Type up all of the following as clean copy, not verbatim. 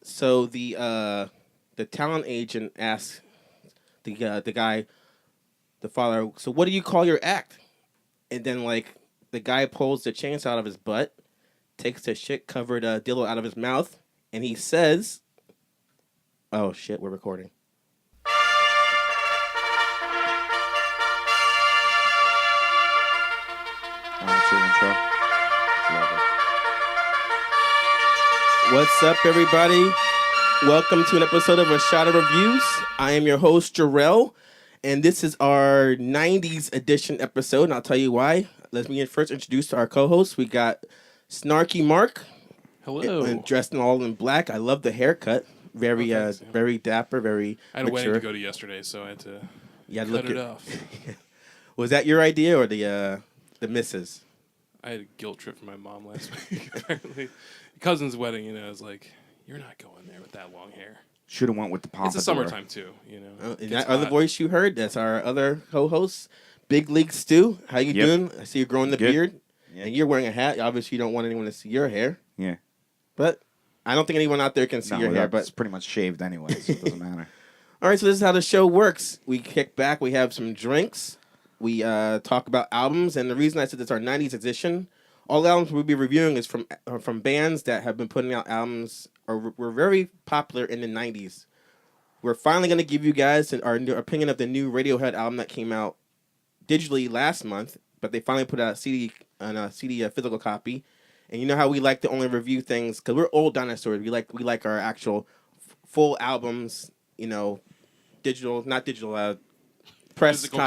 So the talent agent asks the guy, the father, so what do you call your act? And then like the guy pulls the chains out of his butt, takes the shit covered dildo out of his mouth, and he says, "Oh shit, we're recording." That's your intro. What's up, everybody? Welcome to an episode of A Shot of Reviews. I am your host, Jarrell, and this is our 90s edition episode, and I'll tell you why. Let me first introduce our co-host. We got Snarky Mark. Hello. And dressed in all in black. I love the haircut. Very, very dapper, very I had a mature. wedding to go to yesterday, so I had to cut it off. Was that your idea or the missus? I had a guilt trip from my mom last week, apparently. Cousin's wedding, I was like, you're not going there with that long hair. Should have went with the pompadour. It's the summertime, too, And that other voice you heard, that's our other co-host, Big League Stu. How you doing? I see you growing the beard, and you're wearing a hat. Obviously, you don't want anyone to see your hair. Yeah. But I don't think anyone out there can see your hair. But it's pretty much shaved anyway, so it doesn't matter. All right, so this is how the show works. We kick back. We have some drinks. We talk about albums, and the reason I said it's our 90s edition, all the albums we'll be reviewing is from bands that have been putting out albums or were very popular in the 90s. We're finally going to give you guys our opinion of the new Radiohead album that came out digitally last month, but they finally put out a physical copy. And you know how we like to only review things because we're old dinosaurs. We like our actual full albums, digital, not digital, press physical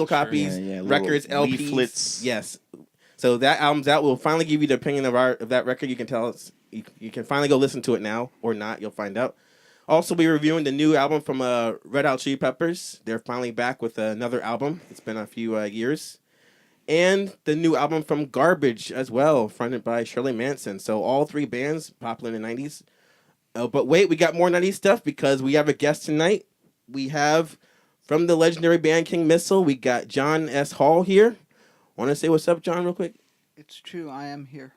copies, records, LPs, leaflets. Yes. So that album's out. We'll finally give you the opinion of that record. You can tell us. You can finally go listen to it now or not. You'll find out. Also, we're reviewing the new album from Red Hot Chili Peppers. They're finally back with another album. It's been a few years. And the new album from Garbage as well, fronted by Shirley Manson. So all three bands popular in the 90s. But wait, we got more 90s stuff because we have a guest tonight. We have, from the legendary band King Missile, we got John S. Hall here. Want to say what's up, John, real quick? It's true, I am here.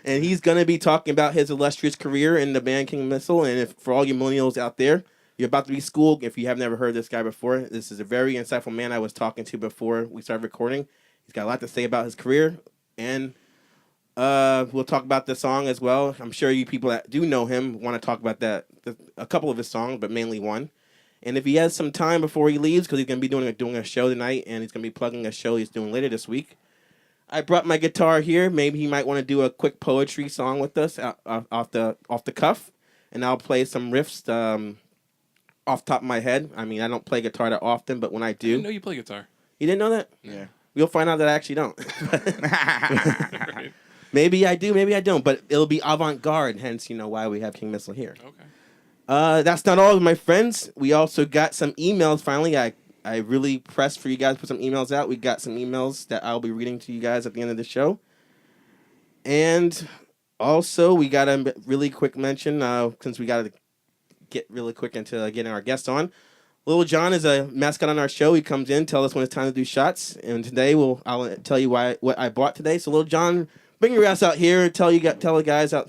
And he's going to be talking about his illustrious career in the band King Missile. And if for all you millennials out there, you're about to be schooled. If you have never heard this guy before, this is a very insightful man I was talking to before we started recording. He's got a lot to say about his career. And we'll talk about the song as well. I'm sure you people that do know him want to talk about a couple of his songs, but mainly one. And if he has some time before he leaves, because he's going to be doing a show tonight, and he's going to be plugging a show he's doing later this week, I brought my guitar here. Maybe he might want to do a quick poetry song with us off the cuff, and I'll play some riffs off the top of my head. I mean, I don't play guitar that often, but when I do... I didn't know you play guitar. You didn't know that? Yeah. We'll find out that I actually don't. Right. Maybe I do, maybe I don't, but it'll be avant-garde, hence, why we have King Missile here. Okay. That's not all, my friends. We also got some emails finally. I really pressed for you guys to put some emails out. We got some emails that I'll be reading to you guys at the end of the show. And also, we got a really quick mention, since we got to get really quick into getting our guest on. Little John is a mascot on our show. He comes in, tell us when it's time to do shots. And today, I'll tell you what I bought today. So, Little John, bring your ass out here. Tell the guys out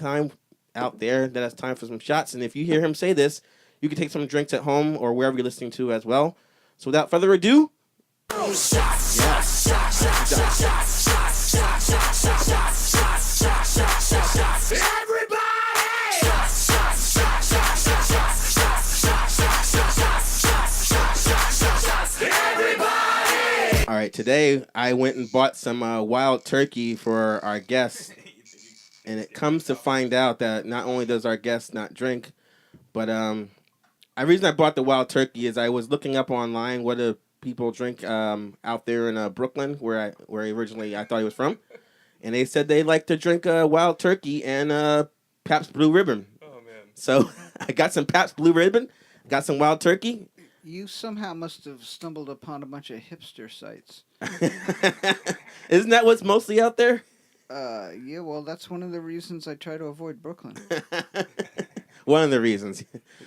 there that it's time for some shots. And if you hear him say this, you can take some drinks at home or wherever you're listening to as well. So without further ado, all right, today I went and bought some wild turkey for our guests. And it comes to find out that not only does our guest not drink, but the reason I bought the wild turkey is I was looking up online what do people drink out there in Brooklyn, where originally I thought he was from, and they said they like to drink wild turkey and Pabst Blue Ribbon. Oh man! So I got some Pabst Blue Ribbon, got some wild turkey. You somehow must have stumbled upon a bunch of hipster sites. Isn't that what's mostly out there? Yeah, well, that's one of the reasons I try to avoid Brooklyn. One of the reasons.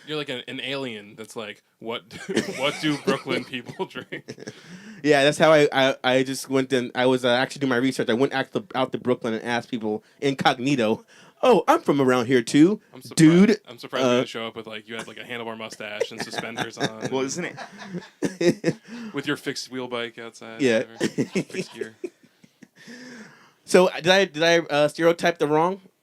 You're like an alien that's like, what do Brooklyn people drink? Yeah, that's how I just went and I was actually doing my research. I went out to Brooklyn and asked people incognito Oh, I'm from around here too, I'm surprised, dude. I'm surprised you didn't show up with like you had like a handlebar mustache and suspenders on. Well, isn't it? With your fixed wheel bike outside. Yeah. Whatever. Fixed gear. So did I stereotype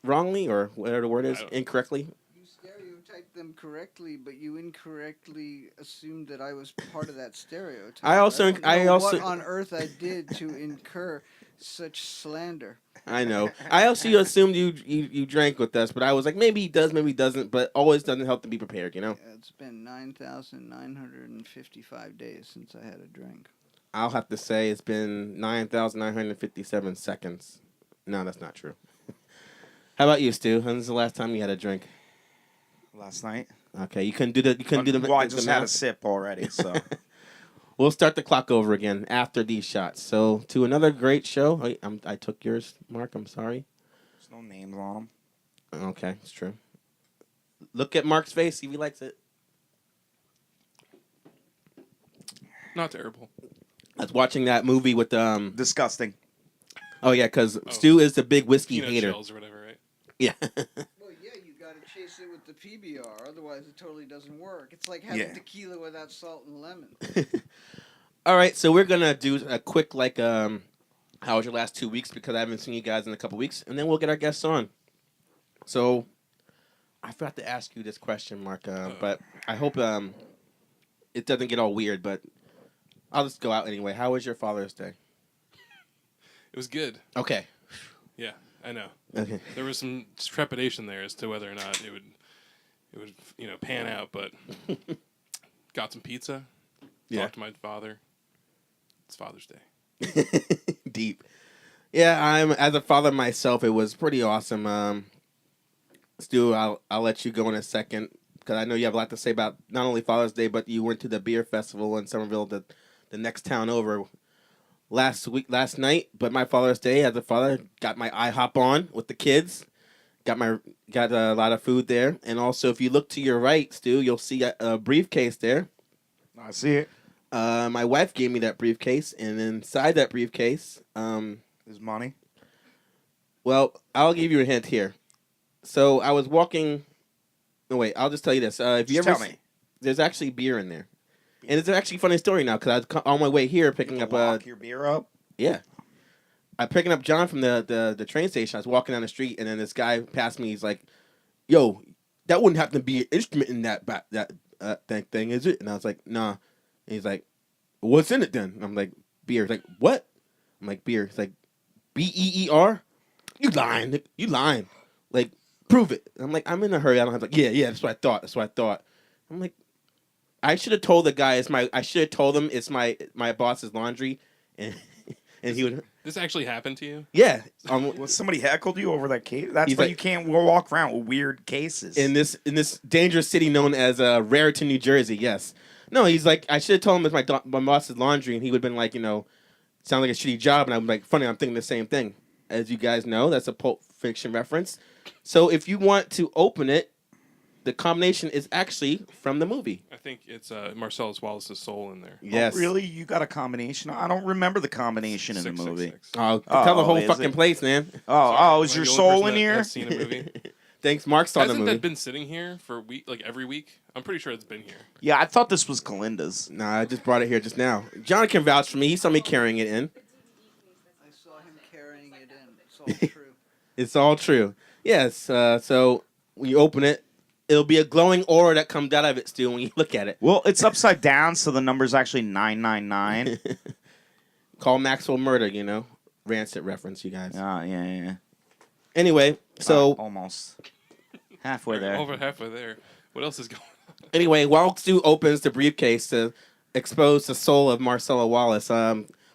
wrongly or whatever the word is I don't- incorrectly? You stereotyped them correctly, but you incorrectly assumed that I was part of that stereotype. I also- don't I know also- what on earth I did to incur such slander. I know. I also assumed you drank with us, but I was like, maybe he does, maybe he doesn't, but always doesn't help to be prepared, you know? It's been 9,955 days since I had a drink. I'll have to say it's been 9,957 seconds. No, that's not true. How about you, Stu? When's the last time you had a drink? Last night? Okay, you couldn't do the Well, I the just had a math? sip already, so. We'll start the clock over again after these shots. So, to another great show. Wait, I took yours, Mark. I'm sorry. There's no names on them. Okay, it's true. Look at Mark's face, see if he likes it. Not terrible. I was watching that movie with Disgusting. Oh yeah, because Stu is the big whiskey Peanut hater. shells or whatever, right? Yeah. Well, yeah, you got to chase it with the PBR, otherwise it totally doesn't work. It's like having Yeah. tequila without salt and lemon. All right, so we're gonna do a quick how was your last 2 weeks, because I haven't seen you guys in a couple weeks, and then we'll get our guests on. So I forgot to ask you this question, Mark, but I hope it doesn't get all weird, but I'll just go out anyway. How was your Father's Day? It was good. Okay. Yeah, I know. Okay. There was some trepidation there as to whether or not it would pan out, but got some pizza. Yeah. Talked to my father. It's Father's Day. Deep. Yeah, I'm as a father myself. It was pretty awesome. Stu, I'll let you go in a second because I know you have a lot to say about not only Father's Day, but you went to the beer festival in Somerville, the next town over, last night. But my Father's Day, as a father, got my IHOP on with the kids. Got a lot of food there, and also if you look to your right, Stu, you'll see a briefcase there. I see it. My wife gave me that briefcase, and inside that briefcase, Is money. well, I'll give you a hint here. So I was walking. No, wait. I'll just tell you this. If you Just ever tell me. there's actually beer in there, and it's actually a funny story now because I was on my way here picking up. Lock your beer up. Yeah, I'm picking up John from the train station. I was walking down the street, and then this guy passed me. He's like, "Yo, that wouldn't happen to be an instrument in that thing, is it?" And I was like, "Nah." And he's like, "What's in it then?" And I'm like, "Beer." He's like, "What?" I'm like, "Beer." He's like, "BEER." You lying? You lying? Like, prove it. And I'm like, I'm in a hurry. I don't have like, yeah. That's what I thought. That's what I thought. I'm like, I should have told the guy I should have told him it's my boss's laundry, and he would. This actually happened to you? Yeah. Was somebody heckled you over that case? That's He's why like- you can't walk around with weird cases. in this dangerous city known as Raritan, New Jersey. Yes. No, he's like, I should have told him it's my boss's laundry, and he would have been like, sound like a shitty job, and I'm like, funny, I'm thinking the same thing. As you guys know, that's a Pulp Fiction reference. So if you want to open it, the combination is actually from the movie. I think it's Marcellus Wallace's soul in there. Yes. Oh, really? You got a combination? I don't remember the combination in the movie. 666. Tell the Oh, whole is fucking it? place, man. Oh, is Am I your the only soul person in that here? has seen a movie? Thanks, Mark saw the Hasn't movie. that been sitting here for every week? I'm pretty sure it's been here. Yeah, I thought this was Kalinda's. Nah, I just brought it here just now. John can vouch for me. He saw me carrying it in. I saw him carrying it in. It's all true. It's all true. Yes. So when you open it, it'll be a glowing aura that comes out of it, Stu, when you look at it. Well, it's upside down, so the number's actually 999. Call Maxwell Murder, Rancid reference, you guys. Yeah. Anyway, so almost halfway there. Over halfway there. What else is going on? anyway, while Stu opens the briefcase to expose the soul of Marcella Wallace,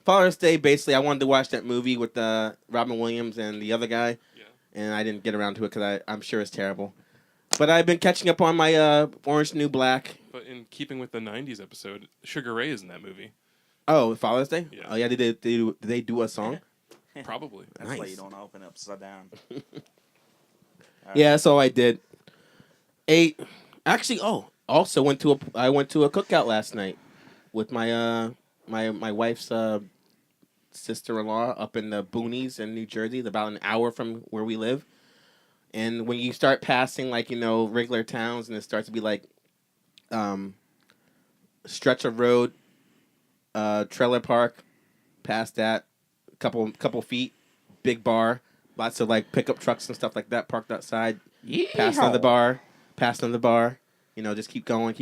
Father's Day, basically, I wanted to watch that movie with Robin Williams and the other guy, Yeah. and I didn't get around to it because I'm sure it's terrible. But I've been catching up on my Orange New Black. But in keeping with the 90s episode, Sugar Ray is in that movie. Oh, Father's Day? Yeah. Oh, yeah, did they do a song? Probably. That's why Nice. you don't open it upside down. Yeah, that's all I did. Also I went to a cookout last night with my my wife's sister-in-law up in the boonies in New Jersey, about an hour from where we live. And when you start passing like regular towns, and it starts to be like stretch of road, trailer park, past that, couple feet, big bar, lots of like pickup trucks and stuff like that parked outside. Pass another bar, pass another bar. Just keep going,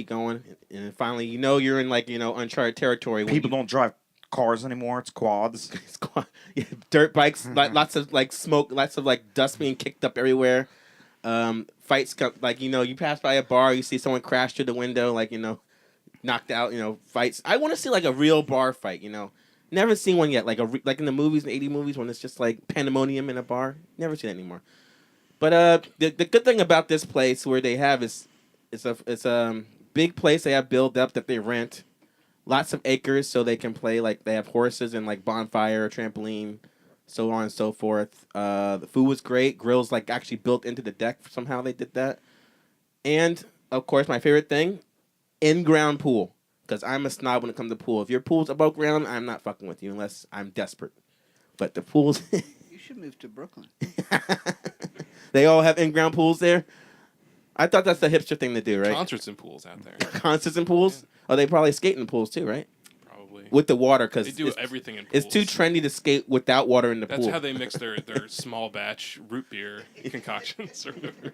and finally, you're in like uncharted territory. People don't drive cars anymore. It's quads. Yeah, dirt bikes, lots of like smoke, lots of like dust being kicked up everywhere. Fights come, like you pass by a bar, you see someone crash through the window, like knocked out. Fights. I want to see like a real bar fight. Never seen one yet. Like like in the movies, in the 80 movies, when it's just like pandemonium in a bar. Never seen it anymore. But the good thing about this place where they have is it's a big place they have built up that they rent. Lots of acres so they can play, like they have horses and like bonfire, trampoline, so on and so forth. The food was great. Grills like actually built into the deck. Somehow they did that. And of course my favorite thing, in-ground pool. Because I'm a snob when it comes to pool. If your pool's above ground, I'm not fucking with you unless I'm desperate. But the pools... You should move to Brooklyn. They all have in-ground pools there? I thought that's the hipster thing to do, right? Concerts and pools out there. Concerts and pools? Yeah. Oh, they probably skate in the pools too, right? Probably. With the water, because they do everything in pools. It's too trendy to skate without water in the pool. That's how they mix their small batch root beer concoctions or whatever.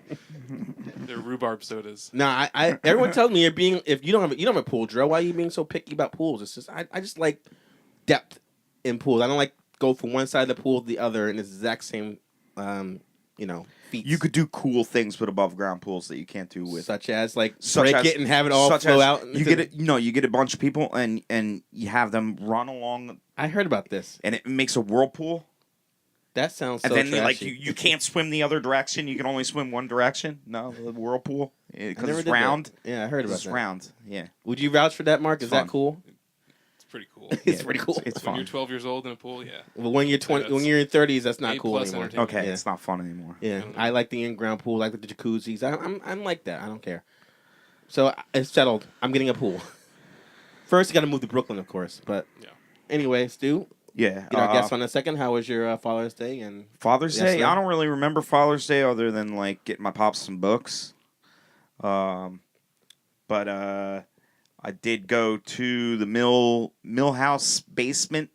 Their rhubarb sodas. No, everyone tells me if you don't have a pool, Joe, why are you being so picky about pools? It's just I just like depth in pools. I don't like go from one side of the pool to the other in the exact same feet. You could do cool things with above ground pools that you can't do with, such as break it and have it all flow out. You get a bunch of people and you have them run along. I heard about this, and it makes a whirlpool. That sounds. And so then trashy. you can't swim the other direction. You can only swim one direction. No, the whirlpool because it's round. Yeah, I heard about that. It's round. Yeah. Would you vouch for that, Mark? Is that cool? It's pretty cool. It's pretty cool. It's when fun. you're 12 years old in a pool, yeah. Well, when you're 20, when you're in 30s, that's not cool anymore. Okay, yeah. It's not fun anymore. Yeah, I like the in-ground pool. I like the jacuzzis. I'm like that. I don't care. So it's settled. I'm getting a pool. First, you got to move to Brooklyn, of course. But anyway, Stu. Yeah. Get our guest on a second. How was your Father's Day and Father's Day? I don't really remember Father's Day other than like getting my pops some books. But I did go to the Millhouse basement.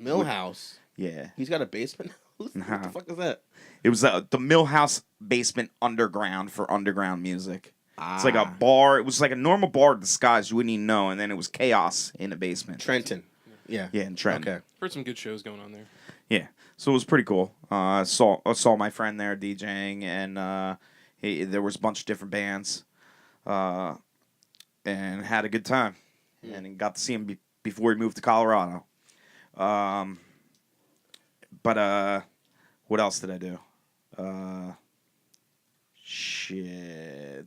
Millhouse? Yeah. He's got a basement? What the fuck is that? It was the Millhouse basement underground for underground music. It's like a bar. It was like a normal bar disguised. You wouldn't even know. And then it was chaos in the basement. Trenton. Yeah. Yeah, in Trenton. Okay. Heard some good shows going on there. Yeah. So it was pretty cool. I saw my friend there DJing, and there was a bunch of different bands. And had a good time, and got to see him before he moved to Colorado. But what else did I do?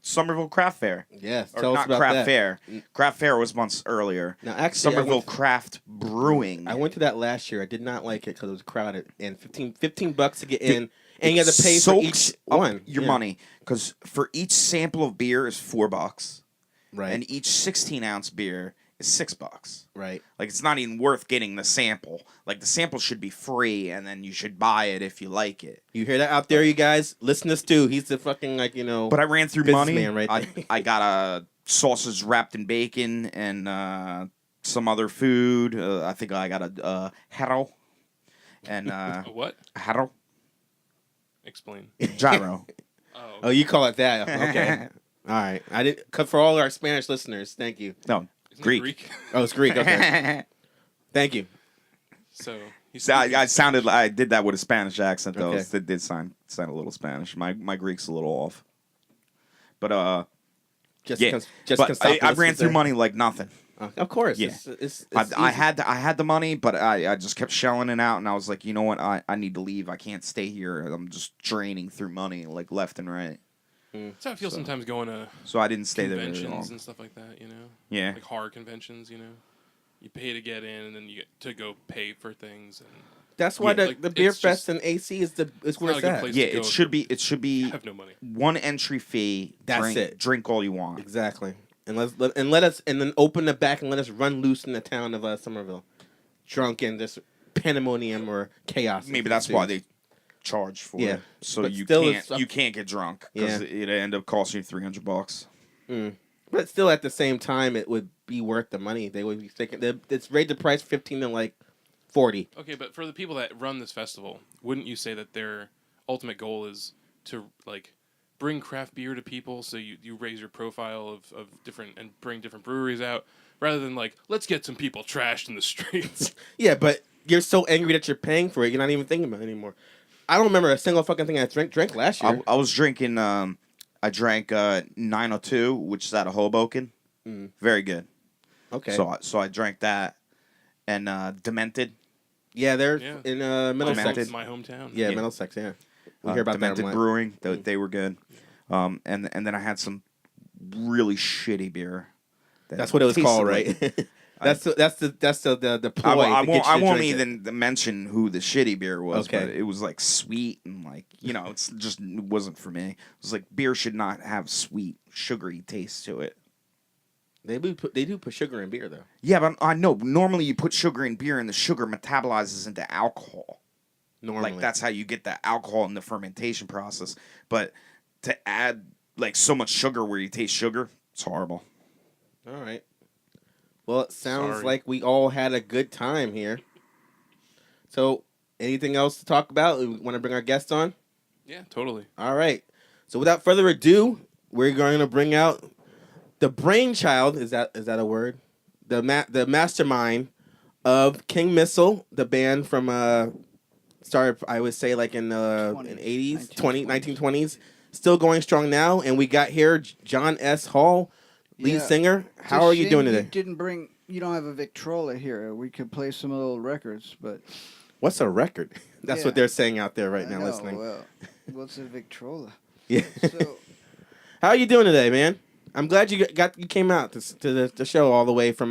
Somerville Craft Fair. Yes, or tell us not about Craft that. Fair. Craft Fair was months earlier. Now, actually, Somerville Craft Brewing. I went to that last year. I did not like it because it was crowded, and $15 to get in, and you had to pay for each one. Your money, because for each sample of beer is $4. Right. And each 16-ounce beer is $6. Right. Like, it's not even worth getting the sample. Like, the sample should be free, and then you should buy it if you like it. You hear that out there, you guys? Listen to Stu. He's the fucking, But I ran through money. Man right there. I got sausage wrapped in bacon and some other food. I think I got a harrow. And, A what? A harrow. Explain. Gyro. Oh, you call it that? Okay. All right. I did for all our Spanish listeners. Thank you. No, Greek. Oh, it's Greek. Okay. Thank you. So I did that with a Spanish accent though. Okay. It did sound a little Spanish. My Greek's a little off. But I ran through money like nothing. Of course. Yeah. It's I had the money, but I just kept shelling it out, and I was like, you know what? I need to leave. I can't stay here. I'm just draining through money like left and right. That's how I feel sometimes going to So I didn't stay there very conventions long. and stuff like that, Yeah. Like horror conventions, You pay to get in, and then you get to go pay for things. And That's why the beer it's fest just- and AC is where not a it's good at. place. Yeah, to go it should be. It should I be have no money. one entry fee. That's it. Drink all you want. Exactly. And let us then open the back and let us run loose in the town of Somerville, drunk and just pandemonium or chaos. Maybe that's why they charge for Yeah, it, so but you still can't it's up- you can't get drunk because Yeah. it end up costing you $300. But still, at the same time, it would be worth the money. They would be taking. It's rated the price 15 to like 40. Okay, but for the people that run this festival, wouldn't you say that their ultimate goal is to like bring craft beer to people, so you raise your profile of different and bring different breweries out, rather than like let's get some people trashed in the streets? Yeah, but you're so angry that you're paying for it, you're not even thinking about it anymore. I don't remember a single fucking thing I drank last year. I was drinking. I drank 902, which is out of Hoboken. Very good. Okay. So I drank that, and Demented. Yeah, they're Yeah. in My Middlesex. hometown. Yeah, Yeah. Middlesex. Yeah, we hear about that a Demented lot. Brewing. They were good. And then I had some really shitty beer. That's what it was tasted called, like- right? That's the ploy. I to get you to won't drink it. even mention who the shitty beer was, Okay. but it was like sweet and like, it's just it wasn't for me. It was like beer should not have sweet, sugary taste to it. They do put sugar in beer though. Yeah, but I know normally you put sugar in beer and the sugar metabolizes into alcohol. Normally, Like that's how you get the alcohol in the fermentation process. But to add like so much sugar where you taste sugar, it's horrible. All right. Well, it sounds Sorry. like we all had a good time here. So, anything else to talk about? We want to bring our guest on? Yeah, totally. All right. So, without further ado, we're going to bring out the brainchild. Is that a word? The mastermind of King Missile, the band from started, I would say, like in the 80s, 1920s. Still going strong now. And we got here John S. Hall, lead Yeah. singer. It's How a are you shame doing today? You don't have a Victrola here. We could play some little records, but What's a record? That's what Yeah. they're saying out there right I now, know, listening. Well, what's a Victrola? Yeah. So How are you doing today, man? I'm glad you came out to the show all the way from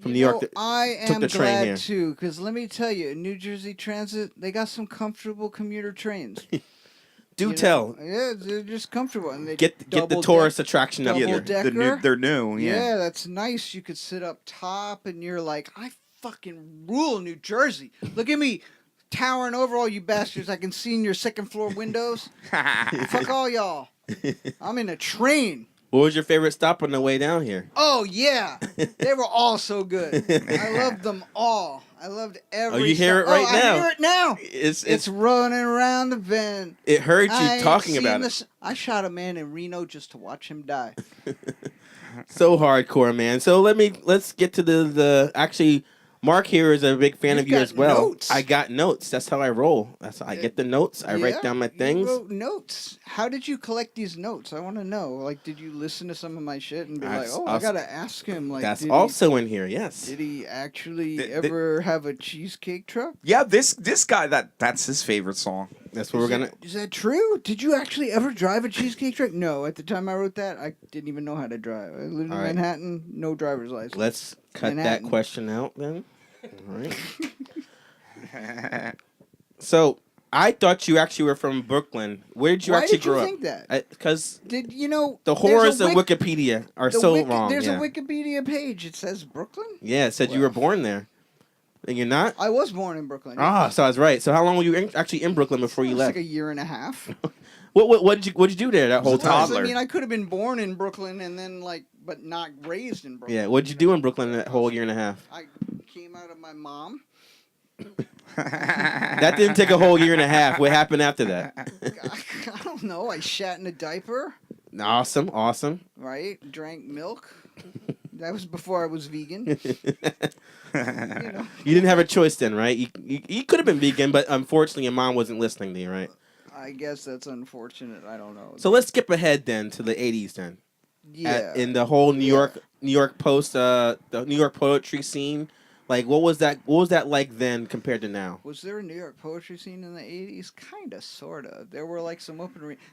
New York. I took am the train glad here. too, because let me tell you, New Jersey Transit, they got some comfortable commuter trains. Do You tell. know? Yeah, they're just comfortable. And they Get the double tourist attraction up double here. deck- They're new. Yeah, that's nice. You could sit up top, and you're like, I fucking rule New Jersey. Look at me, towering over all you bastards. I can see in your second floor windows. Fuck all y'all. I'm in a train. What was your favorite stop on the way down here? Oh yeah, they were all so good. I loved them all. I loved every. Oh, you hear it stop. right Oh, now. I hear it now. It's It's running around the bend. it heard you I ain't talking seen about it. this- I shot a man in Reno just to watch him die. So hardcore, man. So let's get to the actually. Mark here is a big fan You of you got as well. notes. I got notes. That's how I roll. That's how I get the notes. I write Yeah, down my You things. wrote notes. How did you collect these notes? I want to know. Like, did you listen to some of my shit and be That's like, "Oh, I also- gotta ask him." Like, That's did also in here. Yes. Did he actually The- ever have a cheesecake truck? Yeah, this guy that's his favorite song. That's what we're gonna. Is that true? Did you actually ever drive a cheesecake truck? No. At the time I wrote that, I didn't even know how to drive. I lived in All right. Manhattan, no driver's license. Let's cut Manhattan. that question out then. All right. So I thought you actually were from Brooklyn. Where did you Why actually did you grow think up? that? Because Did you know the there's horrors a of Wikipedia are the so wrong. There's Yeah. a Wikipedia page. It says Brooklyn. Yeah, it said you were born there. And you're not? I was born in Brooklyn. Ah, so I was right. So how long were you actually in Brooklyn before you It's left? like a year and a half. What did you do there that whole Was a time? toddler. I mean, I could have been born in Brooklyn and then but not raised in Brooklyn. Yeah, what did you do in Brooklyn that whole year and a half? I came out of my mom. That didn't take a whole year and a half. What happened after that? I don't know. I shat in a diaper, Awesome. right? Drank milk. That was before I was vegan. You know. You didn't have a choice then, right? You could have been vegan, but unfortunately your mom wasn't listening to you, right? I guess that's unfortunate. I don't know. So let's skip ahead then to the 80s then. yeah. In the whole New York Post, the New York poetry scene. Like, what was that like then compared to now? Was there a New York poetry scene in the 80s? Kind of, sort of. There were like some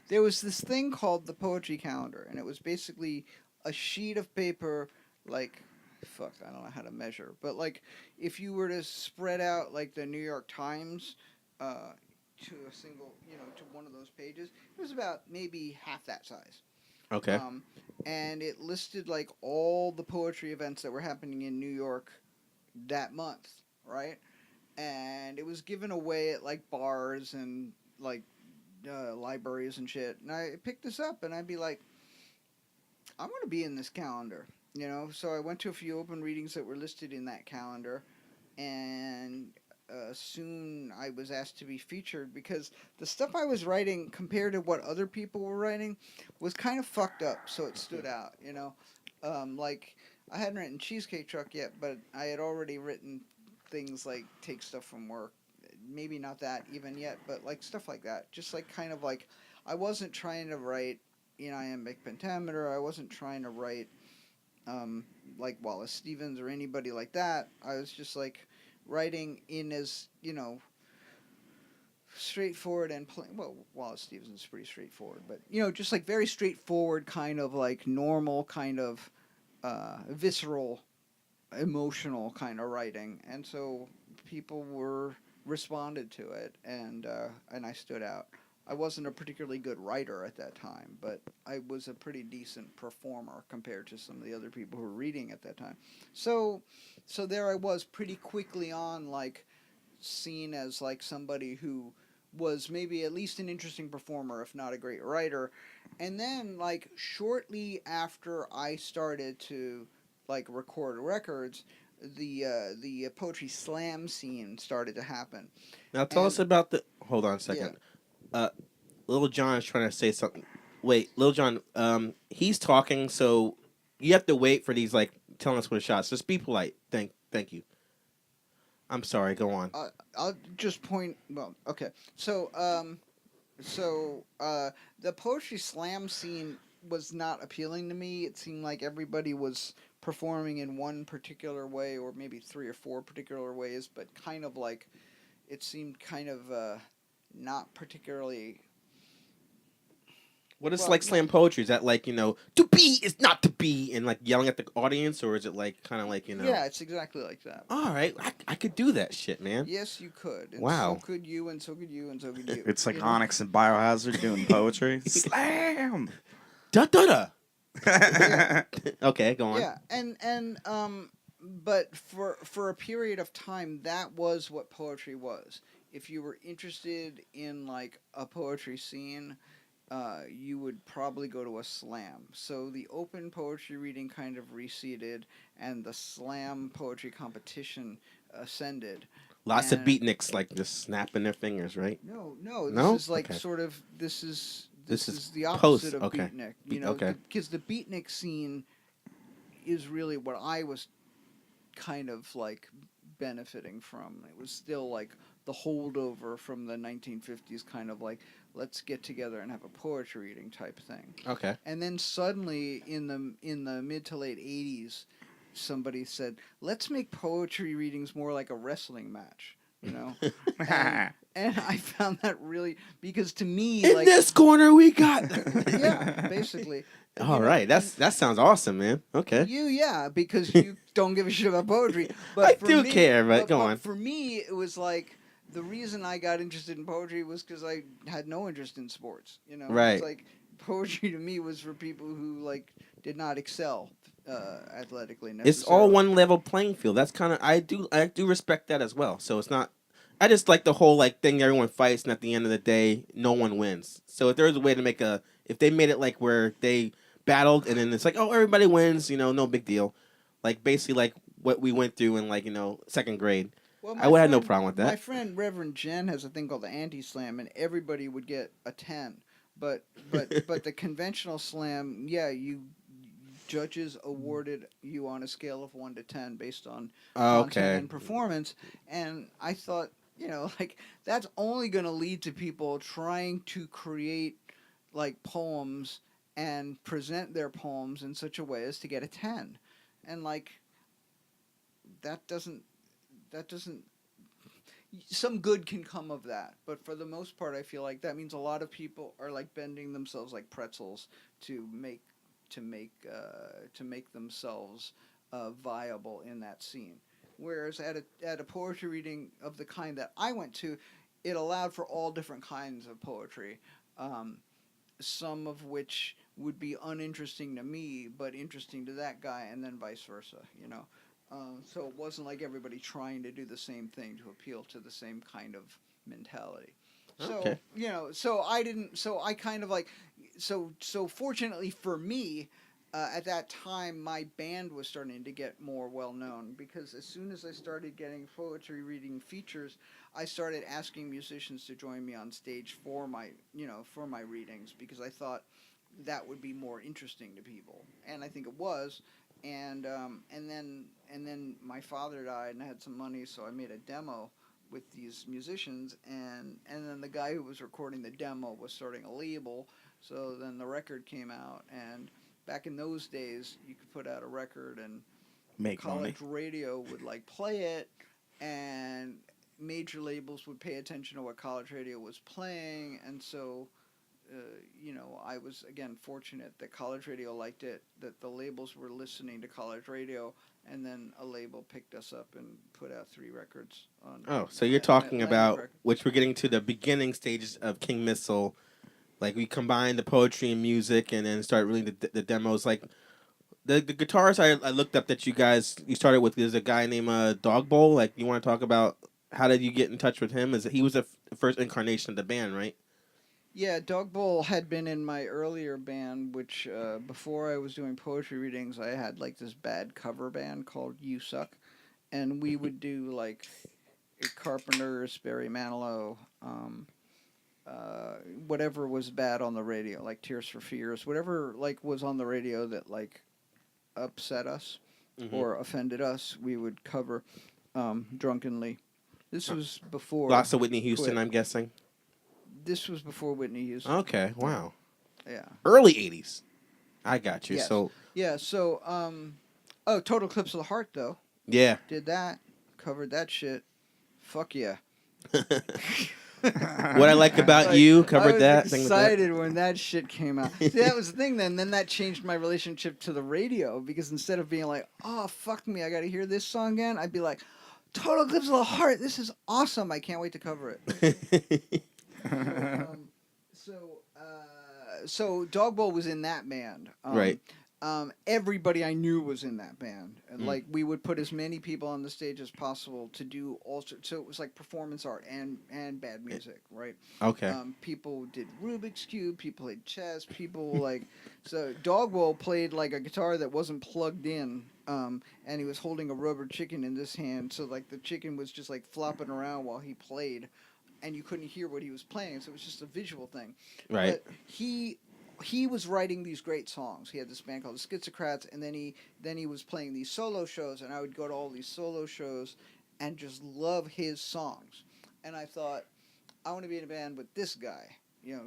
there was this thing called the Poetry Calendar, and it was basically a sheet of paper, like, fuck, I don't know how to measure, but like, if you were to spread out like the New York Times to a single, to one of those pages, it was about maybe half that size. Okay. And it listed like all the poetry events that were happening in New York that month, right? And it was given away at like bars and libraries and shit, and I picked this up, and I'd be like, I want to be in this calendar, you know. So I went to a few open readings that were listed in that calendar, and soon I was asked to be featured because the stuff I was writing compared to what other people were writing was kind of fucked up, so it stood out, you know. Like I hadn't written Cheesecake Truck yet, but I had already written things like Take Stuff from Work. Maybe not that even yet, but like stuff like that. Just like kind of like I wasn't trying to write iambic pentameter. I wasn't trying to write like Wallace Stevens or anybody like that. I was just like writing in as straightforward and well, Wallace Stevens is pretty straightforward, but just like very straightforward kind of like normal kind of visceral, emotional kind of writing, and so people were responded to it, and I stood out. I wasn't a particularly good writer at that time, but I was a pretty decent performer compared to some of the other people who were reading at that time. So there I was pretty quickly on, like, seen as like somebody who was maybe at least an interesting performer, if not a great writer. And then, like, shortly after I started to like record records, the poetry slam scene started to happen. Now tell us about the. Hold on a Yeah. second. Little John is trying to say something. Wait, Little John. He's talking, so you have to wait for these, like, telling us what the shots. Just be polite. Thank you. I'm sorry. Go on. I'll just point. Well, okay. So the poetry slam scene was not appealing to me. It seemed like everybody was performing in one particular way, or maybe three or four particular ways, but kind of like it seemed kind of not particularly. What is Well, like slam poetry? Is that like, to be is not to be, and like yelling at the audience, or is it like kind of like, Yeah, it's exactly like that. All right, I could do that shit, man. Yes, you could. And Wow. So could you, and so could you, and so could you. It's like you know? Onyx and Biohazard doing poetry. Slam. Da da da. Okay, go on. Yeah, and but for a period of time, that was what poetry was. If you were interested in like a poetry scene, you would probably go to a slam. So the open poetry reading kind of receded, and the slam poetry competition ascended. Lots of And- beatniks like just snapping their fingers, right? No, No? this is like Okay. sort of this is This is the opposite post, of okay. beatnik. Okay. Because the beatnik scene is really what I was kind of like benefiting from. It was still like the holdover from the 1950s, kind of like let's get together and have a poetry reading type thing. Okay. And then suddenly in the mid to late 80s, somebody said, let's make poetry readings more like a wrestling match, and I found that really, because to me, In like, this corner we got. yeah, basically. All right, that sounds awesome, man. Okay. Yeah, because you don't give a shit about poetry. But I for do me, care, but go on. For me, it was like the reason I got interested in poetry was because I had no interest in sports. Right. It's like poetry to me was for people who like did not excel athletically. It's all necessarily. one level playing field. That's kind of I do respect that as well. So it's not. I just like the whole like thing everyone fights, and at the end of the day, no one wins. So if there's a way to make if they made it like where they battled and then it's like, oh, everybody wins, no big deal. Like basically like what we went through in like second grade. Well, I would have no friend- problem with that. My friend Reverend Jen has a thing called the anti-slam, and everybody would get a 10. But the conventional slam, yeah, judges awarded you on a scale of 1 to 10 based on content Okay. and performance, and I thought, like that's only going to lead to people trying to create like poems and present their poems in such a way as to get a 10, and like that doesn't some good can come of that, but for the most part I feel like that means a lot of people are like bending themselves like pretzels to make themselves viable in that scene. Whereas at a poetry reading of the kind that I went to, it allowed for all different kinds of poetry, some of which would be uninteresting to me but interesting to that guy, and then vice versa. So it wasn't like everybody trying to do the same thing to appeal to the same kind of mentality. So Okay. so I didn't. So I kind of like. So fortunately for me, at that time my band was starting to get more well known because as soon as I started getting poetry reading features, I started asking musicians to join me on stage for my for my readings because I thought that would be more interesting to people, and I think it was. And then my father died, and I had some money, so I made a demo with these musicians, and then the guy who was recording the demo was starting a label. So then the record came out, and back in those days, you could put out a record, and Make money. college radio would like play it, and major labels would pay attention to what college radio was playing, and so I was again fortunate that college radio liked it, that the labels were listening to college radio, and then a label picked us up and put out 3 records on. Oh, so you're on talking Atlantic about, Records. which we're getting to the beginning stages of King Missile. Like, we combine the poetry and music and then start reading the demos. Like, the guitars I looked up that you started with, there's a guy named Dog Bowl. Like, you want to talk about how did you get in touch with him? Is it, he was the first incarnation of the band, right? Yeah, Dog Bowl had been in my earlier band, which before I was doing poetry readings, I had like this bad cover band called You Suck, and we would do like Carpenters, Barry Manilow, whatever was bad on the radio, like Tears for Fears, whatever like was on the radio that like upset us or offended us, we would cover drunkenly. This was before. Lots of Whitney Houston, Quit. I'm guessing. This was before Whitney Houston. Okay, wow. Yeah. Early 80s. I got you. Yes. So, Yeah, so Total Eclipse of the Heart though. yeah. Did that. Covered that shit. Fuck yeah. What I Like About Like, You, covered I that. was thing like that. excited when that shit came out. See, that was the thing then. Then that changed my relationship to the radio because instead of being like, oh, fuck me, I got to hear this song again, I'd be like, Total Eclipse of the Heart, this is awesome. I can't wait to cover it. So Dog Bowl was in that band. Right. Everybody I knew was in that band. And like we would put as many people on the stage as possible to do all sorts. So it was like performance art and bad music, right? Okay. People did Rubik's Cube. People played chess. People like so. Dog Bowl played like a guitar that wasn't plugged in. And he was holding a rubber chicken in this hand. So like the chicken was just like flopping around while he played. And you couldn't hear what he was playing, so it was just a visual thing. Right. But he was writing these great songs. He had this band called the Schizocrats, and then he was playing these solo shows, and I would go to all these solo shows and just love his songs. And I thought, I want to be in a band with this guy,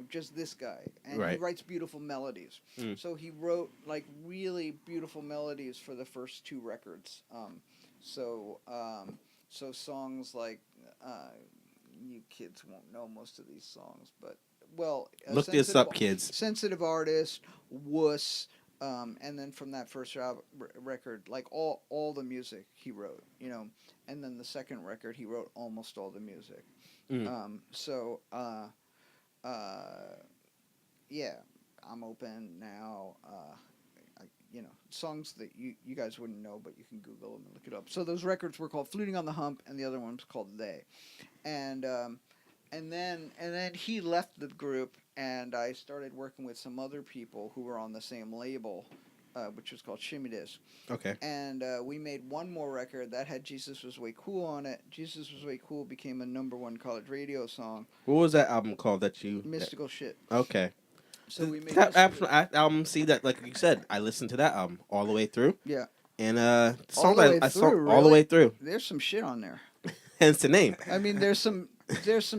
just this guy. And Right. he writes beautiful melodies. So he wrote like really beautiful melodies for the first 2 records. So songs like. You kids won't know most of these songs, but look this up, kids. Sensitive Artist, Wuss, and then from that first record, like all the music he wrote, and then the second record he wrote almost all the music. Yeah, I'm open now. Songs that you guys wouldn't know, but you can Google them and look it up. So those records were called Fluting on the Hump, and the other one was called They. And then he left the group, and I started working with some other people who were on the same label, which was called Shimmy Disc. Okay. And we made one more record that had Jesus Was Way Cool on it. Jesus Was Way Cool became a #1 college radio song. What was that album called that you... Mystical Shit. Okay. So we made that album, see, that, like you said, I listened to that album all the way through. Yeah. And All the way I saw through, all the way through. There's some shit on there. Hence the name. I mean, there's some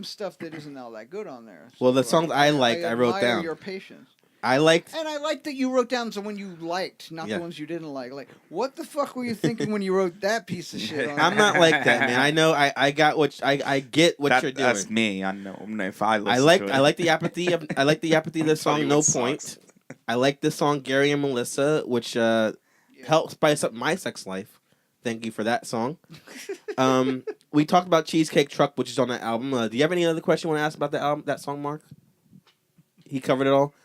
stuff that isn't all that good on there. Well, the songs I liked, I wrote admire down. your patience. I liked... And I like that you wrote down the one you liked, not the ones you didn't like. Like, what the fuck were you thinking when you wrote that piece of shit on I'm there? not like that, man. I know I got what... I get what you're doing. That's me. I know. If I listen to it. I like the apathy of the song No Point. I like the song Gary and Melissa, which helped spice up my sex life. Thank you for that song. We talked about Cheesecake Truck, which is on that album. Do you have any other question you want to ask about the album, that song, Mark? He covered it all.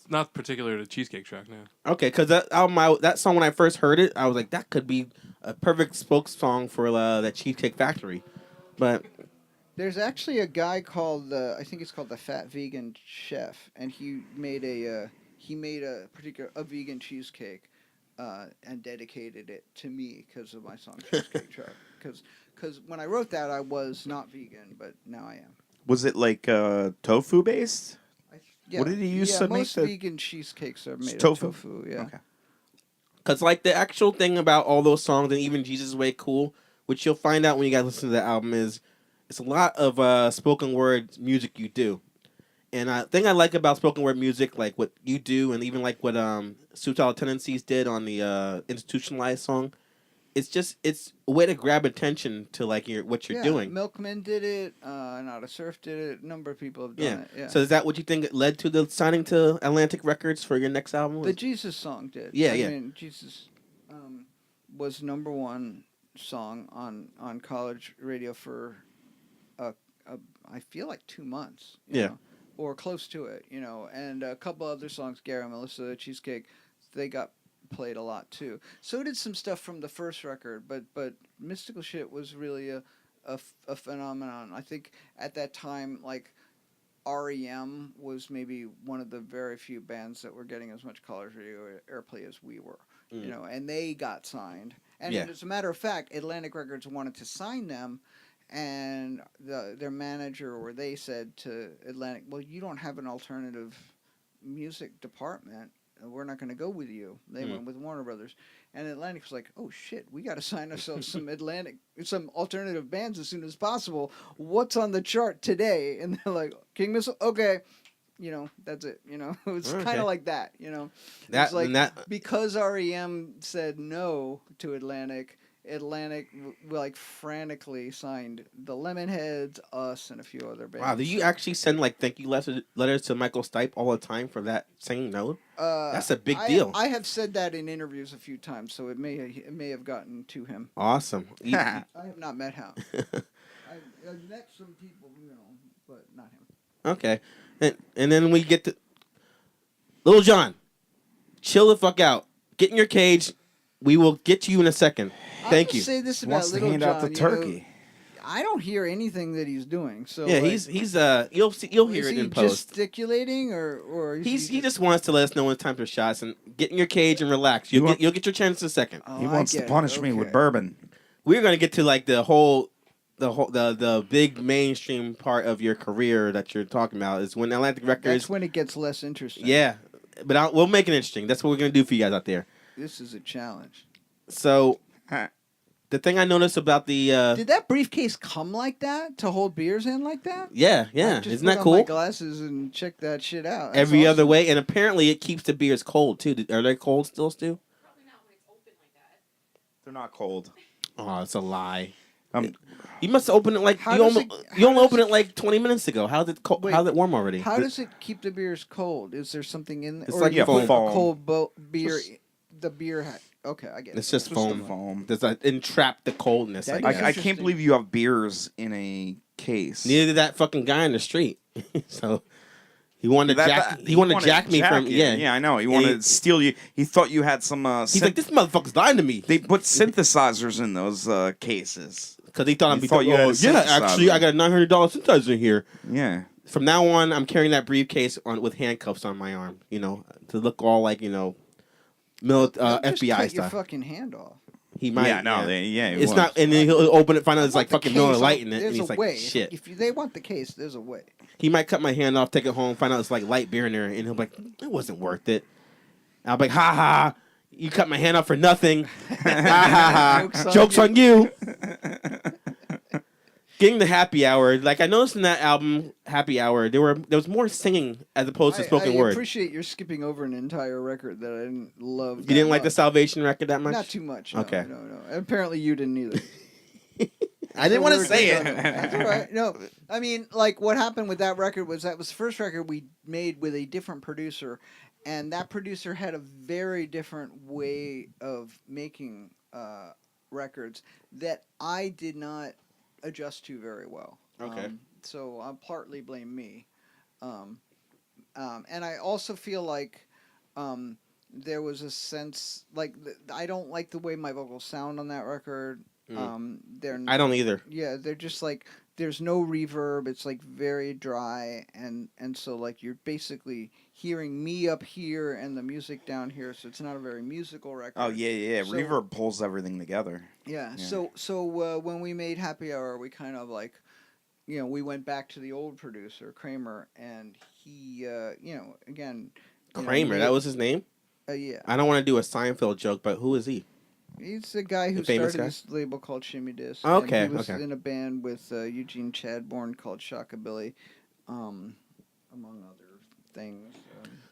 Not particular to Cheesecake Truck, no. Okay, because that album, that song when I first heard it, I was like, that could be a perfect spoke song for that Cheesecake Factory. But There's actually a guy called I think it's called the Fat Vegan Chef, and he made a vegan cheesecake, and dedicated it to me because of my song Cheesecake Truck. Because when I wrote that, I was not vegan, but now I am. Was it like tofu based? Yeah, What did he use to make most the vegan cheesecakes are made tofu? of tofu. Yeah. Okay. Because, like, the actual thing about all those songs and even Jesus Way Cool, which you'll find out when you guys listen to the album, is it's a lot of spoken word music you do. And the thing I like about spoken word music, like what you do, and even like what Suicidal Tendencies did on the Institutionalized song, it's a way to grab attention to like what you're doing. Milkman did it. Not a Surf did it. A number of people have done it. Yeah. So is that what you think led to the signing to Atlantic Records for your next album? The Jesus song did. Yeah, I yeah. mean, Jesus was number one song on college radio for I feel like 2 months. You know, or close to it, and a couple other songs, Gary and Melissa, Cheesecake, they got played a lot too. So did some stuff from the first record, but Mystical Shit was really a phenomenon. I think at that time, like, REM was maybe one of the very few bands that were getting as much college radio airplay as we were, and they got signed. And as a matter of fact, Atlantic Records wanted to sign them, and their manager, or they said to Atlantic, well, you don't have an alternative music department. We're not going to go with you. They went with Warner Brothers. And Atlantic was like, oh, shit, we got to sign ourselves some alternative bands as soon as possible. What's on the chart today? And they're like, King Missile? Okay. That's it. It's kind of like that, It's like, because REM said no to Atlantic like frantically signed the Lemonheads, us, and a few other bands. Wow, do you actually send like thank you letters to Michael Stipe all the time for that saying no? That's a big deal. I have said that in interviews a few times, so it may have gotten to him. Awesome. I have not met him. I've met some people, but not him. Okay, and then we get to Little John. Chill the fuck out. Get in your cage. We will get to you in a second. Thank you. Say this He about wants to Little hand John. out the turkey. I don't hear anything that he's doing. So yeah, like, he's you'll hear it in post. Gesticulating or He just wants to let us know when it's time for shots and get in your cage and relax. You'll get your chance in a second. Oh, He wants to punish me with bourbon. We're gonna get to like the big mainstream part of your career that you're talking about is when Atlantic Records. That's when it gets less interesting. Yeah, but we'll make it interesting. That's what we're gonna do for you guys out there. This is a challenge. So, the thing I noticed about the did that briefcase come like that to hold beers in like that? yeah, isn't that cool? My glasses and check that shit out. That's Every awesome. other way, and apparently it keeps the beers cold too. Are they cold still, Stu? Probably not when it's open like that. They're not cold. Oh, it's a lie. You must have opened it like How you does only it- opened it like 20 minutes ago. How's it cold? Wait, How's it warm already? How does it keep the beers cold? Is there something in there? It's or like you put foam. a cold beer. The beer. Okay, I get it. It's just Just foam. the foam. Does that entrap the coldness? That I is guess. I interesting. can't believe you have beers in a case. Neither did that fucking guy in the street. So he wanted to That- jack. He wanted to jack me from. you. Yeah, Yeah, I know. He And wanted he- to steal you. He thought you had some. He's like, this motherfucker's lying to me. They put synthesizers in those cases. Because he thought I'd He be. thought you had a yeah, actually, synthesizer. I got a $900 synthesizer in here. Yeah. From now on, I'm carrying that briefcase with handcuffs on my arm. To look all like They'll FBI just cut your stuff. fucking hand off. He might. Yeah, no, it It's was. not, and then he'll open it, find out I it's want like the fucking case Miller off. Lite in it, There's and he's a like, way. shit. If they want the case, there's a way. He might cut my hand off, take it home, find out it's like light beer in there, and he'll be like, it wasn't worth it. I'll be like, ha ha, you cut my hand off for nothing. Ha ha ha. Joke's on you. Getting the happy hour, like I noticed in that album, Happy Hour, there was more singing as opposed to spoken I word. appreciate you're skipping over an entire record that I didn't love. You didn't like the Salvation record that much? Not too much. No, Okay. No. Apparently you didn't either. I didn't want to say it. That's all right. No, I mean, like what happened with that record was that was the first record we made with a different producer, and that producer had a very different way of making records that I did not adjust to very well. Okay. So I'll partly blame me. And I also feel like there was a sense like I don't like the way my vocals sound on that record. They're I don't either. Yeah, they're just like there's no reverb. It's like very dry, and so like you're basically hearing me up here and the music down here. So it's not a very musical record. Oh yeah. So- Reverb pulls everything together. Yeah. Yeah. So when we made Happy Hour, we kind of like, we went back to the old producer Kramer, and he, again, Kramer, made- that was his name. yeah. I don't want to do a Seinfeld joke, but who is he? He's the guy who The famous started guy? this label called Shimmy Disc. Okay, and he was okay. in a band with Eugene Chadbourne called Shockabilly, among other things.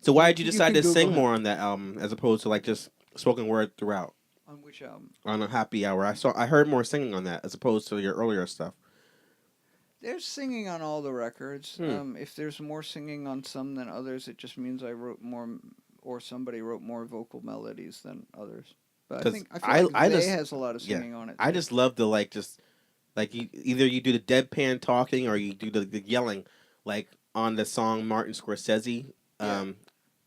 So why did you You decide can to sing Google him. more on that album as opposed to like just spoken word throughout On which album? on a Happy Hour? I heard more singing on that as opposed to your earlier stuff. There's singing on all the records. Hmm. If there's more singing on some than others, it just means I wrote more, or somebody wrote more vocal melodies than others. But I 'Cause think I feel like They just- has a lot of yeah, singing on it. I too. just love the either you do the deadpan talking or you do the yelling like on the song Martin Scorsese. Yeah.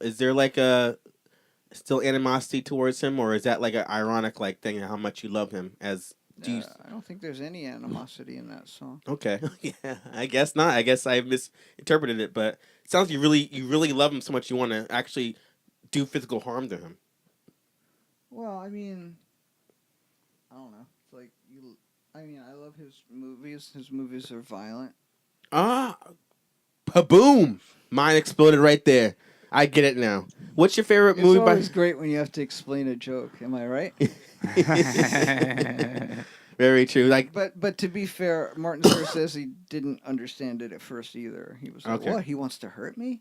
Is there like a still animosity towards him, or is that like an ironic like thing how much you love him as? Do you, I don't think there's any animosity in that song. okay, yeah, I guess not. I guess I misinterpreted it, but it sounds like you really love him so much you want to actually do physical harm to him. Well, I mean, I don't know. It's like I love his movies. His movies are violent. Ah, boom! Mine exploded right there. I get it now. What's your favorite It's movie always great when you have to explain a joke. Am I right? Very true. Like, But to be fair, Martin Scorsese didn't understand it at first either. He was like, Okay. "What? He wants to hurt me?"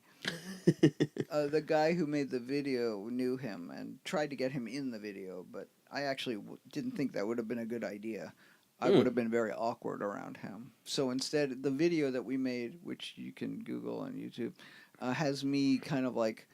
The guy who made the video knew him and tried to get him in the video, but I actually didn't think that would have been a good idea. I Hmm. would have been very awkward around him. So instead, the video that we made, which you can Google on YouTube, has me kind of like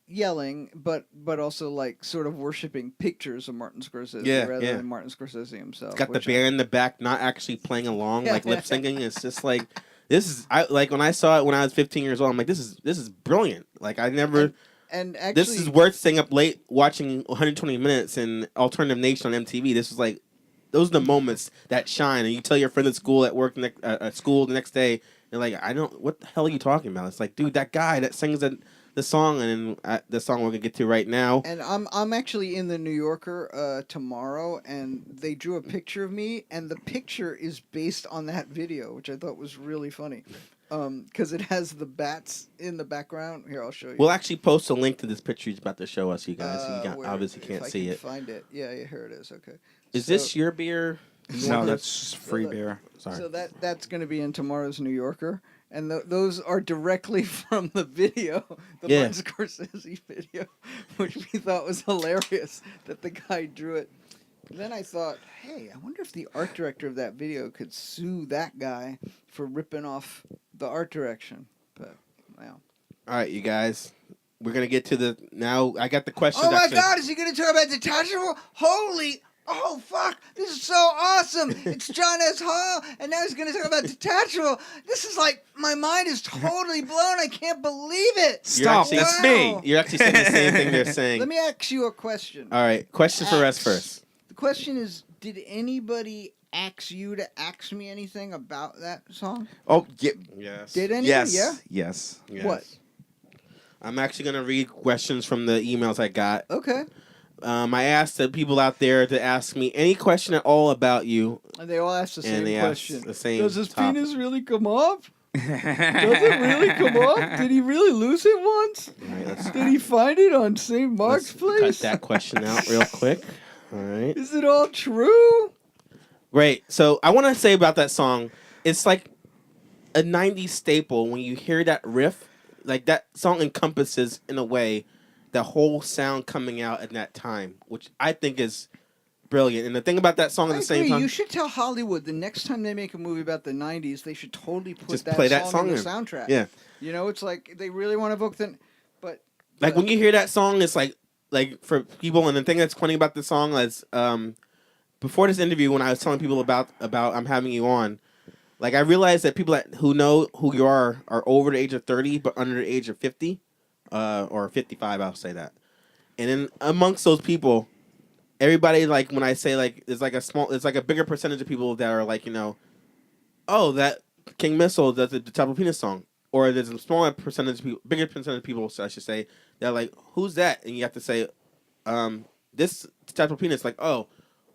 yelling, but also like sort of worshiping pictures of Martin Scorsese rather yeah. than Martin Scorsese himself. it's got the which band in the back, not actually playing along, like Yeah. lip syncing. It's just like this is. I like when I saw it when I was 15 years old. I'm like, this is brilliant. Like I never. And actually, This is worth staying up late watching 120 minutes in Alternative Nation on MTV. This is like, those are the moments that shine. And you tell your friend at school, at work, at school the next day, they're like, what the hell are you talking about? It's like, dude, that guy that sings the song, and the song we're gonna get to right now. And I'm actually in the New Yorker tomorrow, and they drew a picture of me, and the picture is based on that video, which I thought was really funny, because it has the bats in the background. Here, I'll show you. We'll actually post a link to this picture he's about to show us, you guys. So you Where- obviously if can't I see can it. Find it. Yeah, here it is. Okay. Is So- this your beer? You No, want that's this? just free beer. Sorry. So that's going to be in tomorrow's New Yorker, and those are directly from the video, the Yeah. Martin Scorsese video, which we thought was hilarious that the guy drew it. And then I thought, hey, I wonder if the art director of that video could sue that guy for ripping off the art direction. But wow. All right, you guys. We're gonna get to the now. I got the questions. Oh my actually. God! Is he going to talk about Detachable? Holy! Oh fuck! This is so awesome! It's John S. Hall, and now he's going to talk about Detachable. This is like my mind is totally blown. I can't believe it. Stop, actually- that's me. You're actually saying the same thing they're saying. Let me ask you a question. All right, question for us Axe. first. The question is: did anybody ask you to ask me anything about that song? Oh, yeah. Yes. Did any? Yes. Yeah. Yes. What? I'm actually gonna read questions from the emails I got. Okay. I asked the people out there to ask me any question at all about you, And they all asked the and same they question. asked the same. Does his topic. penis really come off? Does it really come off? Did he really lose it once? All right, let's, Did he find it on St. Mark's let's Place? cut that question out real quick. All right. Is it all true? Great. So I want to say about that song, it's like a '90s staple. When you hear that riff, like that song encompasses in a way the whole sound coming out at that time, which I think is brilliant. And the thing about that song at I the same agree. time, You should tell Hollywood the next time they make a movie about the '90s, they should totally put Just that, play that song in the song soundtrack. yeah. You know, it's like they really want to evoke the. But Like when you hear that song, it's like for people, and the thing that's funny about the song is before this interview, when I was telling people about I'm having you on, like I realized that people who know who you are over the age of 30 but under the age of 50 or 55, I'll say that. And then amongst those people, everybody, like when I say like there's like a bigger percentage of people that are like, oh, that King Missile does the Detachable Penis song. Or there's a smaller percentage of people, bigger percentage of people, I should say, that are like, who's that? And you have to say, this Detachable Penis, like, oh,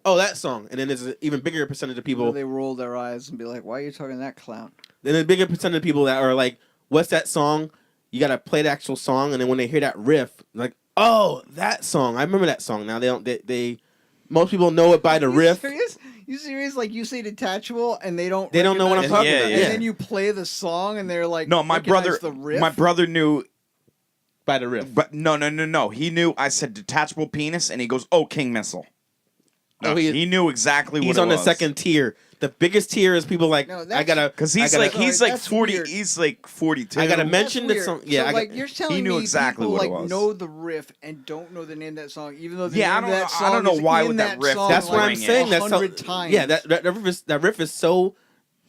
that song. And then there's an even bigger percentage of Where people, they roll their eyes and be like, "Why are you talking to that clown?" then a bigger percentage of people that are like, what's that song? You got to play the actual song. And then when they hear that riff, like, oh, that song. I remember that song. Now most people know it by the riff. Serious? You serious? Like you say detachable, and they don't. They don't know what I'm recognize talking Yeah, about. yeah. And Yeah. then you play the song, and they're like, No, my recognize brother. the riff? My brother knew. By the riff. But no. He knew. I said detachable penis, and he goes, "Oh, King Missile." No, Oh, he knew exactly what He's it on was. the second tier. The biggest tier is people like, No, I that's- gotta, Because I he's gotta- like Alright, that's 40. weird. He's like 42. I gotta That's mention the weird. song. Yeah, so, I like got, you're telling knew me exactly people what it like was. know the riff and don't know the name of that song, even though the Yeah, I name of don't that know- song I don't know is why in with that riff song that's they what I'm bring it. saying. That's so, 100 times. yeah, that riff is so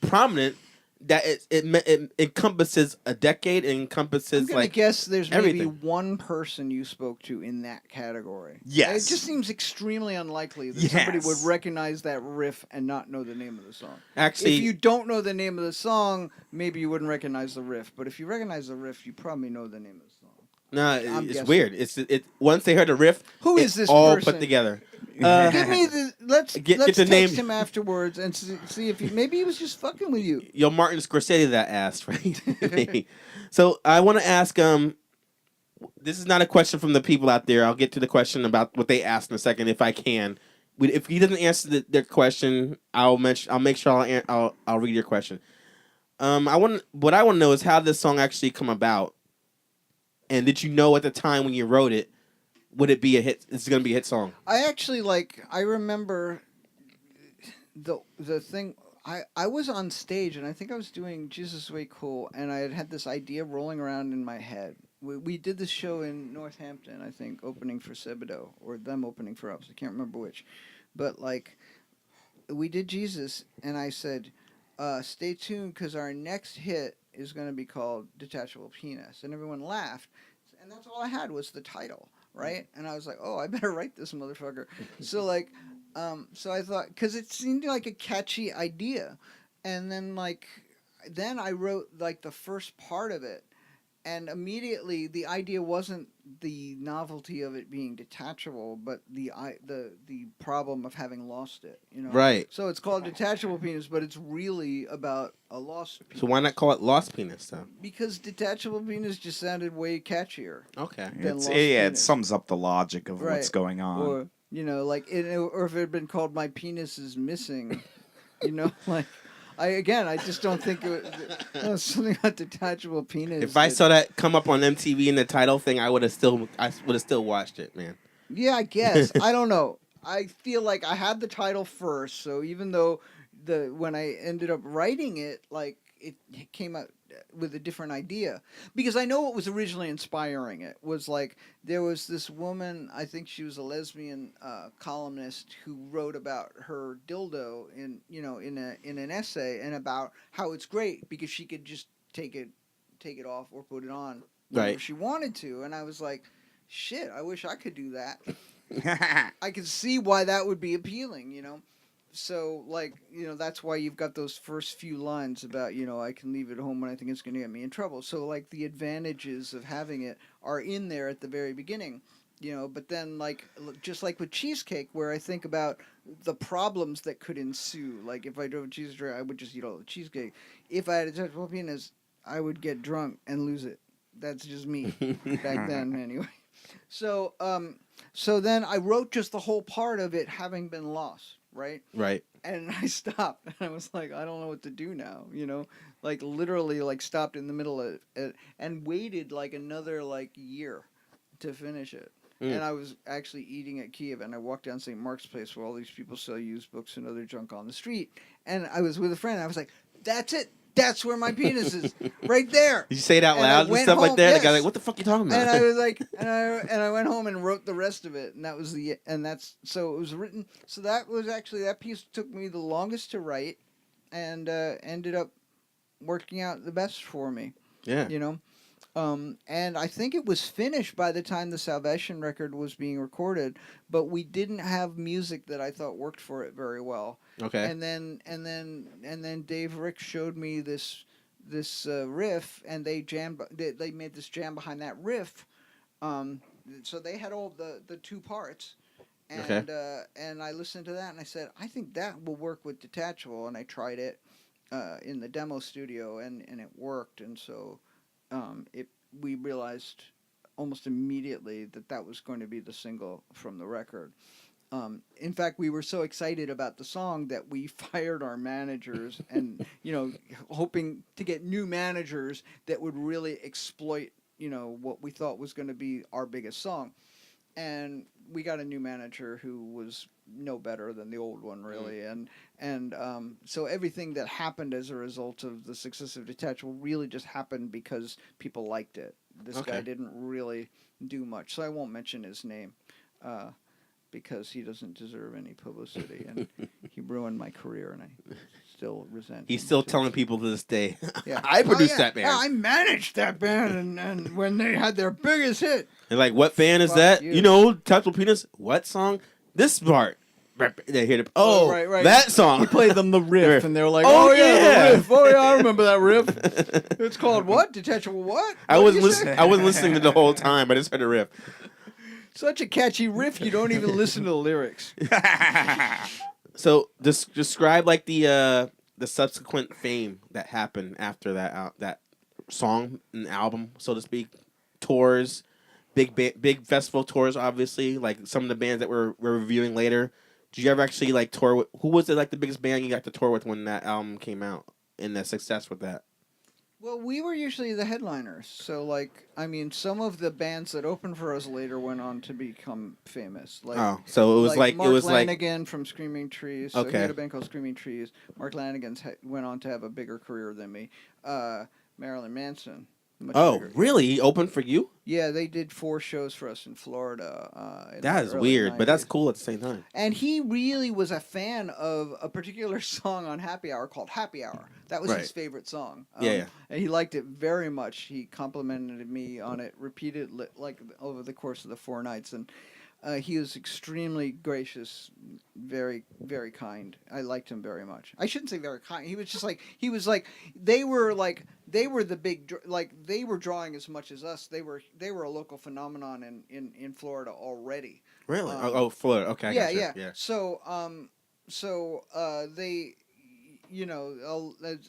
prominent that it encompasses a decade. It I'm encompasses gonna like guess there's maybe everything. one person you spoke to in that category. Yes. It just seems extremely unlikely that somebody would Yes. recognize that riff and not know the name of the song. Actually, If you don't know the name of the song, maybe you wouldn't recognize the riff. But if you recognize the riff, you probably know the name of the song. no, I'm it's guessing. weird. It once they heard the riff, Who it's is this all person? put together. Give me the let's Get let's the text name. him afterwards and see if maybe he was just fucking with you. Yo, Martin Scorsese that asked, right? Maybe. So I want to ask. This is not a question from the people out there. I'll get to the question about what they asked in a second, if I can. If he doesn't answer their question, I'll make sure I'll read your question. What I want to know is how this song actually come about, and did you know at the time when you wrote it, would it be a hit? It's going to be a hit song. I actually I remember the thing. I was on stage and I think I was doing Jesus Way Cool, and I had this idea rolling around in my head. We did this show in Northampton, I think, opening for Sebadoh, or them opening for us. I can't remember which. But, like, we did Jesus, and I said, stay tuned, because our next hit is going to be called Detachable Penis. And everyone laughed. And that's all I had was the title, right? And I was like, oh, I better write this motherfucker. So, like, so I thought, because it seemed like a catchy idea. And then, like, then I wrote, like, the first part of it. And immediately, the idea wasn't the novelty of it being detachable, but the problem of having lost it. You know, Right. So it's called Detachable Penis, but it's really about a lost penis. So why not call it Lost Penis, though? Because Detachable Penis just sounded way catchier. Okay. Than It's, Lost yeah, it Penis. sums up the logic of Right. what's going on. Or like, or if it had been called My Penis is Missing, like. I just don't think it was something about detachable penis. If I saw that come up on MTV in the title thing, I would have still watched it, man. Yeah, I guess. I don't know. I feel like I had the title first, so even though when I ended up writing it, like it came out with a different idea, because I know what was originally inspiring it was like there was this woman, I think she was a lesbian columnist, who wrote about her dildo in an essay, and about how it's great because she could just take it off or put it on whenever Right. she wanted to, and I was like, shit, I wish I could do that. I can see why that would be appealing, So, like, that's why you've got those first few lines about, I can leave it home when I think it's going to get me in trouble. So, like, the advantages of having it are in there at the very beginning, But then, like, just like with cheesecake, where I think about the problems that could ensue. Like, if I drove a cheesecake, I would just eat all the cheesecake. If I had a detachable penis, I would get drunk and lose it. That's just me back then, anyway. So then I wrote just the whole part of it having been lost, right? Right. And I stopped, and I was like, I don't know what to do now, Like, literally, like, stopped in the middle of it and waited, like, another, like, year to finish it. And I was actually eating at Kiev, and I walked down St. Mark's Place where all these people sell used books and other junk on the street. And I was with a friend, and I was like, that's it. That's where my penis is, right there. Did you say it out And I loud and went stuff like home, that? yes. The guy's like, "What the fuck you talking about?" And I was like, and I went home and wrote the rest of it, and that was so it was written. So that was actually, that piece took me the longest to write, and ended up working out the best for me. yeah. And I think it was finished by the time the Salvation record was being recorded, but we didn't have music that I thought worked for it very well. Okay. And then Dave Rick showed me this riff, and they jammed. They made this jam behind that riff. So they had all the two parts, and and I listened to that, and I said, I think that will work with Detachable, and I tried it in the demo studio, and it worked, and so we realized almost immediately that was going to be the single from the record. In fact, we were so excited about the song that we fired our managers and, hoping to get new managers that would really exploit, what we thought was going to be our biggest song. And we got a new manager who was no better than the old one, really. And so everything that happened as a result of the success of Detachable really just happened because people liked it. This guy didn't really do much, so I won't mention his name. Because he doesn't deserve any publicity, and he ruined my career, and I still resent. He's him still too. telling people to this day. Yeah. I produced yeah. that band. Yeah, I managed that band, and when they had their biggest hit. And like, what band is Fuck that? you. You know, Detachable Penis. What song? This part. They hear the Right. that song. He played them the riff, and they were like, Oh, "Oh yeah, yeah. the riff. Oh yeah, I remember that riff. It's called what? Detachable what? I What did wasn't you say? listening. I wasn't listening to the whole time. I just heard the riff. Such a catchy riff, you don't even listen to the lyrics. So describe like the subsequent fame that happened after that song and album, so to speak. Tours, big festival tours, obviously. Like some of the bands that we're reviewing later. Did you ever actually like tour with? Who was it like the biggest band you got to tour with when that album came out and the success with that? Well, we were usually the headliners. So, some of the bands that opened for us later went on to become famous. So it was like Mark it was like Lanigan from Screaming Trees. So he Okay. had a band called Screaming Trees. Mark Lanigan went on to have a bigger career than me. Marilyn Manson. Much bigger. Really? He opened for you? Yeah, they did 4 shows for us in Florida. In That the is early weird, but that's 90s. cool at the same time. And he really was a fan of a particular song on Happy Hour called Happy Hour. That was Right. his favorite song. Yeah. And he liked it very much. He complimented me on it repeatedly, like over the course of the 4 nights. And he was extremely gracious, very, very kind. I liked him very much. I shouldn't say very kind. He was just like, they were the big, they were drawing as much as us. They were a local phenomenon in Florida already. Really? Florida. Okay. I gotcha. Yeah. So they,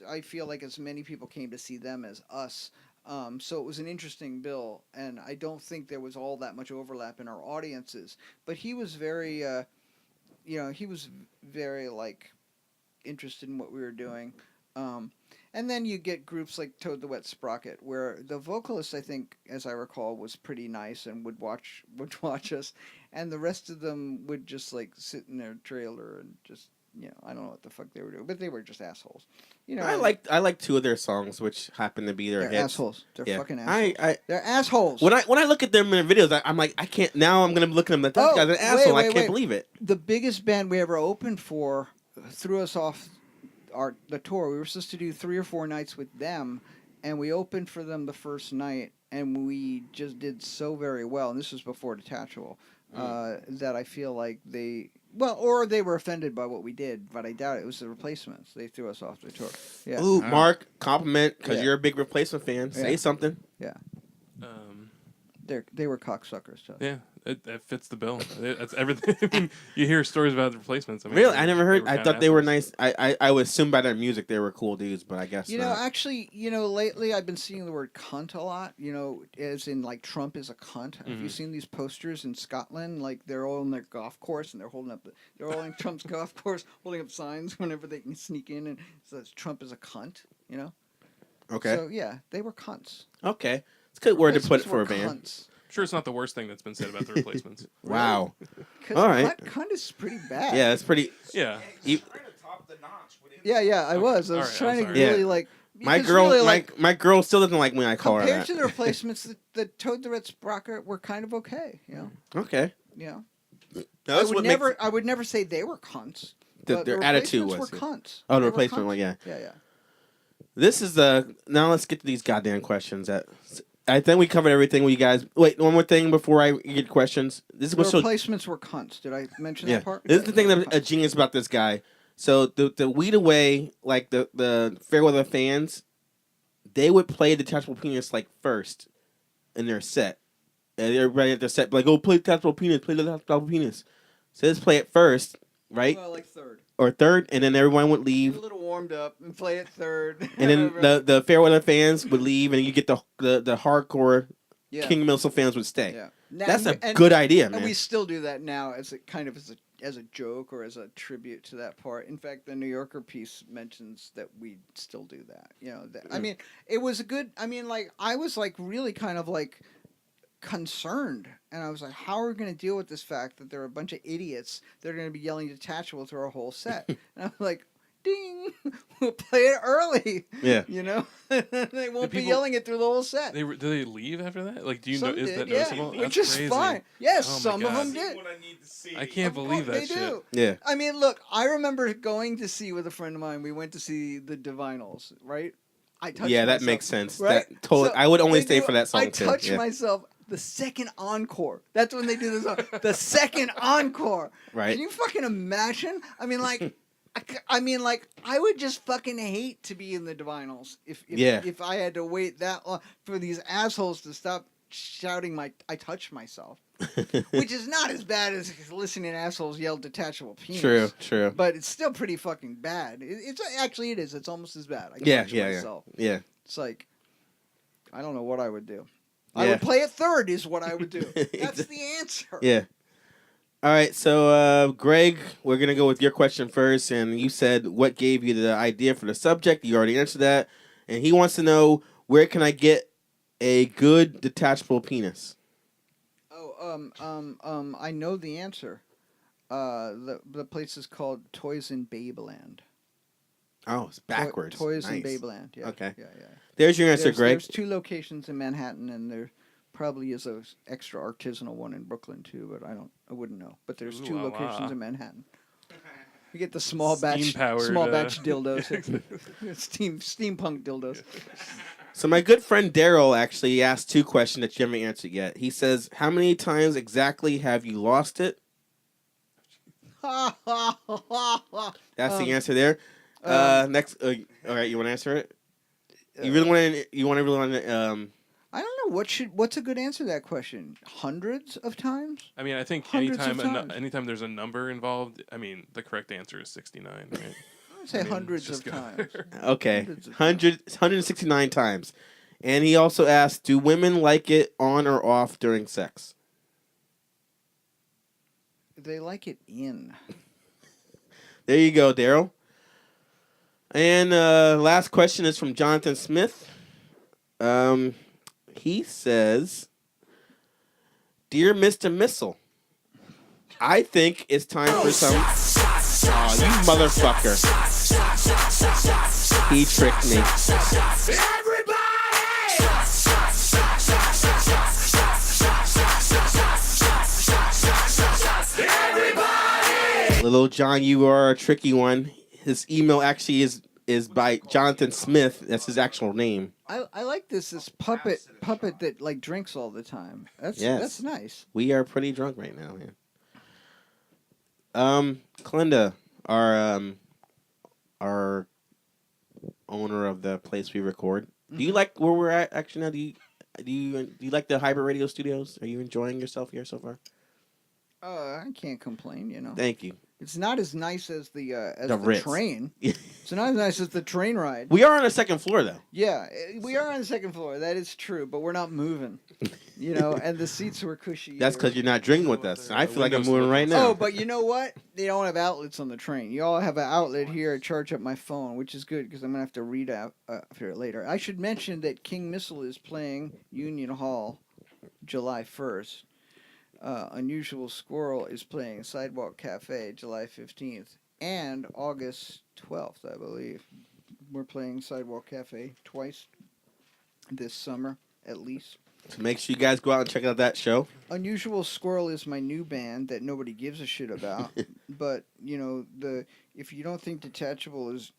I feel like as many people came to see them as us. So it was an interesting bill, and I don't think there was all that much overlap in our audiences. But he was very, interested in what we were doing. And then you get groups like Toad the Wet Sprocket, where the vocalist, I think, as I recall, was pretty nice and would watch us, and the rest of them would just sit in their trailer and just. I don't know what the fuck they were doing, but they were just assholes. I like 2 of their songs, which happen to be their they're hits. assholes. They're Yeah. fucking assholes. They're assholes. When I look at them in videos, I'm like, I can't. Now I'm gonna be looking at them like, that guy's an asshole. I can't believe it. The biggest band we ever opened for threw us off the tour. We were supposed to do 3 or 4 nights with them, and we opened for them the first night, and we just did so very well. And this was before Detachable, that I feel like or they were offended by what we did, but I doubt it. It was the Replacements. They threw us off the tour. Yeah. Ooh, Mark, compliment, because Yeah. you're a big Replacement fan. Say Yeah. something. Yeah. They were cocksuckers. So. Yeah, it fits the bill. That's everything. I mean, you hear stories about the Replacements. I mean, Really? I never heard. I kinda thought they were assholes. nice. I would assume by their music they were cool dudes, but I guess not. Actually, lately I've been seeing the word cunt a lot, as in Trump is a cunt. Have you seen these posters in Scotland? Like they're all on their golf course and they're all on Trump's golf course, holding up signs whenever they can sneak in and says Trump is a cunt, Okay. So yeah, they were cunts. Okay. It's a good word to put Replacements for a were band. cunts. I'm sure it's not the worst thing that's been said about the Replacements. Wow. 'Cause All right. cunt is pretty bad. Yeah, it's pretty. Yeah. You- Trying to top the notch. Yeah, I was. I was Alright, trying I'm to sorry. really Yeah. My because girl, really, my girl still doesn't like when I call her compared that. to the Replacements, the Toad the Red Sprocket were kind of okay. Okay. No, That's what makes I would never say they were cunts. their but the attitude Replacements was. were cunts. Oh, the They were Replacement cunts. one, yeah. Yeah. This is now let's get to these goddamn questions. I think we covered everything with you guys. Wait, one more thing before I get questions. This is The what's so replacements were cunts. Did I mention yeah. that part? This is the thing that's a genius about this guy. So the Weed Away, like the Fairweather fans, they would play Detachable Penis like first in their set. And everybody at their set like, oh, play Detachable Penis, play Detachable Penis. So let's play it first, right? Well, like third. Or third, and then everyone would Get leave. a little warmed up and play it third. And then the Fairweather fans would leave, and you get the hardcore yeah. King Missile fans would stay. Yeah. That's a good idea, man. And we still do that now as a kind of as a joke or as a tribute to that part. In fact, the New Yorker piece mentions that we still do that. You know, I mean, it was a good. I mean, like I was like really kind of like concerned, and I was like, how are we going to deal with this fact that there are a bunch of idiots that are going to be yelling Detachable through our whole set? And I'm like, ding, we'll play it early. Yeah. You know, they won't be people- yelling it through the whole set. Do they leave after that? Like, do you Some know? Is did, that yeah, noticeable? which That's is crazy. fine. Yes, Oh my some of God. them did. I can't Of believe course that they shit. do. Yeah. I mean, look, I remember going to see with a friend of mine. We went to see the Divinyls, right? I touched Yeah, that myself, makes sense. right? That totally. So I would only they stay do- for that song I too. touched Yeah. myself the second encore. That's when they do this song. The second encore. Right. Can you fucking imagine? I mean, like, I would just fucking hate to be in the Divinyls if I had to wait that long for these assholes to stop shouting I touched myself. Which is not as bad as listening to assholes yell Detachable Penis. True. But it's still pretty fucking bad. It's actually it is. It's almost as bad. I Yeah, touch yeah, myself. yeah. It's like I don't know what I would do. I Yeah. would play it third is what I would do. That's the answer. Yeah. All right, so Greg, we're gonna go with your question first, and you said what gave you the idea for the subject. You already answered that, and he wants to know where can I get a good detachable penis. Oh, I know the answer. The place is called Toys in Babeland. Oh, it's backwards. Toys in Nice. Babeland. Yeah. Okay. Yeah. There's your answer, Greg. There's 2 locations in Manhattan, and there probably is a extra artisanal one in Brooklyn too, but I wouldn't know. But there's Ooh, 2 la, la. locations in Manhattan. You get the small Steam-powered, batch dildos, steampunk dildos. So my good friend Daryl actually asked 2 questions that you haven't answered yet. He says, "How many times exactly have you lost it?" That's the answer there. Next, all right, you want to answer it? You really want to? You want to really want to? I don't know what's a good answer to that question. Hundreds of times. I mean, I think Hundreds of times. anytime there's a number involved, I mean, the correct answer is 69, right? I would say I mean, hundreds just of go times. Okay, Hundreds of 169 times. And he also asked, "Do women like it on or off during sex?" They like it in. There you go, Daryl. And last question is from Jonathan Smith. He says, "Dear Mr. Missile, I think it's time for some." Oh, you motherfucker! He tricked me. Little John, you are a tricky one. His email actually is by Jonathan Smith. That's his actual name. I like this puppet that like drinks all the time. That's nice. We are pretty drunk right now, man. Clinda, our owner of the place we record. Do you like where we're at actually now? Do you like the hybrid radio studios? Are you enjoying yourself here so far? I can't complain, you know. Thank you. It's not as nice as the Ritz. train. It's not as nice as the train ride. We are on the second floor though. Yeah, we are on the second floor. That is true, but we're not moving. You know, and the seats were cushy. That's because you're not drinking with us. I feel like I'm windows moving look- right now. Oh, but you know what? They don't have outlets on the train. You all have an outlet here. Charge up my phone, which is good because I'm gonna have to read out here later. I should mention that King Missile is playing Union Hall, July 1st. Unusual Squirrel is playing Sidewalk Cafe, July 15th, and August 12th, I believe. We're playing Sidewalk Cafe twice this summer, at least. So make sure you guys go out and check out that show. Unusual Squirrel is my new band that nobody gives a shit about. But, you know, if you don't think Detachable is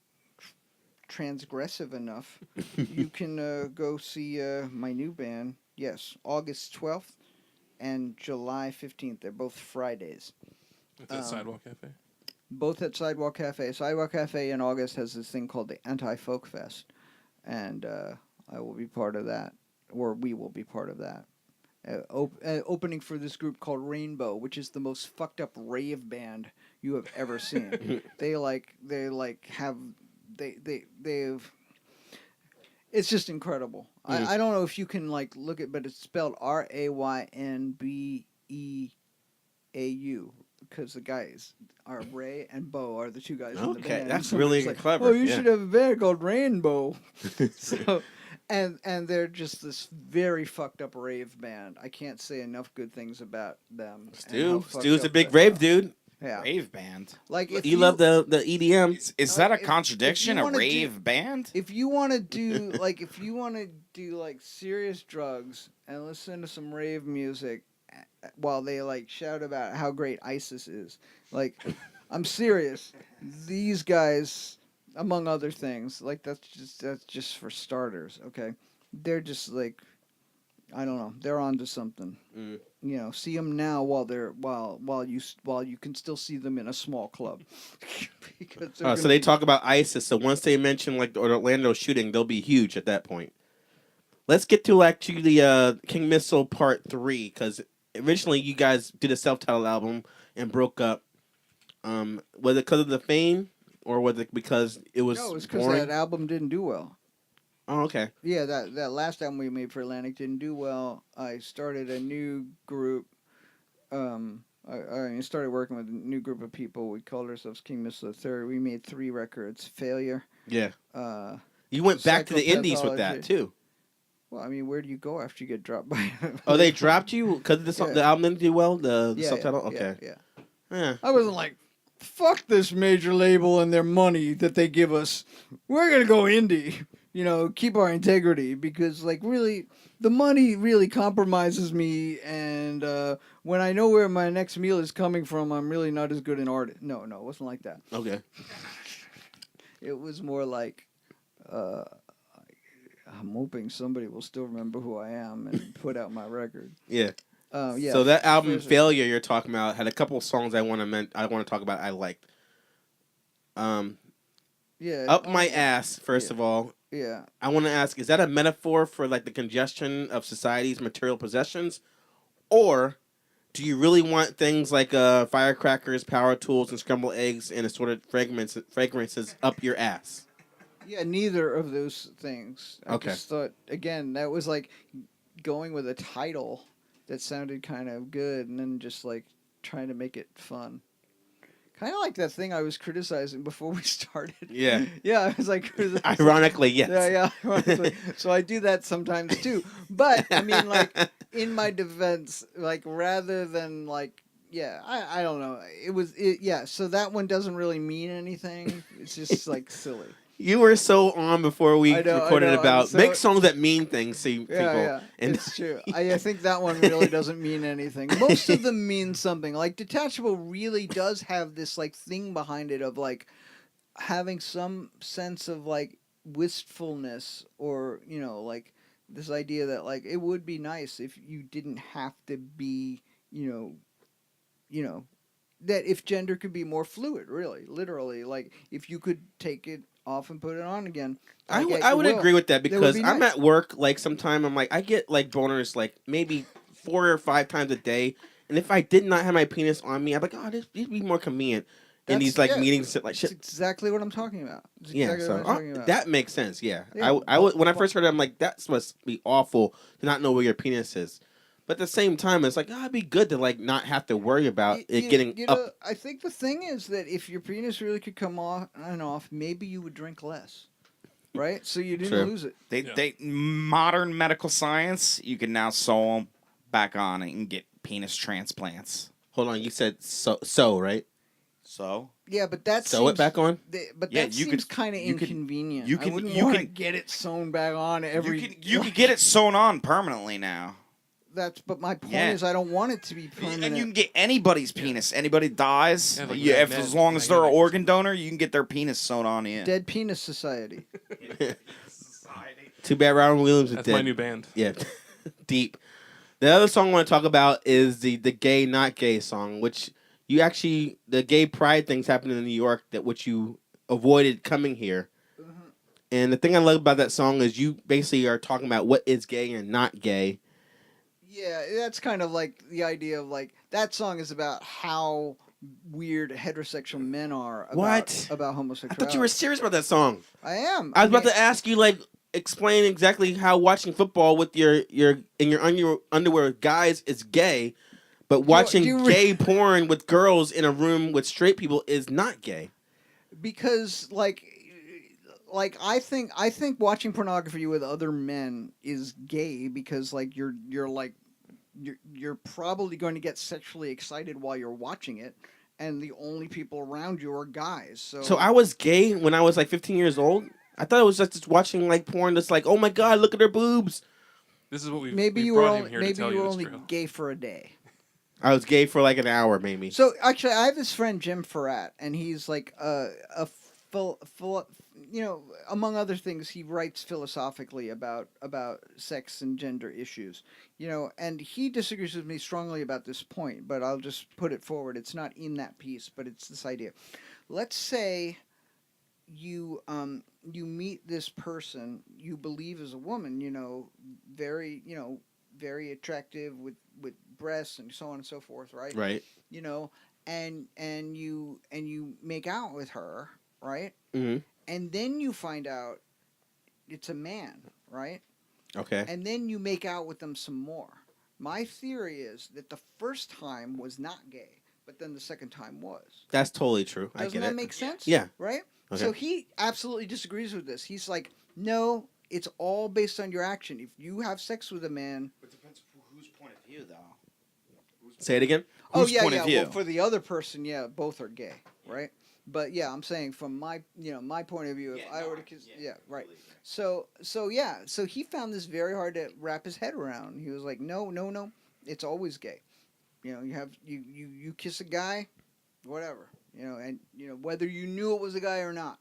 transgressive enough, you can go see my new band. Yes, August 12th and July 15th. They're both Fridays. It's at Sidewalk Cafe. Both at Sidewalk Cafe. Sidewalk Cafe in August has this thing called the Anti-Folk Fest, and I will be part of that, or we will be part of that. Opening for this group called Rainbow, which is the most fucked up rave band you have ever seen. They've. It's just incredible. I don't know if you can like look at, but it's spelled Raynbeau, because the guys are Ray and Bo are the two guys in the band. Okay, that's So really it's like, clever. Oh, you should have a band called Rainbow. So, and they're just this very fucked up rave band. I can't say enough good things about them. Stu's a big rave dude. Yeah, Rave band. like if You love the EDM. Is that a if contradiction? you A wanna rave band? If you want to do like serious drugs and listen to some rave music while they like shout about how great ISIS is, like I'm serious. These guys, among other things, like that's just for starters. Okay, they're just like, I don't know, they're onto something. You know, see them now while you can still see them in a small club. Because So they talk about ISIS. So once they mention like the Orlando shooting, they'll be huge at that point. Let's get to actually King Missile Part 3, because originally you guys did a self-titled album and broke up. Was it because of the fame, or was it because it was? No, it's because boring? that album didn't do well. Oh, okay. Yeah, that last album we made for Atlantic didn't do well. I started a new group. I started working with a new group of people. We called ourselves King Missile III. We made 3 records. Failure. Yeah. You went back to the indies with that Psychopathology. too. Well, I mean, where do you go after you get dropped by? Oh, they dropped you because the album didn't do well. The Yeah, subtitle. yeah, Okay. Yeah. Yeah. I wasn't like, fuck this major label and their money that they give us. We're gonna go indie. You know, keep our integrity, because like really, the money really compromises me, and when I know where my next meal is coming from, I'm really not as good an artist. No, it wasn't like that. Okay. It was more like, I'm hoping somebody will still remember who I am and put out my record. Yeah. Yeah. So that album There's a- Failure you're talking about had a couple of songs I want to talk about. I liked. Yeah. Up My Ass. First of all, Yeah. I want to ask: is that a metaphor for like the congestion of society's material possessions, or do you really want things like firecrackers, power tools, and scrambled eggs and assorted fragrances up your ass? Yeah, neither of those things. I Okay. just thought, again, that was like going with a title that sounded kind of good and then just like trying to make it fun. Kind of like that thing I was criticizing before we started. Yeah. Yeah, I was like... Ironically, yes. Yeah, ironically. So I do that sometimes too. But, I mean, like, in my defense, like, rather than, like, yeah, I don't know. Yeah, so that one doesn't really mean anything. It's just, like, silly. You were so on before we I know, recorded about so- make songs that mean things to people. Yeah, And it's true. I think that one really doesn't mean anything. Most of them mean something. Like Detachable really does have this like thing behind it of like having some sense of like wistfulness, or you know, like this idea that like it would be nice if you didn't have to be, you know, that if gender could be more fluid, really, literally, like if you could take it off and put it on again. I you would will. agree with that That would because be I'm nice. at work like sometime I'm like I get like boners like maybe 4 or 5 times a day, and if I did not have my penis on me, I'm like, oh, this would be more convenient in these like meetings like That's shit. exactly what I'm talking about. That's Yeah, exactly so what I'm talking about. that makes sense. Yeah, Yeah, when I first heard it, I'm like, that must be awful to not know where your penis is. But at the same time, it's like, oh, it'd be good to like not have to worry about it getting you up. know, I think the thing is that if your penis really could come on and off, maybe you would drink less, right? So you didn't True. lose it. They modern medical science, you can now sew them back on and get penis transplants. Hold on, you said so right? So Yeah, but that Sew it back on. But Yeah, that you seems could- kind of you could- inconvenient. you I can- wouldn't you want to can- get it sewn back on every. you can get it sewn on permanently now. But my point Yeah. is I don't want it to be permanent. And you can get anybody's penis. Anybody dies, Yeah, like as long as they're an organ donor, you can get their penis sewn on in. Dead Penis Society. Too bad Robin Williams is That's dead. my new band. Yeah, deep. The other song I want to talk about is the gay not gay song, which you actually the gay pride things happened in New York that which you avoided coming here. And the thing I love about that song is you basically are talking about what is gay and not gay. Yeah, that's kind of like the idea of like that song is about how weird heterosexual men are about I homosexuality. thought you were serious about that song. I am. I was about to ask you, like, explain exactly how watching football with your underwear with guys is gay, but watching gay porn with girls in a room with straight people is not gay. Because like I think watching pornography with other men is gay because like you're probably going to get sexually excited while you're watching it, and the only people around you are guys. So I was gay when I was like 15 years old. I thought it was just watching like porn that's like, oh my god, look at her boobs. This is what we've maybe we've you were brought him only, here maybe to tell you were you only it's true. gay for a day. I was gay for like an hour, maybe. So actually, I have this friend Jim Farrat, and he's like among other things, he writes philosophically about sex and gender issues. And he disagrees with me strongly about this point, but I'll just put it forward. It's not in that piece, but it's this idea. Let's say you meet this person you believe is a woman, very very attractive with breasts and so on and so forth, right? Right. And you make out with her, right? Mm-hmm. And then you find out it's a man, right? Okay. And then you make out with them some more. My theory is that the first time was not gay, but then the second time was. That's totally true. I Doesn't get that it. make sense? Yeah. Right? Okay. So he absolutely disagrees with this. He's like, no, it's all based on your action. If you have sex with a man... It depends whose point of view, though. Say it again. Whose point of view? Well, for the other person, yeah, both are gay, right? But yeah, I'm saying from my point of view, if I were to kiss, right. So he found this very hard to wrap his head around. He was like, no, it's always gay. You kiss a guy, whatever, and whether you knew it was a guy or not.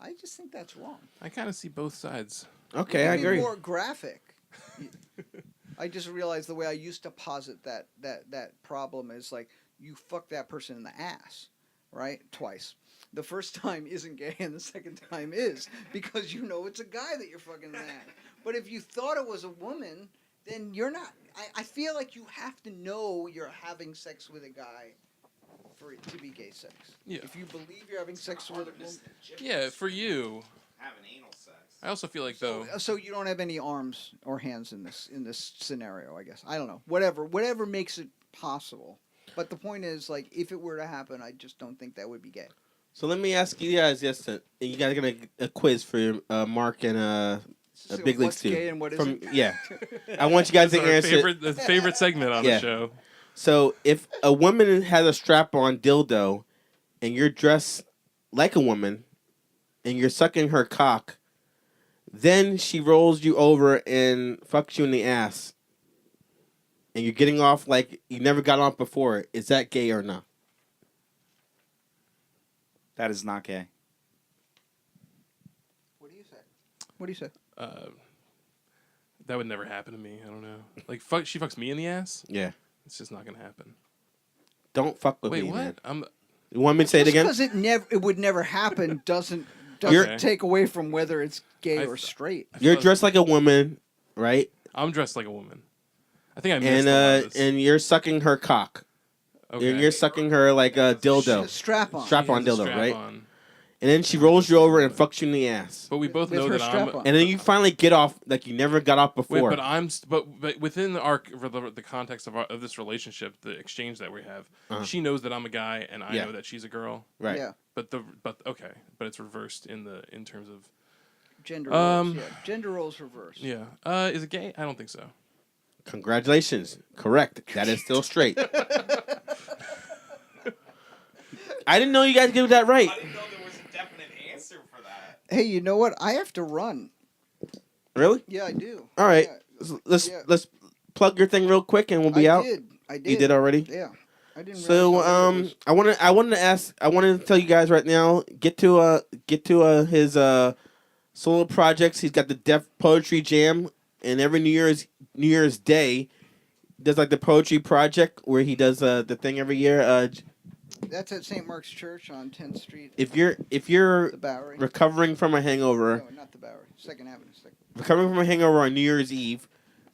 I just think that's wrong. I kind of see both sides. Okay, I agree. More graphic. I just realized the way I used to posit that problem is like you fuck that person in the ass, right? Twice. The first time isn't gay and the second time is because it's a guy that you're fucking in the ass. But if you thought it was a woman, then you're not. I feel like you have to know you're having sex with a guy for it to be gay sex. Yeah. If you believe you're having sex with a woman. Yeah, for you. Having anal sex. I also feel like though. So you don't have any arms or hands in this scenario, I guess. I don't know. Whatever makes it possible. But the point is, like, if it were to happen, I just don't think that would be gay. So let me ask you guys this. You guys get a quiz for Mark and Big Leagues What's too. gay and what isn't? Yeah. I want you guys to That's answer. our favorite segment on Yeah. the show. So if a woman has a strap-on dildo, and you're dressed like a woman, and you're sucking her cock, then she rolls you over and fucks you in the ass, and you're getting off like you never got off before, is that gay or not? That is not gay. What do you say? That would never happen to me. I don't know. Like, she fucks me in the ass? Yeah. It's just not gonna happen. Don't fuck with Wait, me, what? man. You want me to say it again? Because it would never happen doesn't Okay. take away from whether it's gay I or th- straight. You're dressed like a woman, right? I'm dressed like a woman. I think I missed a lot of this. And you're sucking her cock. Okay. And you're sucking her like a dildo. Strap on. Strap on She has a dildo, right? on. And then she rolls you over and fucks you in the ass. But we both With know her that strap I'm. on. And then you finally get off like you never got off before. Wait, but but within the context of this relationship, the exchange that we have, she knows that I'm a guy and I Yeah. know that she's a girl. Right. Yeah. But okay, but it's reversed in terms of Gender roles. Yeah. Gender roles reversed. yeah. Is it gay? I don't think so. Congratulations. Correct. That is still straight. I didn't know you guys get that right. I didn't know there was a definite answer for that. Hey, you know what? I have to run. Really? Yeah, I do. All right. Yeah. Let's plug your thing real quick and we'll be out? I did. You did already? Yeah. I didn't So realize how late it I wanted to tell you guys right now, get to his solo projects. He's got the Def Poetry Jam, and every New Year's Day does like the poetry project where he does the thing every year. That's at St. Mark's Church on 10th Street. If you're The Bowery. recovering from a hangover, No, not the Bowery. 2nd Avenue. recovering from a hangover on New Year's Eve,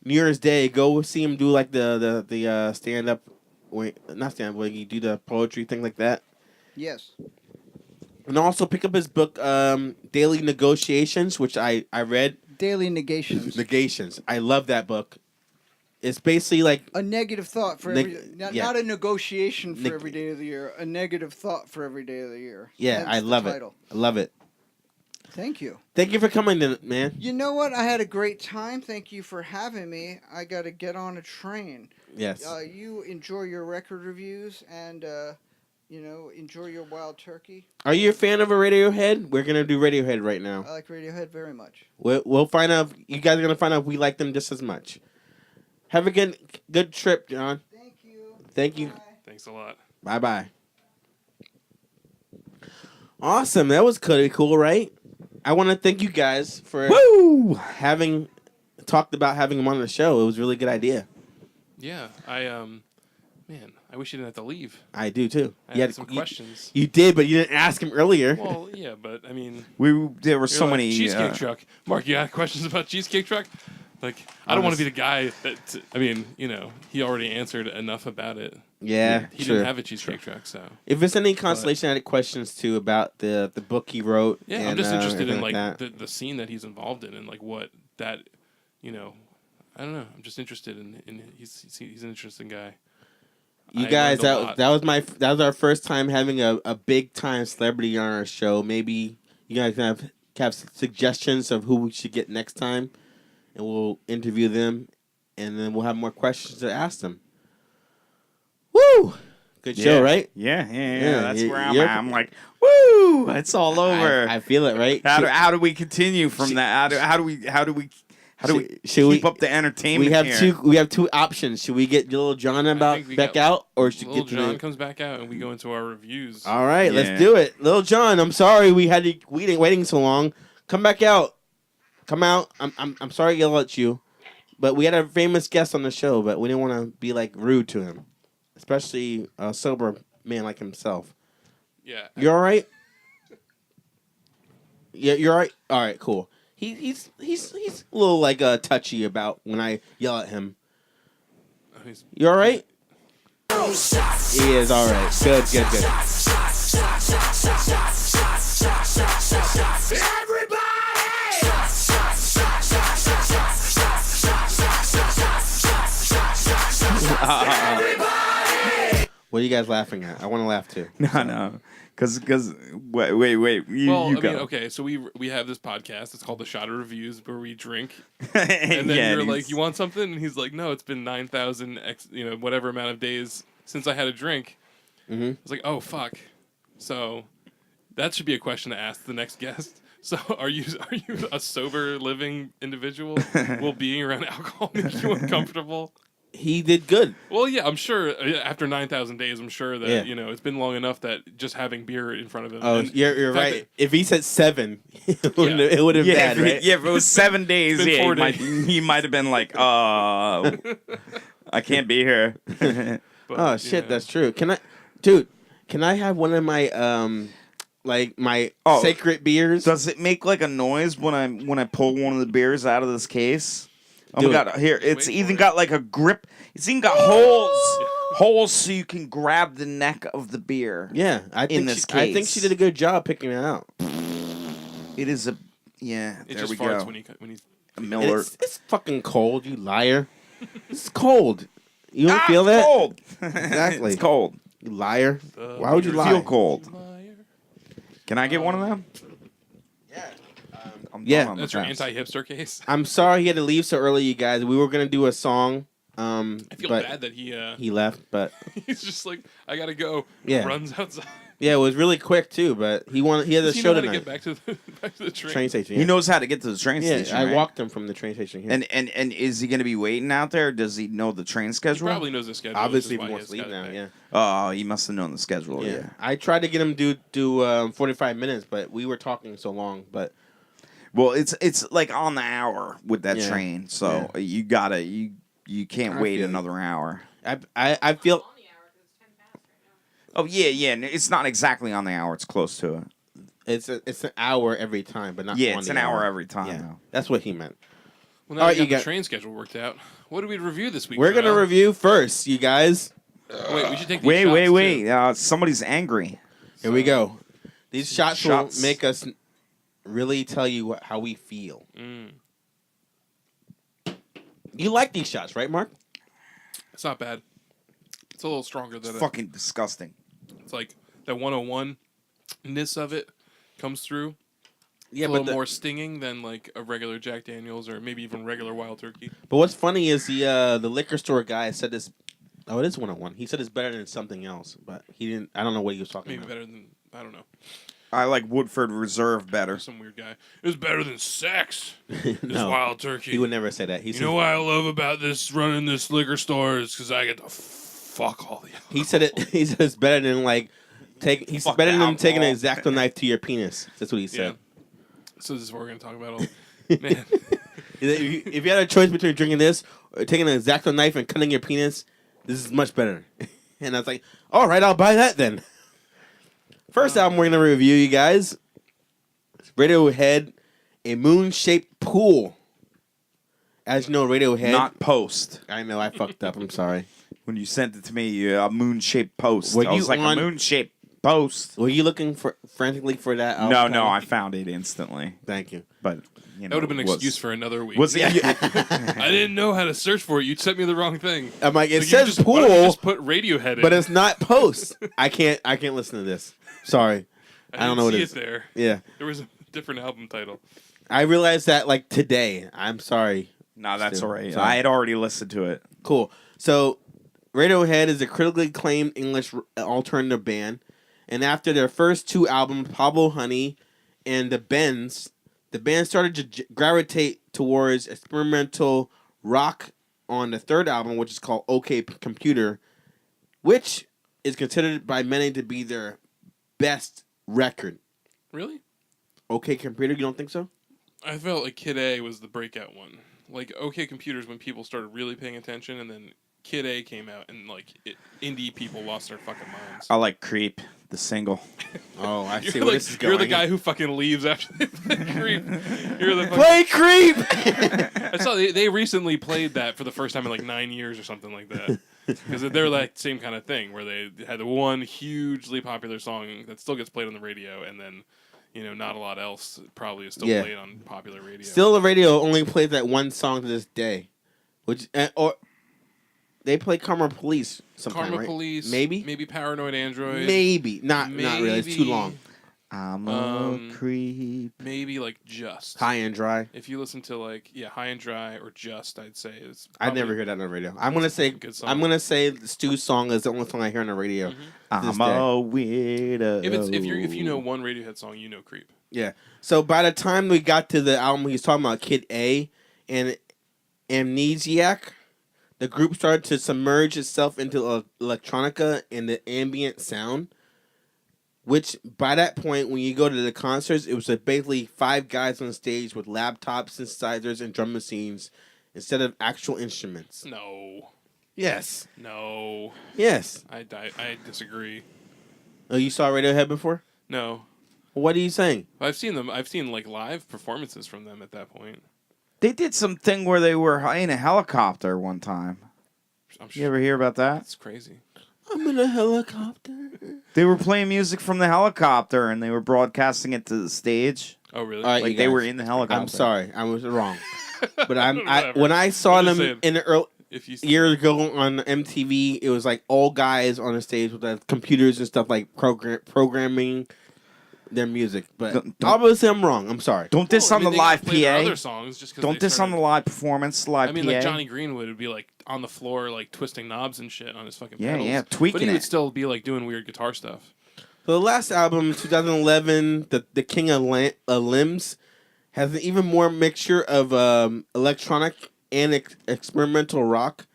New Year's Day, go see him do like the stand up. Wait, not stand up. When you do the poetry thing like that. Yes. And also pick up his book, Daily Negotiations, which I read. Daily Negations. Negations. I love that book. It's basically like A negative thought for yeah. not a negotiation for Neg- every day of the year. A negative thought for every day of the year. yeah, Hence I the love it. title. I love it. Thank you. Thank you for coming in, man. You know what? I had a great time. Thank you for having me. I got to get on a train. Yes. You enjoy your record reviews and, enjoy your wild turkey. Are you a fan of a Radiohead? We're gonna do Radiohead right now. I like Radiohead very much. We'll find out. You guys are gonna find out if we like them just as much. Have a good trip, John. Thank you. Thank you. Bye. Thanks a lot. Bye. Awesome. That was cool, right? I want to thank you guys for talked about having him on the show. It was a really good idea. Yeah, man, I wish you didn't have to leave. I do too. I had some questions. You did, but you didn't ask him earlier. Well, yeah, but I mean, There were so you're like, many Cheesecake Truck. Mark, you got questions about Cheesecake Truck? Like, I don't want to be the guy that. I mean, he already answered enough about it. Yeah, he sure. didn't have a cheesecake truck, so. If there's any constellation, I had questions too about the book he wrote. Yeah, and, I'm just interested in everything like that. the scene that he's involved in and like what that, I don't know. I'm just interested in he's an interesting guy. You I guys, learned a that was our first time having a big time celebrity on our show. Maybe you guys can have suggestions of who we should get next time, and we'll interview them, and then we'll have more questions to ask them. Woo! Good show, right? Yeah. That's where I'm you're- at. I'm like, woo! It's all over. I feel it, right? How do we continue from that? How do we Should keep up the entertainment? We have here? We have two options. Should we get Little John back out, or should Little get John comes back out and we go into our reviews. All right, Yeah. let's do it. Little John, I'm sorry we waiting so long. Come back out. Come out. I'm sorry to yell at you, but we had a famous guest on the show, but we didn't want to be like rude to him, especially a sober man like himself. Yeah. You all right? Yeah, you're all right. All right, cool. He's a little like touchy about when I yell at him. You all right? He is all right. Good. What are you guys laughing at? I want to laugh too. No. Because wait. You go. Okay, so we have this podcast. It's called The Shot of Reviews, where we drink. And And then you're like, you want something? And he's like, no, it's been 9,000 whatever amount of days since I had a drink. Mm-hmm. It's like, oh fuck. So that should be a question to ask the next guest. So are you a sober living individual? Will being around alcohol make you uncomfortable? He did good. Well, yeah, I'm sure after 9,000 days, I'm sure that, Yeah. it's been long enough that just having beer in front of him. Oh, and you're the fact right. If he said 7, it would have Yeah, been bad, right? if it was 7 days, It's been 4 he might have been like, I can't be here. But, Oh shit, that's true. Can I have one of my my sacred beers? Does it make like a noise when I pull one of the beers out of this case? Oh Do my it. god! Here, it's Wait even for got like a grip. It's even got holes so you can grab the neck of the beer. Yeah, I think I think she did a good job picking it out. It is a yeah. It there just we farts go. when he's A Miller. It's fucking cold, you liar. It's cold. You don't feel that? Cold. Exactly. It's cold. You liar. The Why would you lie? Feel cold. liar. Can I get one of them? Yeah. I'm Yeah. done on the That's your pass. anti-hipster case. I'm sorry he had to leave so early, you guys. We were gonna do a song. I feel but bad that he he left, but he's just like, I gotta go. Yeah. Runs outside. Yeah, it was really quick too, but he had a Does he show know how to tonight. get back to the train? Train station. He Yeah. knows how to get to the train Yeah, station. I right? walked him from the train station here. And is he going to be waiting out there? Does he know the train He schedule? probably knows the schedule. Obviously, which he is wants why to leave has now. gotta Yeah. Oh, he must have known the schedule. Yeah. Yeah. I tried to get him to do 45 minutes, but we were talking so long. But Well, it's like on the hour with that Yeah. train, so you gotta you can't I wait feel you. another hour. I feel On the hour because it's 10 past right now. Oh yeah. It's not exactly on the hour. It's close to it. it's an hour every time, but not Yeah, on it's the an hour every time. Yeah, Though. that's what he meant. Well, now All we right, got you the got- train schedule worked out. What did we review this week? We're gonna Joel? review first, you guys. Wait, we should take these Wait. shots, too. Somebody's angry. Here we go. These shots Shots. will make us really tell you how we feel. Mm. You like these shots, right, Mark? It's not bad. It's a little stronger It's than it. fucking disgusting. It's like that 101-ness of it comes through. Yeah, It's a but little more stinging than like a regular Jack Daniels or maybe even regular Wild Turkey. but what's funny is the liquor store guy said this. Oh, it is 101. He said it's better than something else, but he didn't. I don't know what he was talking Maybe about. better than, I don't know, I like Woodford Reserve better. some weird guy. It was better than sex. This No, Wild Turkey. he would never say that. He You said, know what I love about this running this liquor store is because I get to fuck all the. he said it. He said it's better than like take. He's Fuck better than alcohol. taking an X-Acto knife to your penis. That's what he Yeah. said. So this is what we're gonna talk about. All man. If you had a choice between drinking this or taking an X-Acto knife and cutting your penis, this is much better. And I was like, all right, I'll buy that then. First album we're gonna review, you guys. Radiohead, A Moon-Shaped Pool. As you know, Radiohead. Not post. I know I fucked up. I'm sorry. When you sent it to me, a moon-shaped post. Were I was you like, on- a moon-shaped post. Were you looking frantically for that album? No, title? I found it instantly. Thank you. But, you know, That would have been an was- excuse for another week. Was it? I didn't know how to search for it. You sent me the wrong thing. I'm like, it Like, says why don't you pool, just put Radiohead in. but it's not post. I can't listen to this. Sorry. I don't know what see it it is. there. Yeah. There was a different album title. I realized that like today. I'm sorry. No, that's Still, all right. sorry. I had already listened to it. Cool. So, Radiohead is a critically acclaimed English alternative band, and after their first two albums, Pablo Honey and The Bends, the band started to gravitate towards experimental rock on the third album, which is called OK Computer, which is considered by many to be their best record. Really? OK Computer, you don't think so? I felt like Kid A was the breakout one. Like OK Computers when people started really paying attention, and then Kid A came out, and like indie people lost their fucking minds. I like Creep, the single. Oh, I You're see like, where this is going. you're the guy who fucking leaves after they play Creep. You're the fucking, Play Creep! I saw they recently played that for the first time in like 9 years or something like that. Because they're like same kind of thing where they had the one hugely popular song that still gets played on the radio, and then not a lot else probably is still Yeah. played on popular radio. Still, the radio only plays that one song to this day, which or they play Karma Police sometime, Karma right? Police, maybe Paranoid Android, maybe not really. It's too Maybe. long. I'm Um, a creep. maybe like Just. High and dry. If you listen to like High and Dry or Just, I'd say it's. I probably- never hear that on the radio. I'm gonna say Good song. I'm gonna say the Stu's song is the only song I hear on the radio. I'm this a day. weirdo. If you know one Radiohead song, you know Creep. Yeah. So by the time we got to the album he's talking about, Kid A and Amnesiac, the group started to submerge itself into electronica and the ambient sound. Which, by that point, when you go to the concerts, it was basically 5 guys on stage with laptops, synthesizers, and drum machines instead of actual instruments. No. Yes. No. Yes. I disagree. Oh, you saw Radiohead before? No. What are you saying? I've seen them. I've seen like live performances from them at that point. They did something where they were in a helicopter one time. I'm sure You ever hear about that? that's crazy. I'm in a helicopter. They were playing music from the helicopter and they were broadcasting it to the stage. Oh really? All right, Like you they guys. were in the helicopter. I'm sorry, I was wrong. But Whatever. when I saw I'm them just saying. in the early If you years ago on MTV, it was like all guys on the stage with the computers and stuff like programming their music. But Don't- obviously, I'm wrong. I'm sorry. Don't diss on the they live gotta play their PA. Other songs just 'cause Don't they diss on started- the live performance, live I mean, PA. like Johnny Greenwood would be like on the floor, like twisting knobs and shit on his fucking Yeah, pedals. yeah, But tweaking he it. would still be like doing weird guitar stuff. So the last album, 2011, the King of Limbs, has an even more mixture of electronic and experimental rock,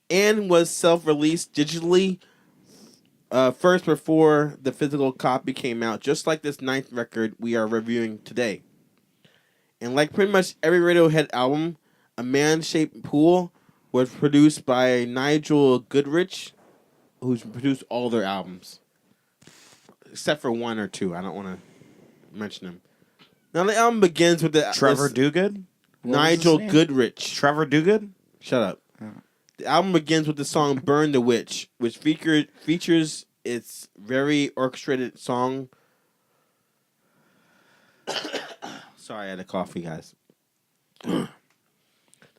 and was self-released digitally first before the physical copy came out, just like this ninth record we are reviewing today. And like pretty much every Radiohead album, A Man-Shaped Pool was produced by Nigel Goodrich, who's produced all their albums. Except for one or two. I don't want to mention them. Now the album begins with the... Trevor Duguid? Nigel Goodrich. Trevor Duguid? Shut up. The album begins with the song Burn the Witch, which features its very orchestrated song... Sorry, I had a coffee, guys. The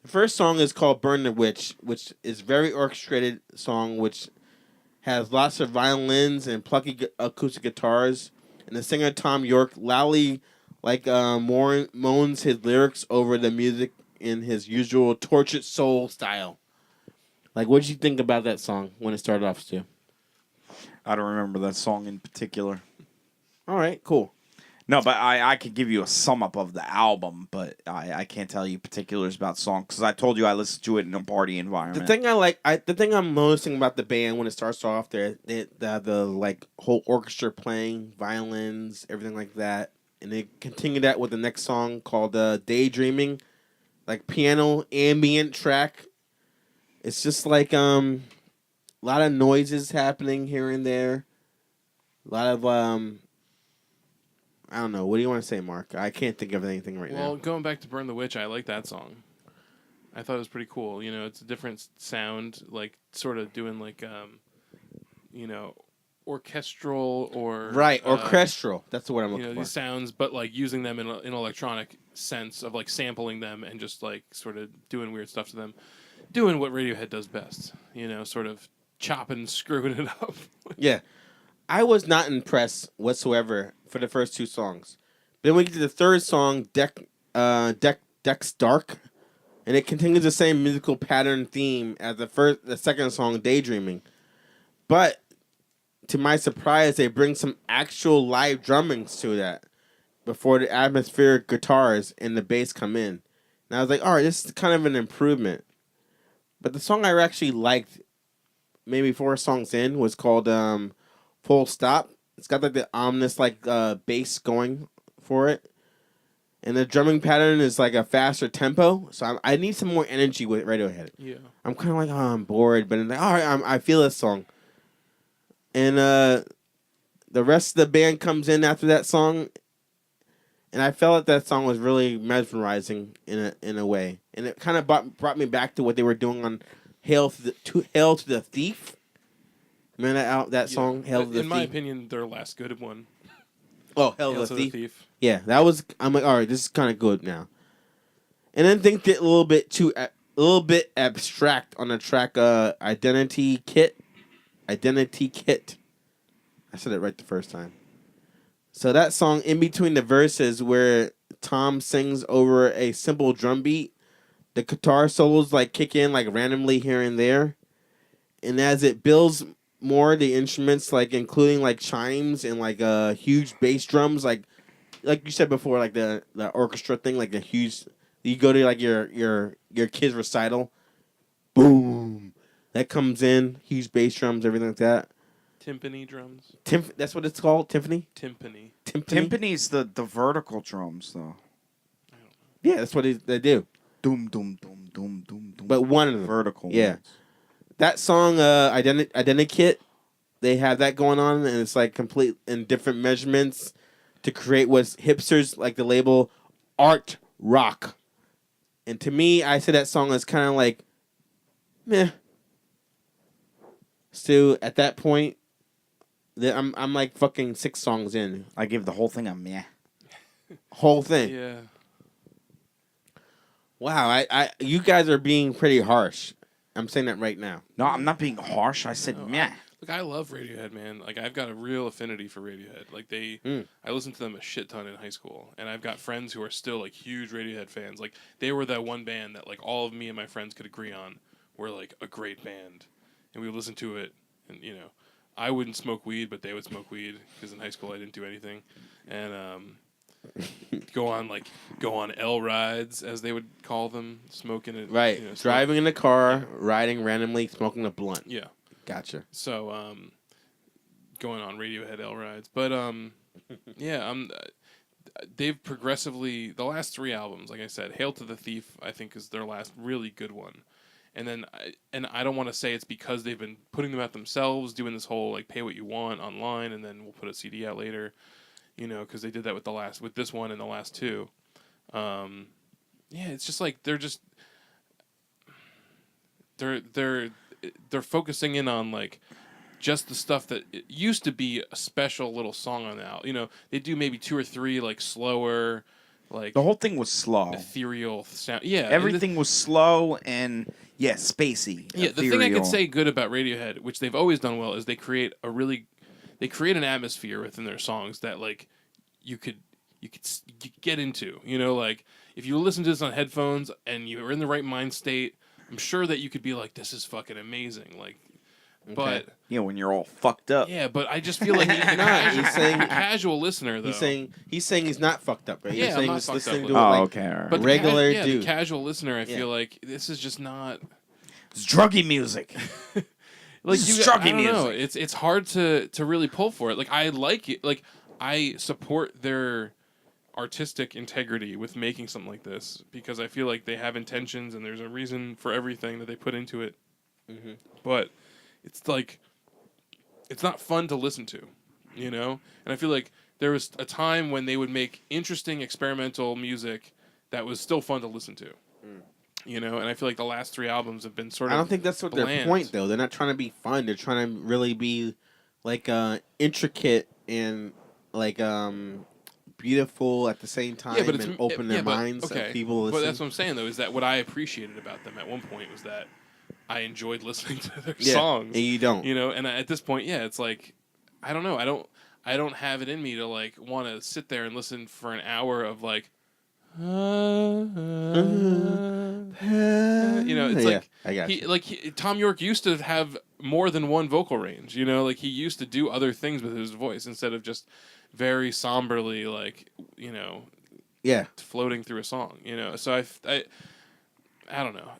first song is called Burn the Witch, which is very orchestrated song, which has lots of violins and plucky acoustic guitars. And the singer Tom York loudly moans his lyrics over the music in his usual tortured soul style. Like, what did you think about that song when it started off, Stu? I don't remember that song in particular. All right, cool. No, but I could give you a sum up of the album, but I can't tell you particulars about songs because I told you I listened to it in a party environment. The thing I'm noticing about the band when it starts off, the like whole orchestra playing, violins, everything like that, and they continue that with the next song called "Daydreaming," like piano ambient track. It's just like a lot of noises happening here and there, a lot of I don't know. What do you want to say, Mark? I can't think of anything right now. Well, going back to Burn the Witch, I like that song. I thought it was pretty cool. You know, it's a different sound, like sort of doing like, orchestral or... Right, orchestral. That's the word I'm looking for. These sounds, but like using them in an electronic sense of like sampling them and just like sort of doing weird stuff to them. Doing what Radiohead does best. Sort of chopping, screwing it up. Yeah. I was not impressed whatsoever for the first two songs. Then we get to the third song, Deck's Dark, and it continues the same musical pattern theme as the second song, Daydreaming. But to my surprise, they bring some actual live drummings to that before the atmospheric guitars and the bass come in. And I was like, all right, this is kind of an improvement. But the song I actually liked, maybe 4 songs in, was called Full Stop. It's got like the ominous bass going for it, and the drumming pattern is like a faster tempo. So I need some more energy with Radiohead. Yeah, I'm kind of like, oh, I'm bored, but I'm like, all right, I feel this song, and the rest of the band comes in after that song, and I felt that song was really mesmerizing in a way, and it kind of brought me back to what they were doing on Hail to the Thief. Remember that song, Hail to the Thief? In my opinion, their last good one. Oh, Hail to the Thief. Yeah, that was... I'm like, all right, this is kind of good now. And then things get a little bit abstract on the track Identity Kit. I said it right the first time. So that song, in between the verses where Tom sings over a simple drum beat, the guitar solos kick in randomly here and there. And as it builds... more the instruments including chimes and huge bass drums like you said before the orchestra thing the huge you go to your kid's recital, boom, that comes in, huge bass drums, everything like that. Timpani drums. That's what it's called, Timpani. Timpani's the vertical drums though. Yeah, that's what they do. Doom doom doom doom doom doom. But one of them vertical. Yeah. Ones. That song, Identity Kit, they have that going on, and it's complete in different measurements to create what's hipsters like the label art rock. And to me, I say that song is kind of meh. So at that point, I'm fucking 6 songs in. I give the whole thing a meh. Whole thing. Yeah. Wow, you guys are being pretty harsh. I'm saying that right now. No, I'm not being harsh. I said meh. Look, I love Radiohead, man. I've got a real affinity for Radiohead. I listened to them a shit ton in high school, and I've got friends who are still huge Radiohead fans. They were that one band that all of me and my friends could agree on were a great band, and we would listen to it, and I wouldn't smoke weed, but they would smoke weed because in high school I didn't do anything, and go on L rides as they would call them, smoking it. Right. You know, Driving in a car, riding randomly, smoking a blunt. Yeah. Gotcha. So going on Radiohead L rides, but yeah, they've progressively the last 3 albums, like I said, Hail to the Thief, I think is their last really good one. And then, I don't want to say it's because they've been putting them out themselves, doing this whole like pay what you want online, and then we'll put a CD out later, you know, because they did that with this one and the last 2. Yeah, it's just like they're focusing in on like just the stuff that it used to be a special little song on the album. You know, they do maybe 2 or 3 like slower, like The whole thing was slow. ethereal sound. Yeah, Everything was slow and spacey. Yeah, the thing I ethereal. could say good about Radiohead, which they've always done well, is they create an atmosphere within their songs that like you could get into. You know, like if you listen to this on headphones and you were in the right mind state, I'm sure that you could be like, this is fucking amazing. Like, but when you're all fucked up. yeah, but I just feel like He's saying casual listener though. He's saying he's not fucked up, right? Yeah, He's I'm saying not he's fucked listening up to with it it. like Okay, all right. But regular the dude. casual listener, I feel like this is just not. It's druggy music. Like This is I druggy don't know. music. It's hard to really pull for it. Like I like it. Like I support their artistic integrity with making something like this because I feel like they have intentions and there's a reason for everything that they put into it. Mm-hmm. But it's like it's not fun to listen to, you know. And I feel like there was a time when they would make interesting experimental music that was still fun to listen to. You know, and I feel like the last 3 albums have been sort of. I don't think that's what their bland. point, though. They're not trying to be fun. They're trying to really be, like, intricate and, like, beautiful at the same time and open their minds of people listening. But that's what I'm saying, though, is that what I appreciated about them at one point was that I enjoyed listening to their songs. And you don't. You know, and at this point, it's like, I don't know. I don't have it in me to, like, want to sit there and listen for an hour of, like, you know, it's like I got you. Tom York used to have more than one vocal range. You know, like he used to do other things with his voice instead of just very somberly, like floating through a song. You know, so I don't know.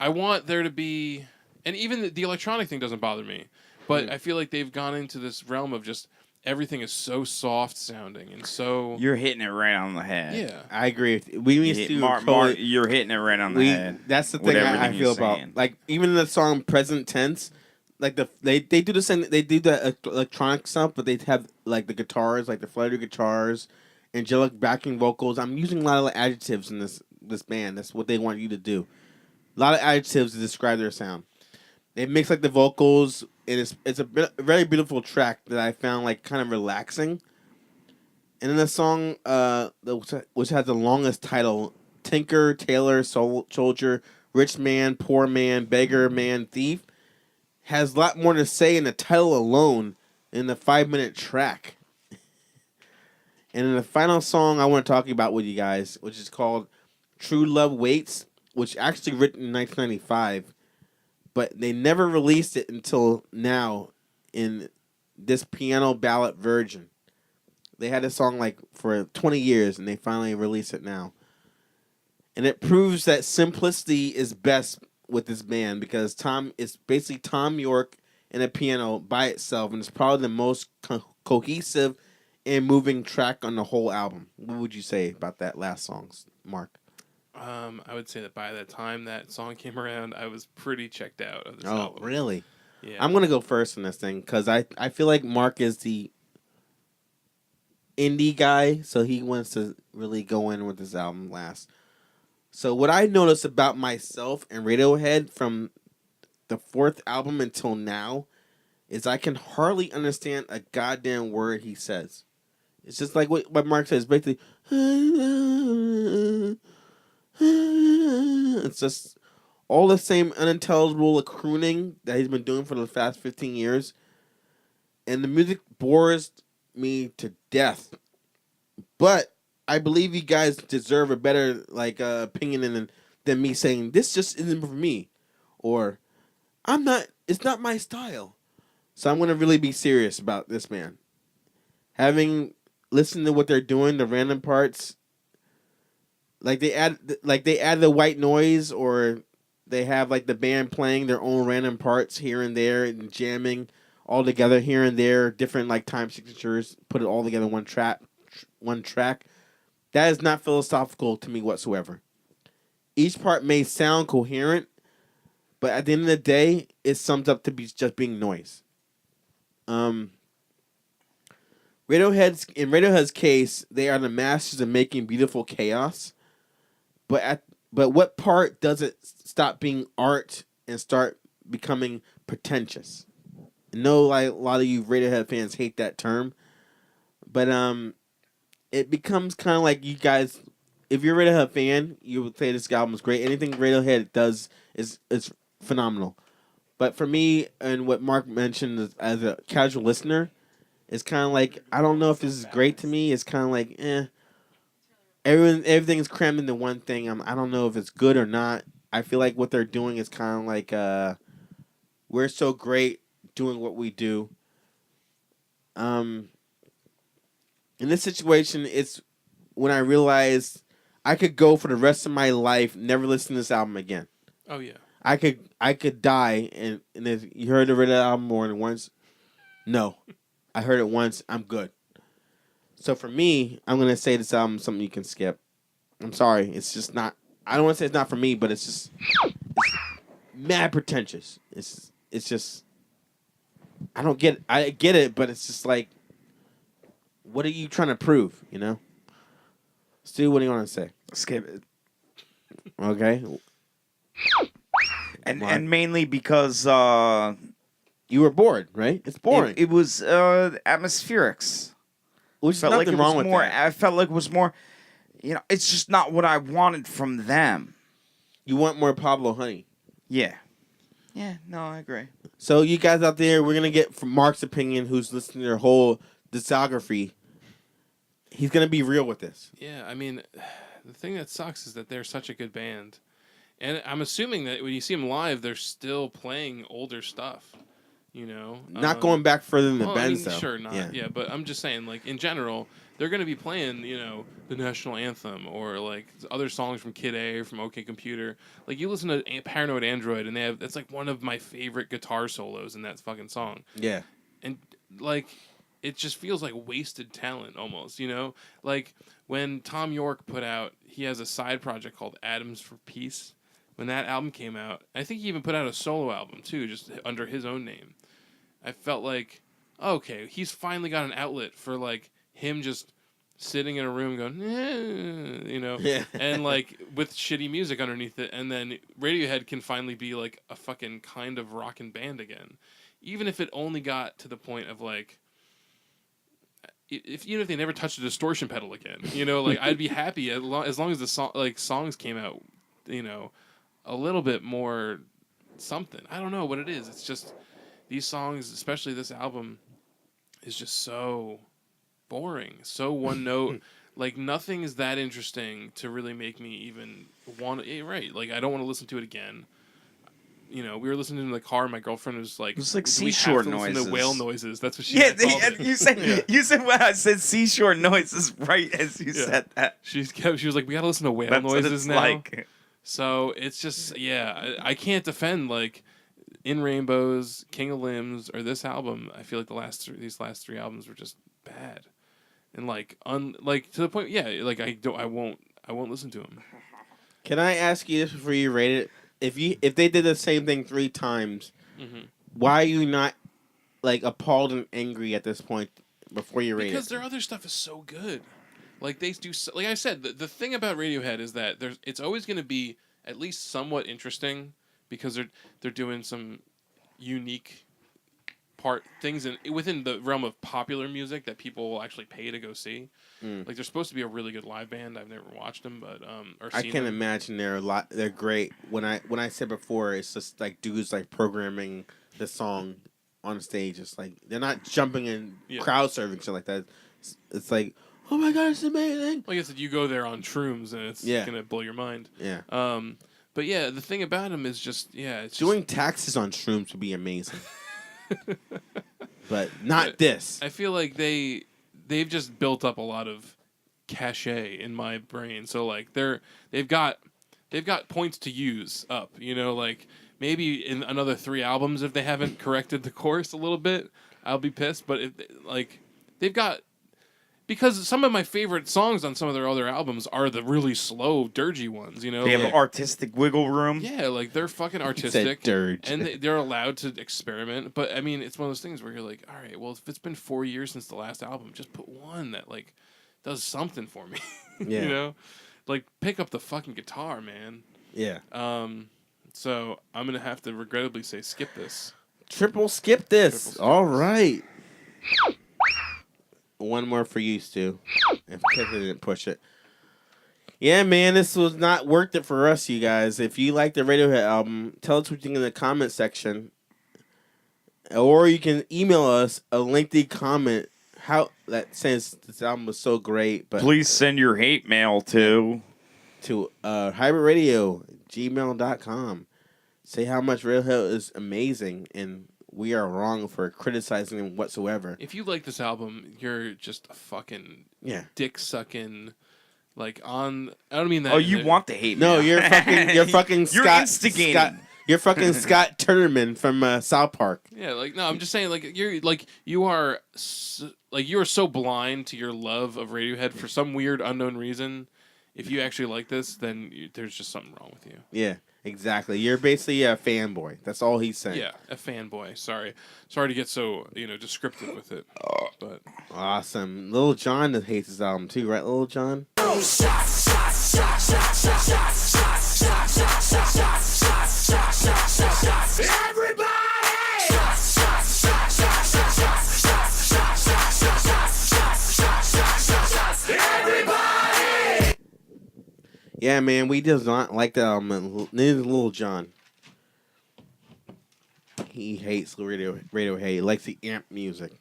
I want there to be, and even the electronic thing doesn't bother me, but I feel like they've gone into this realm of just. Everything is so soft sounding and so. You're hitting it right on the head. Yeah, I agree with you. We used to Mark, you're hitting it right on the head. That's the thing I feel about. Like even in the song "Present Tense," like they do the same. They do the electronic stuff, but they have like the guitars, like the flutter guitars, angelic backing vocals. I'm using a lot of adjectives in this band. That's what they want you to do. A lot of adjectives to describe their sound. They mix like the vocals, and it's a very beautiful track that I found like kind of relaxing. And then the song, which has the longest title, "Tinker, Tailor, Soldier, Rich Man, Poor Man, Beggar Man, Thief," has a lot more to say in the title alone in the 5-minute track. And then the final song I want to talk about with you guys, which is called "True Love Waits," which actually written in 1995. But they never released it until now in this piano ballad version. They had this song like for 20 years, and they finally released it now. And it proves that simplicity is best with this band because it's basically Tom York and a piano by itself, and it's probably the most cohesive and moving track on the whole album. What would you say about that last song, Mark? I would say that by the time that song came around, I was pretty checked out of this album. Oh, really? Yeah. I'm going to go first on this thing because I feel like Mark is the indie guy, so he wants to really go in with this album last. So what I noticed about myself and Radiohead from the 4th album until now is I can hardly understand a goddamn word he says. It's just like what Mark says, basically. It's just all the same unintelligible crooning that he's been doing for the past 15 years. And the music bores me to death. But I believe you guys deserve a better opinion than me saying this just isn't for me, or it's not my style, So I'm gonna really be serious about this man. Having listened to what they're doing, the random parts, like they add the white noise, or they have like the band playing their own random parts here and there and jamming all together here and there, different like time signatures, put it all together in one track. That is not philosophical to me whatsoever. Each part may sound coherent, but at the end of the day, it sums up to be just being noise. Radiohead's case, they are the masters of making beautiful chaos. But what part does it stop being art and start becoming pretentious? I know like a lot of you Radiohead fans hate that term, but it becomes kind of like you guys. If you're a Radiohead fan, you would say this album is great. Anything Radiohead does is phenomenal. But for me, and what Mark mentioned as a casual listener, it's kind of like I don't know if this is great to me. It's kind of like everything's crammed into one thing. I don't know if it's good or not. I feel like what they're doing is kind of like we're so great doing what we do. In this situation, it's when I realized I could go for the rest of my life never listen to this album again. Oh yeah. I could die and if you heard the Red album more than once, no, I heard it once. I'm good. So for me, I'm gonna say this album is something you can skip. I'm sorry, it's just not. I don't want to say it's not for me, but it's mad pretentious. It's just I don't get. I get it, but it's just like, what are you trying to prove? You know. Stu, what do you want to say? Skip it. Okay. And mainly because you were bored, right? It's boring. It was atmospherics. Which Felt nothing like it wrong was with more. that. I felt like it was more. It's just not what I wanted from them. You want more Pablo Honey. Yeah. Yeah. No, I agree. So you guys out there, we're gonna get from Mark's opinion, who's listening to their whole discography. He's gonna be real with this. Yeah, I mean, the thing that sucks is that they're such a good band, and I'm assuming that when you see them live, they're still playing older stuff. Not going back further than the Benz, though. Sure, not. Yeah, but I'm just saying, like in general, they're going to be playing, the national anthem or like other songs from Kid A or from OK Computer. Like you listen to Paranoid Android, and that's like one of my favorite guitar solos in that fucking song. Yeah, and like it just feels like wasted talent almost. Like when Tom York he has a side project called Atoms for Peace. When that album came out, I think he even put out a solo album too, just under his own name. I felt like, okay, he's finally got an outlet for like him just sitting in a room going, Yeah. and like with shitty music underneath it, and then Radiohead can finally be like a fucking kind of rockin' band again, even if it only got to the point of like, even if they never touched a distortion pedal again, like I'd be happy as long as the songs came out, a little bit more something. I don't know what it is. It's just these songs, especially this album, is just so boring, so one note. Like nothing is that interesting to really make me even want to. Right? Like I don't want to listen to it again. We were listening in the car. My girlfriend was like, It was like "Do we seashore have to listen noises." to whale noises. That's what she Yeah, called it. you said when I said seashore noises right as you said that. She was like, "We gotta listen to whale That's what noises it's now." like. So it's just I can't defend like In Rainbows, King of Limbs, or this album. I feel like these last three albums were just bad, and like to the point. Yeah, like I won't listen to them. Can I ask you this before you rate it? If they did the same thing 3 times, why are you not like appalled and angry at this point before you rate Because it? their other stuff is so good. Like they do, like I said, the thing about Radiohead is that it's always going to be at least somewhat interesting because they're doing some unique things within the realm of popular music that people will actually pay to go see. Like they're supposed to be a really good live band. I've never watched them, but or I seen can them. imagine they're great. When I said before, it's just like dudes like programming the song on stage. It's like they're not jumping in crowd surfing shit like that. It's like, oh my god, it's amazing. Like I said, you go there on shrooms and it's gonna blow your mind. Yeah. But yeah, the thing about him is just it's doing taxes on shrooms would be amazing. but not this. I feel like they've just built up a lot of cachet in my brain. So like they've got points to use up. You know, like maybe in another 3 albums if they haven't corrected the course a little bit, I'll be pissed. But like they've got. Because some of my favorite songs on some of their other albums are the really slow, dirgy ones, you know? They have like, artistic wiggle room. Yeah, like, they're fucking artistic. dirge. And they're allowed to experiment. But, I mean, it's one of those things where you're like, all right, well, if it's been 4 years since the last album, just put one that, like, does something for me. Yeah. You know? Like, pick up the fucking guitar, man. Yeah. So, I'm going to have to regrettably say skip this. Triple skip this. Triple skip All this. right. One more for you, Stu. If I didn't push it. Yeah, man, this was not worth it for us, you guys. If you like the Radiohead album, tell us what you think in the comment section. Or you can email us a lengthy comment how that says this album was so great. But Please send your hate mail to hybridradio@gmail.com. Say how much Radiohead is amazing and we are wrong for criticizing them whatsoever. If you like this album, you're just a fucking Yeah. dick sucking, like on. I don't mean that. Oh, you want the hate No, mail. you're fucking You're Scott. instigating. Scott, you're fucking Scott Turnerman from South Park. Yeah, like no, I'm just saying, like you are so blind to your love of Radiohead for some weird unknown reason. If you actually like this, then there's just something wrong with you. Yeah, exactly. You're basically a fanboy. That's all he's saying. Yeah, a fanboy. Sorry to get so descriptive with it, but Awesome. Lil Jon hates his album too, right, Lil Jon? Yeah, man, we does not like the album. Neither does Lil Jon. He hates Radiohead. He likes the amp music.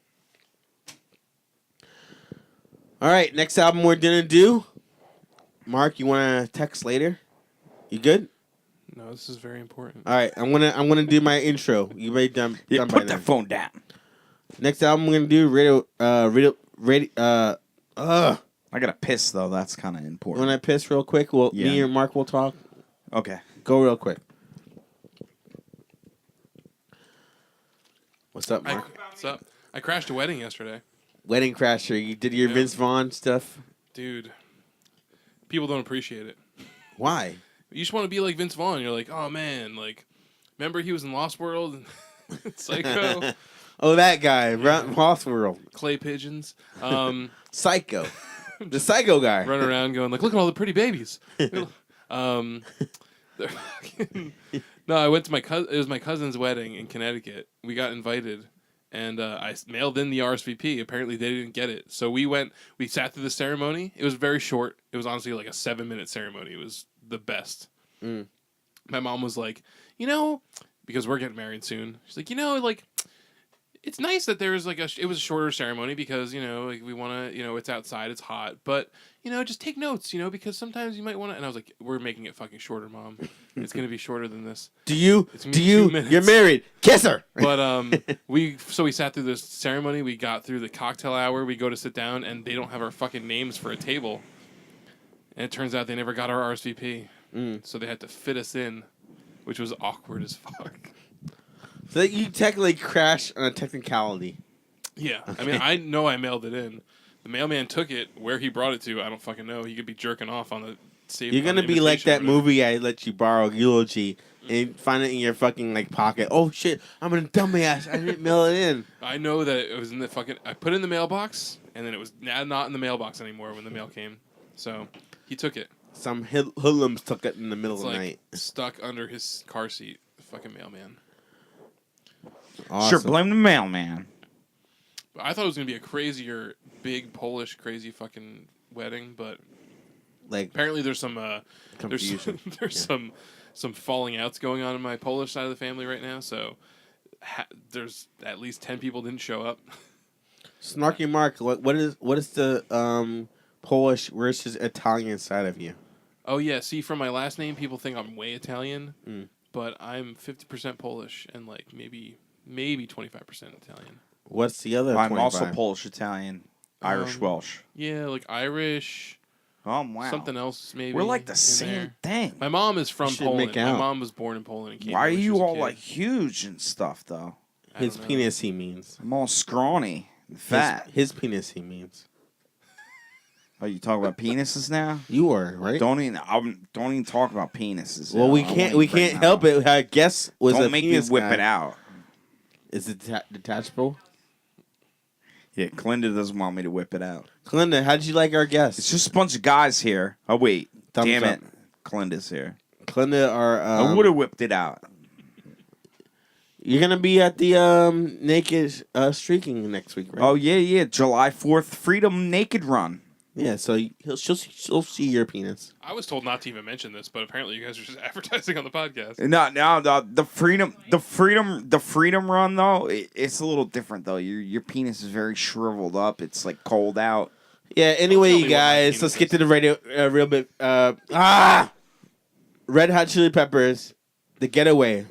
All right, next album we're gonna do. Mark, you want to text later? You good? no, this is very important. All right, I'm gonna do my intro. You ready? Done Yeah, by put now. that phone down. Next album we're gonna do I gotta piss though. That's kind of important. When I piss real quick, me Yeah. and Mark will talk. Okay. Go real quick. What's up, Mark? What's up? I crashed a wedding yesterday, Wedding Crasher. You did your Yeah. Vince Vaughn stuff. dude. People don't appreciate it. Why? You just want to be like Vince Vaughn. You're like, oh man, like, remember he was in Lost World, Psycho, Oh, that guy, Lost World, Clay Pigeons. Psycho, the Psycho guy. Run around going like, look at all the pretty babies. they're fucking- no, I went to it was my cousin's wedding in Connecticut. We got invited, and I mailed in the RSVP. Apparently, they didn't get it, so we sat through the ceremony. It was very short. It was honestly like a 7-minute ceremony. It was the best. Mm. My mom was like, because we're getting married soon. She's like, like. It's nice that there was it was a shorter ceremony because, like we want to, it's outside, it's hot, but, just take notes, because sometimes you might want to, and I was like, we're making it fucking shorter, Mom. It's going to be shorter than this. It's gonna be 2 minutes. You're married. Kiss her. But, we sat through this ceremony, we got through the cocktail hour, we go to sit down, and they don't have our fucking names for a table. And it turns out they never got our RSVP. So they had to fit us in, which was awkward as fuck. So that you technically crashed on a technicality. Yeah. I mean, I know I mailed it in. The mailman took it where he brought it to. I don't fucking know. He could be jerking off on the safe. You're gonna be like that movie I let you borrow, Eulogy, and find it in your fucking pocket. Oh shit! I'm a dumbass. I didn't mail it in. I know that it was in the fucking. I put it in the mailbox, and then it was not in the mailbox anymore when the mail came. So he took it. Some hoodlums took it in the middle It's of the like night. stuck under his car seat. The fucking mailman. Awesome. Sure, blame the mailman. I thought it was gonna be a crazier, big Polish crazy fucking wedding, but Like apparently there's some confusion. there's some falling outs going on in my Polish side of the family right now. So there's at least 10 people didn't show up. Snarky Mark, what is the Polish versus Italian side of you? Oh yeah, see, from my last name, people think I'm way Italian, but I'm 50% Polish and like maybe maybe 25% Italian. What's the other? I'm 25? also Polish, Italian, Irish, Welsh. Yeah, like Irish. Oh wow. Something else maybe. We're like the in same there. thing. My mom is from should Poland. make My out. mom was born in Poland and came Why are here when she you was a all kid. like huge and stuff though? I His don't know. penis, he means. I'm all scrawny, and fat. His penis, he means. Oh, you talking about penises now? You are right. Don't even talk about penises. Well, now. we I can't. won't We even bring can't that help up. it. I guess was Don't a make me penis whip guy. it out. Is it detachable? Yeah, Clinda doesn't want me to whip it out. Clinda, how did you like our guests? It's just a bunch of guys here. Oh wait, Thumbs damn up. it, Clinda's here. Clinda are. I would have whipped it out. You're gonna be at the naked streaking next week, right? Oh yeah, July 4th, Freedom Naked Run. yeah. So she'll see your penis. I was told not to even mention this, but apparently you guys are just advertising on the podcast. No, the Freedom Run though, it's a little different though. Your penis is very shriveled up. It's like cold out. Yeah. Anyway, Tell you me what my guys, penis let's get is. to the radio real bit. Red Hot Chili Peppers, The Getaway,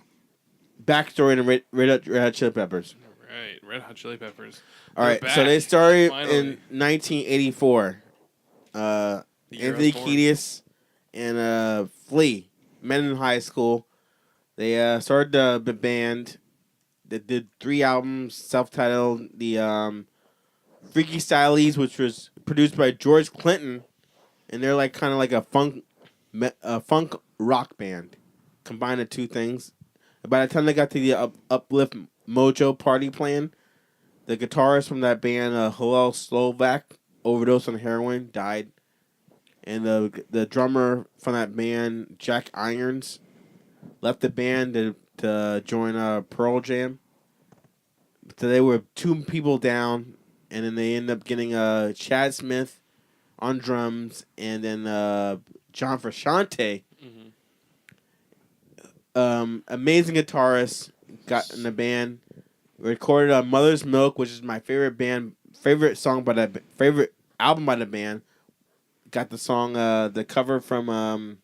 backstory to Red Hot Chili Peppers. Right, Red Hot Chili Peppers. All They're right, so back, they started finally. in 1984. The year I Anthony was born. Kiedis and Flea, men in high school. They started the band. They did 3 albums, self-titled. The Freaky Stylies, which was produced by George Clinton, and they're like kind of like a funk rock band. Combine the two things. By the time they got to the Uplift Mojo Party Plan, the guitarist from that band, Hillel Slovak, overdosed on heroin, died. And the drummer from that band, Jack Irons, left the band to join Pearl Jam. So they were 2 people down, and then they ended up getting Chad Smith on drums, and then John Frusciante, amazing guitarist, got in the band. Recorded Mother's Milk, which is my favorite album by the band. Got the song, the cover from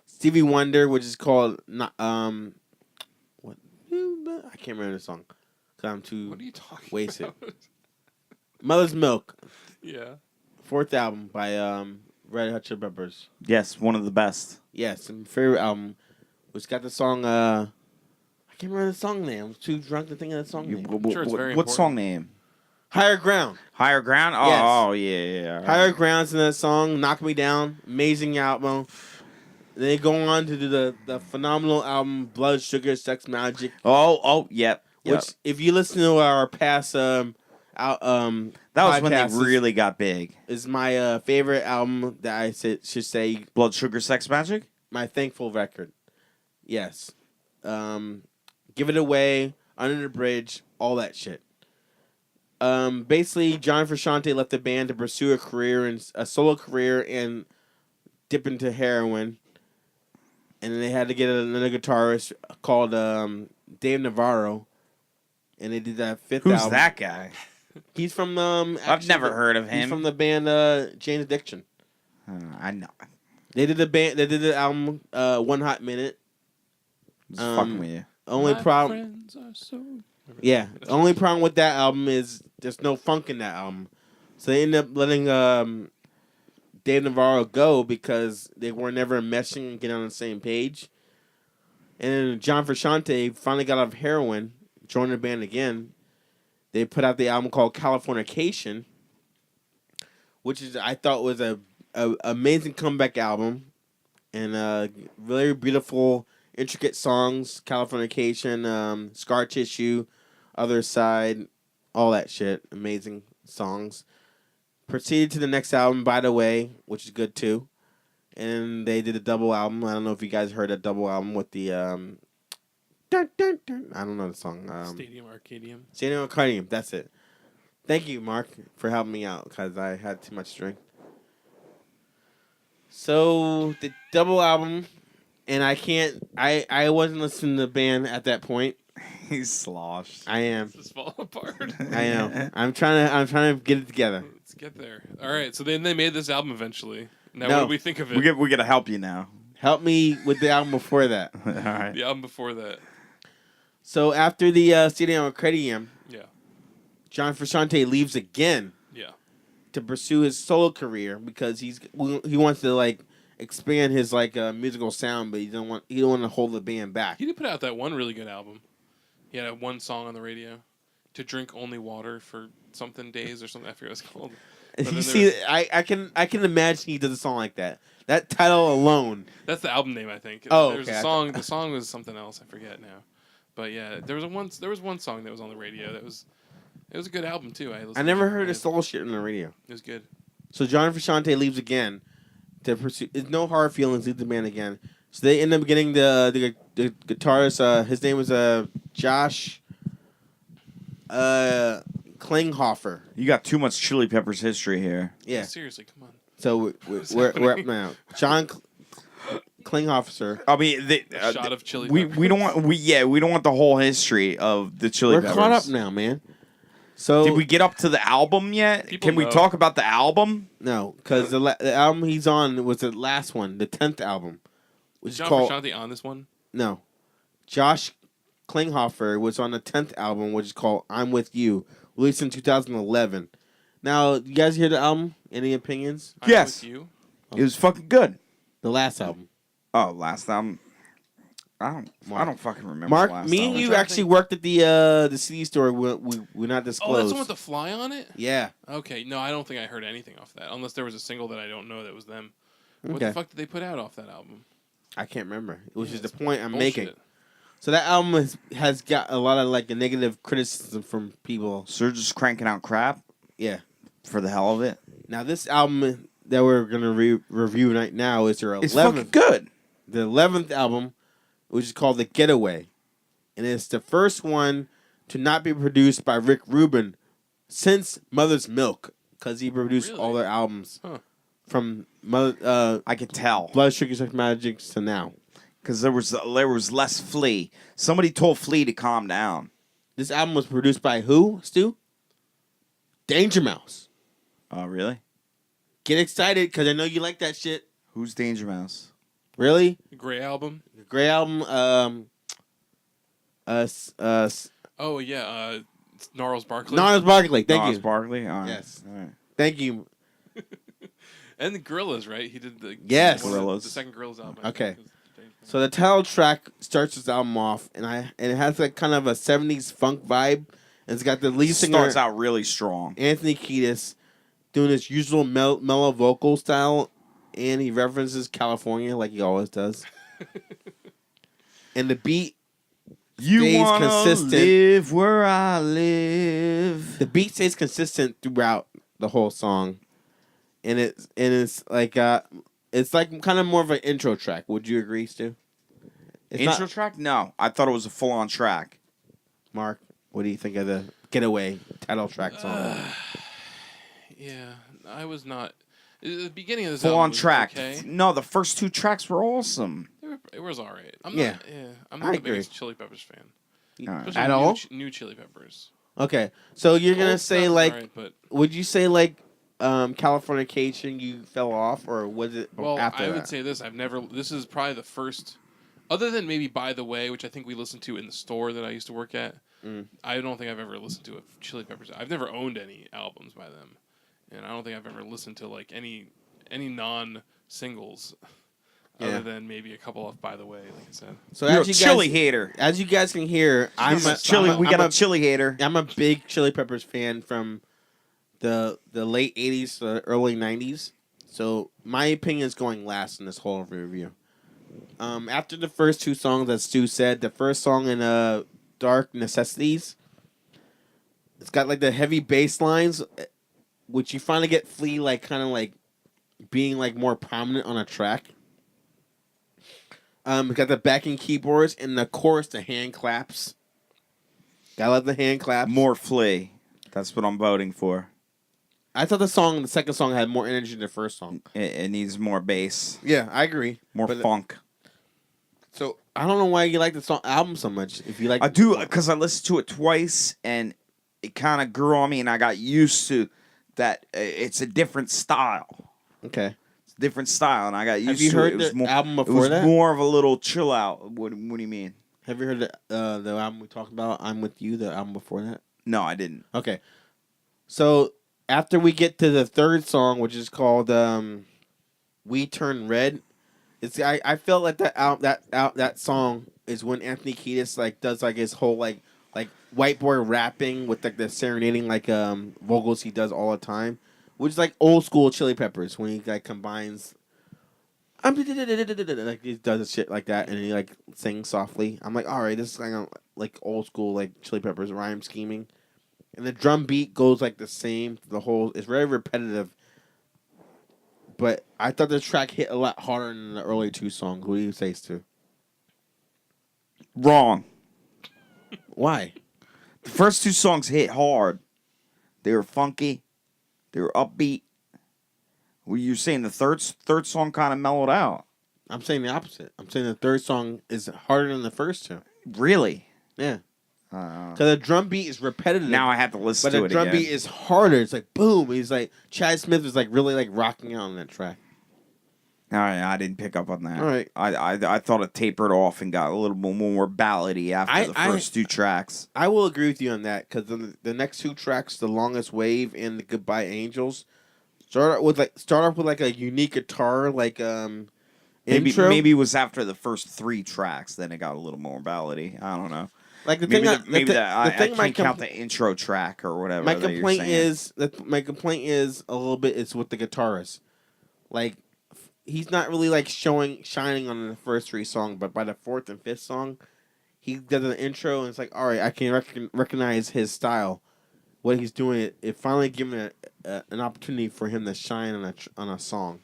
Stevie Wonder, which is called what? I can't remember the song because I'm too What are you talking wasted. about? Mother's Milk, Yeah. 4th album by Red Hot Chili Peppers. Yes, one of the best. Yes, my favorite album, which got the song. I can't remember the song name. I was too drunk to think of the song name. sure it's very What important. song name? Higher Ground. Higher Ground? Oh, Yes. oh yeah. Higher Ground's in that song. Knock Me Down. Amazing album. They go on to do the phenomenal album Blood Sugar Sex Magic, Yep. which if you listen to our past that was when they podcasts, really got big. is my favorite album that I should say Blood Sugar Sex Magic? my thankful record. Yes. Give It Away, Under the Bridge, all that shit. Basically, John Frusciante left the band to pursue a solo career and dip into heroin. And then they had to get another guitarist called Dave Navarro. And they did that 5th Who's album. that guy? He's from I've never heard of him. He's from the band Jane's Addiction. I know. They did the album One Hot Minute. Just fucking with you. Only My problem friends are so... Yeah. The only problem with that album is there's no funk in that album. So they ended up letting Dave Navarro go because they were never meshing and getting on the same page. And then John Frusciante finally got off heroin, joined the band again. They put out the album called Californication, which is I thought was a amazing comeback album, and really beautiful, intricate songs. Californication, Scar Tissue, Other Side, all that shit. Amazing songs. Proceeded to the next album, By the Way, which is good too. And they did a double album. I don't know if you guys heard that double album with the dun, dun, dun. I don't know the song. Stadium Arcadium. Stadium Arcadium. That's it. Thank you, Mark, for helping me out because I had too much drink. So the double album, and I wasn't listening to the band at that point. He's sloshed. I am. This is falling apart. I know. I'm trying to get it together. Let's get there. All right. So then they made this album eventually. Now, No. what do we think of it? We gotta help you now. Help me with the album before that. All right. The album before that. So after the CD on Credium, Yeah. John Frusciante leaves again Yeah. to pursue his solo career because he wants to like expand his like musical sound, but he don't want to hold the band back. He did put out that one really good album. He had one song on the radio, "To Drink Only Water for Something Days" or something. I forget what it's called. But You then see, I can imagine he does a song like that. That title alone. That's the album name, I think. Oh, There's okay. a song. The song was something else. I forget now. But yeah, there was one song that was on the radio. It was a good album too. I never heard of his solo shit on the radio. It was good. So John Frusciante leaves again to pursue. There's no hard feelings. Leaves the band again. So they end up getting the guitarist. His name was Josh Klinghoffer. You got too much Chili Peppers history here. Yeah. Seriously, come on. So we're up now. John Klinghoffer. I mean, A shot of Chili we Peppers. don't want the whole history of the Chili We're Peppers. caught up now, man. So Did we get up to the album yet? People Can we know. talk about the album? No, because the album he's on was the last one, the 10th album, which is John called Frusciante on this one. No. Josh Klinghoffer was on the 10th album, which is called I'm With You, released in 2011. Now, you guys hear the album? Any opinions? I'm Yes. With You. It was fucking good. The last album. Oh, last album. I don't fucking remember. Mark, the last me and album. you trying to actually think. worked at the CD store. We not Oh, disclosed. that's the one with the fly on it? Yeah. Okay, no, I don't think I heard anything off that, unless there was a single that I don't know that was them. What Okay. the fuck did they put out off that album? I can't remember. It was Yeah, just the it's point I'm making. bullshit. So that album has got a lot of like a negative criticism from people. So they're just cranking out crap Yeah. for the hell of it. Now this album that we're gonna review right now is their It's fucking 11th, good. the 11th album, which is called The Getaway, and it's the first one to not be produced by Rick Rubin since Mother's Milk, because he produced Really? all their albums Huh. from Mother I could tell Blood Sugar Sex Magic to now. because there was less Flea. Somebody told Flea to calm down. This album was produced by who, Stu? Danger Mouse. Oh, really? Get excited, because I know you like that shit. Who's Danger Mouse? Really? The Gray album. The Grey album. Oh yeah, Gnarls Barkley. Gnarls Barkley. Thank Gnarls you. Barkley? All right. Yes. All right. Thank you. And the Gorillaz, right? He did the Yes. one of Gorillaz. the second Gorillaz album. I Okay. think, is- So the title track starts this album off, and it has like kind of a '70s funk vibe. And it's got the lead singer Starts out really strong. Anthony Kiedis doing his usual mellow vocal style, and he references California like he always does. And the beat, You stays wanna consistent. live where I live. the beat stays consistent throughout the whole song, and it's like kind of more of an intro track. Would you agree, Stu? It's Intro not, track? No, I thought it was a full-on track. Mark, what do you think of the Getaway title track song? Yeah, I was not. The beginning of this Full-on album was track. Okay. No, the first two tracks were awesome. It was all right. I'm Yeah. not. Yeah, I'm I not the agree. biggest Chili Peppers fan. All right. Especially At new, all? New Chili Peppers. Okay, so you're gonna Old say stuff's like, alright, but would you say like, Californication? You fell off, or was it well, after I that? would say this. This is probably the first, other than maybe By the Way, which I think we listened to in the store that I used to work at. I don't think I've ever listened to a Chili Peppers. I've never owned any albums by them, and I don't think I've ever listened to like any non-singles, Yeah. other than maybe a couple of By the Way, like I said. So You're a as you chili guys, hater. as you guys can hear, I'm a chili. We got I'm a chili hater. I'm a big Chili Peppers fan from the late '80s to the early '90s. So my opinion is going last in this whole review. After the first two songs, as Stu said, the first song in Dark Necessities, it's got like the heavy bass lines, which you finally get Flea like kind of like being like more prominent on a track. It's got the backing keyboards and the chorus, the hand claps. Gotta love the hand claps. More Flea. That's what I'm voting for. I thought the second song, had more energy than the first song. It needs more bass, Yeah, I agree. more But, funk. So I don't know why you like the album so much. If you like, I do because I listened to it twice and it kind of grew on me, and I got used to that. It's a different style. Okay. It's a different style, and I got used you to heard it. It was the more, album it before was that? more of a little chill out. What do you mean? Have you heard the album we talked about? I'm With You, the album before that? No, I didn't. Okay. So after we get to the third song, which is called We Turn Red, I felt like that song is when Anthony Kiedis like does like his whole like white boy rapping with like the serenading like vocals he does all the time, which is like old school Chili Peppers when he like combines like he does shit like that and he like sings softly. I'm like, all right, this is like old school like Chili Peppers rhyme scheming, and the drum beat goes like the same. The whole it's very repetitive. But I thought the track hit a lot harder than the early two songs. What do you say, Stu? Wrong. Why? The first two songs hit hard. They were funky. They were upbeat. Well, you're saying the third song kind of mellowed out. I'm saying the opposite. I'm saying the third song is harder than the first two. Really? Yeah. Because the drum beat is repetitive. Now I have to listen to it again. But the drum beat is harder. It's like boom. He's like Chad Smith is like really like rocking out on that track. All right, I didn't pick up on that. All right. I thought it tapered off and got a little bit more ballady after the first two tracks. I will agree with you on that because the next two tracks, The Longest Wave and The Goodbye Angels, start off with like a unique guitar intro. Maybe it was after the first three tracks, then it got a little more ballady. I don't know. Like the Maybe thing, I can't count the intro track or whatever. My complaint is a little bit is with the guitarist. Like he's not really like shining on the first three songs, but by the fourth and fifth song, he does an intro and it's like, all right, I can recognize his style, what he's doing. It finally given an opportunity for him to shine on a song.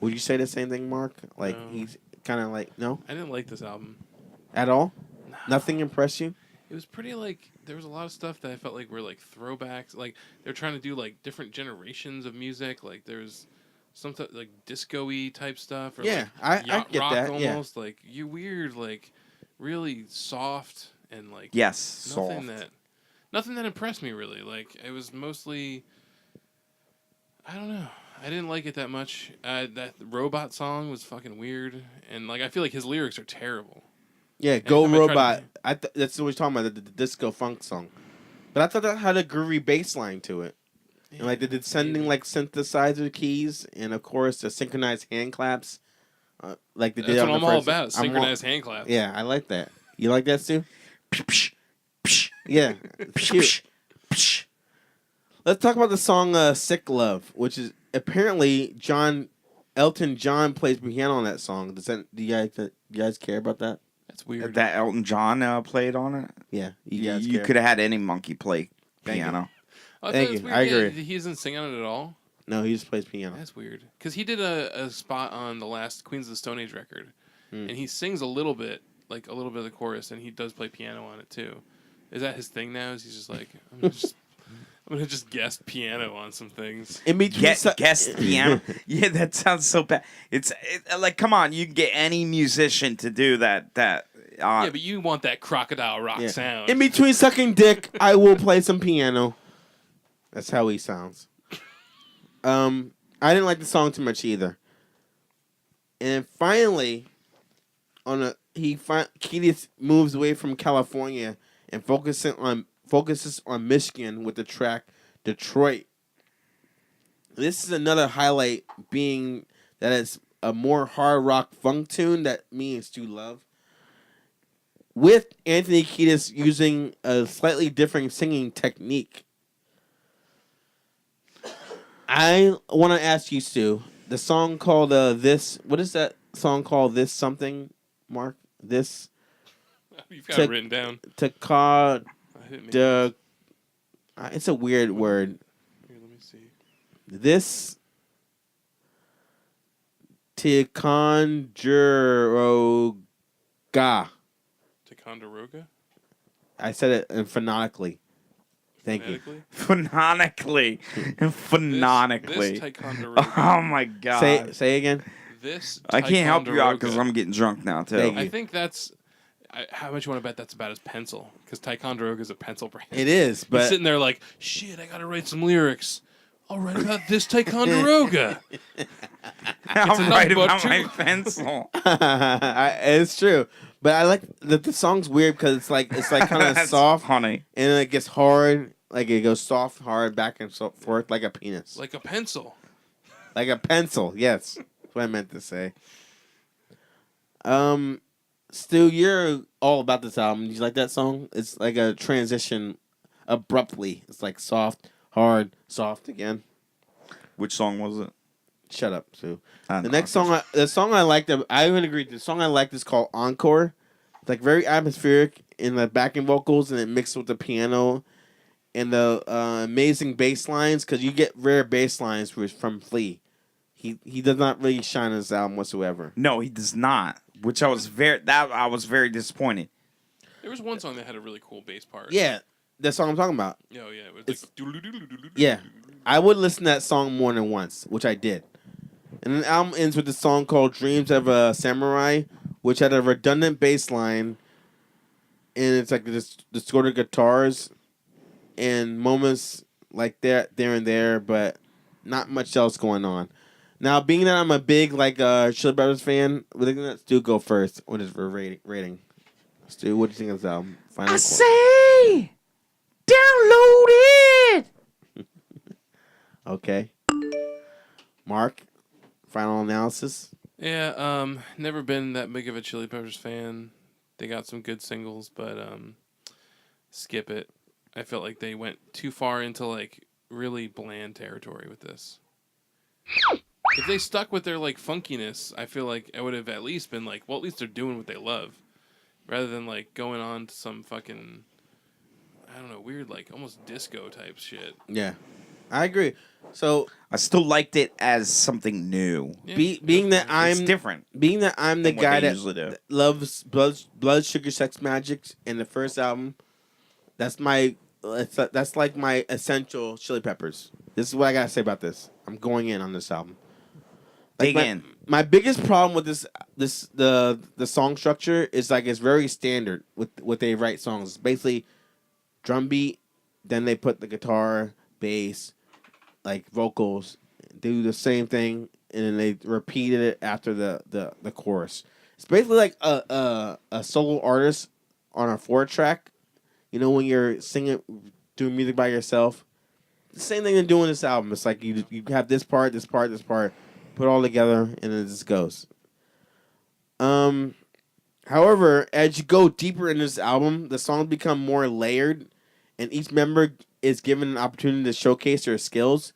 Would you say the same thing, Mark? Like No. he's kind of like no I didn't like this album. at all. No. Nothing impressed you? It was pretty like there was a lot of stuff that I felt like were like throwbacks. Like they're trying to do like different generations of music. Like there's some like disco-y type stuff. Or, Yeah, like, I yacht get rock that. Yeah. almost like you weird like really soft and like Yes, nothing soft. nothing that impressed me really. Like it was mostly I don't know. I didn't like it that much. That robot song was fucking weird, and like I feel like his lyrics are terrible. Yeah, Go Anytime I try Robot. to- That's what we're talking about, the disco funk song. But I thought that had a groovy bass line to it. And like the descending like synthesizer keys and of course the synchronized hand claps. Like they did That's on what I'm the all first. about. Synchronized hand claps. Yeah, I like that. You like that, Stu? Yeah. Cute. Let's talk about the song Sick Love, which is apparently Elton John plays piano on that song. Do you guys care about that? That's weird. That Elton John played on it. Yeah, You could have had any monkey play Thank you. piano. I Thank thought it was you. weird. I Yeah, agree. he isn't singing on it at all. No, he just plays piano. That's weird. Because he did a spot on the last Queens of the Stone Age record, Mm. and he sings a little bit of the chorus, and he does play piano on it too. Is that his thing now? Is he's just like I'm gonna just guest piano on some things? In between, Guest piano. Yeah, that sounds so bad. It's like, come on, you can get any musician to do that. Yeah, but you want that crocodile rock Yeah. sound. In between sucking dick, I will play some piano. That's how he sounds. I didn't like the song too much either. And finally, Kiedis moves away from California and focuses on Michigan with the track Detroit. This is another highlight, being that it's a more hard rock funk tune that me and Stu love, with Anthony Kiedis using a slightly different singing technique. I want to ask you, Stu, the song called This. What is that song called? This something, Mark? This You've got it written down. Takad. I didn't make It's a weird word. Here, let me see. This Ticonderoga. Ticonderoga? I said it phonetically. Thank you. Phonetically? Phonetically. This Ticonderoga. Oh my god. Say again. This I can't help you out because Ticonderoga. I'm getting drunk now too. Thank you. I think that's... how much you want to bet that's about his pencil? Because Ticonderoga is a pencil brand. It is, He's but sitting there like, shit, I got to write some lyrics. I'll write about this Ticonderoga. I'm right enough, about Butcher. my pencil. It's true, but I like that the song's weird because it's like kind of That's soft, funny. and then it gets hard. Like it goes soft, hard, back and so forth, like a penis, Like a pencil. like a pencil. Yes, that's what I meant to say. Stu, you're all about this album. Do you like that song? It's like a transition abruptly. It's like soft, hard, soft again. Which song was it? Shut up, Stu. I The know, next song, the song I liked, I would agree. The song I liked is called Encore. It's like very atmospheric in the backing vocals, and it mixed with the piano and the amazing bass lines because you get rare bass lines from Flea. He does not really shine on this album whatsoever. No, he does not. Which I was very disappointed. There was one song that had a really cool bass part. Yeah, that song I'm talking about. Oh, yeah. It was It's- like... doodle-doodle-doodle-doodle. Yeah, I would listen to that song more than once, which I did. And then the album ends with a song called "Dreams of a Samurai," which had a redundant bass line, and it's like this distorted guitars, and moments like there and there, but not much else going on. Now, being that I'm a big Chili Peppers fan, we're going to let Stu go first with his rating. Stu, what do you think of this album? Final quote. say, download it. Okay. Mark, final analysis. Yeah, never been that big of a Chili Peppers fan. They got some good singles, but skip it. I felt like they went too far into like really bland territory with this. If they stuck with their like funkiness, I feel like I would have at least been like, well, at least they're doing what they love, rather than like going on to some fucking, I don't know, weird like almost disco type shit. Yeah, I agree. So I still liked it as something new. Yeah, being that It's different. being that I'm the than what guy they that usually do. loves blood, sugar, sex, magic in the first album, that's like my essential Chili Peppers. This is what I gotta say about this. I'm going in on this album. Dig in. My biggest problem with the song structure is like it's very standard with what they write songs. It's basically drum beat, then they put the guitar, bass, like vocals, do the same thing, and then they repeated it after the chorus. It's basically like a solo artist on a 4-track. You know when you're singing, doing music by yourself. The same thing they're doing this album. It's like you have this part, this part, this part, put it all together, and then it just goes. However, as you go deeper in this album, the songs become more layered, and each member is given an opportunity to showcase their skills.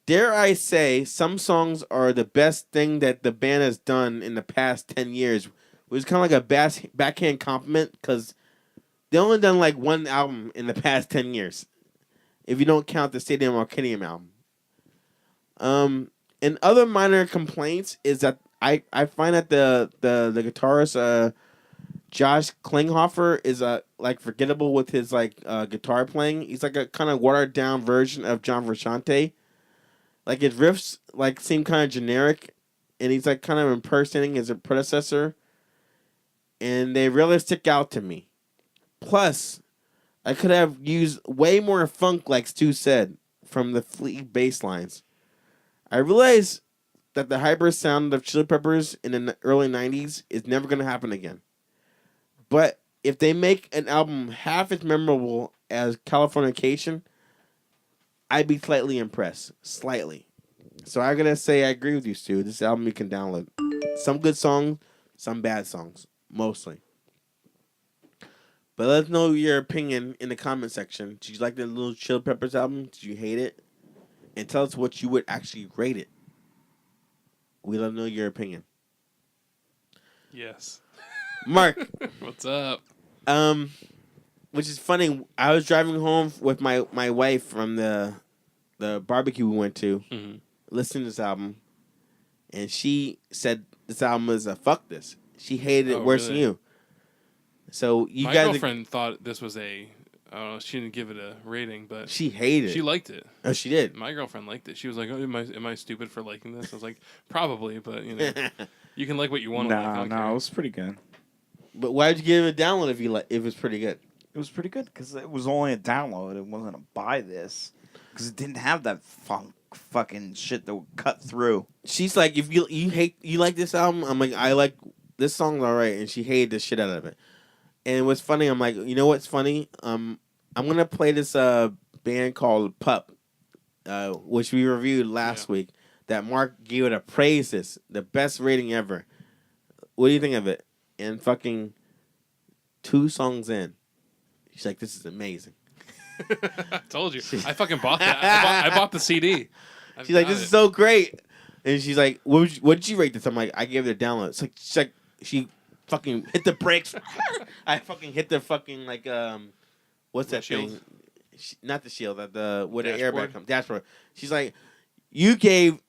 Dare I say, some songs are the best thing that the band has done in the past 10 years. Which is kind of like a backhand compliment, because they only done like one album in the past 10 years. If you don't count the Stadium Arcadium album. And other minor complaints is that I find that the guitarist Josh Klinghoffer is like forgettable with his guitar playing. He's like a kind of watered down version of John Frusciante. Like his riffs like seem kind of generic, and he's like kind of impersonating his predecessor, and they really stick out to me. Plus, I could have used way more funk, like Stu said, from the Flea bass lines. I realize that the hyper sound of Chili Peppers in the early 90s is never going to happen again. But if they make an album half as memorable as Californication, I'd be slightly impressed. Slightly. So I'm going to say I agree with you, Stu. This album you can download. Some good songs, some bad songs. Mostly. But let us know your opinion in the comment section. Did you like the Little Chili Peppers album? Did you hate it? And tell us what you would actually rate it. We love to know your opinion. Yes. Mark, What's up? which is funny. I was driving home with my wife from the barbecue we went to, listening to this album, and she said this album is a fuck this. She hated it worse than really? you. So you My guys, girlfriend thought this was I don't know, she didn't give it a rating, but she hated she it. liked it. Oh, she did. My girlfriend liked it. She was like, "Oh, am I stupid for liking this?" I was like, "Probably, but you know, you can like what you want to like." I don't No, care." it was pretty good. But why'd you give it a download if it's pretty good? It was pretty good because it was only a download. It wasn't a buy this because it didn't have that funk fucking shit that would cut through. She's like, if you like this album, I'm like, I like this song's alright, and she hated the shit out of it. And what's funny, I'm like, you know what's funny? I'm gonna play this band called Pup, which we reviewed last week. That Mark gave it a praises, the best rating ever. What do you think of it? And fucking 2 songs in, she's like, this is amazing. I told you. I fucking bought that. I bought the CD. She's like, this is so great. And she's like, what did you rate this? I'm like, I gave it a download. She's like, she fucking hit the brakes. I fucking hit the fucking, like, what's that shield? thing? Not the shield, the where the Dashboard? airbag comes. Dashboard. She's like, you gave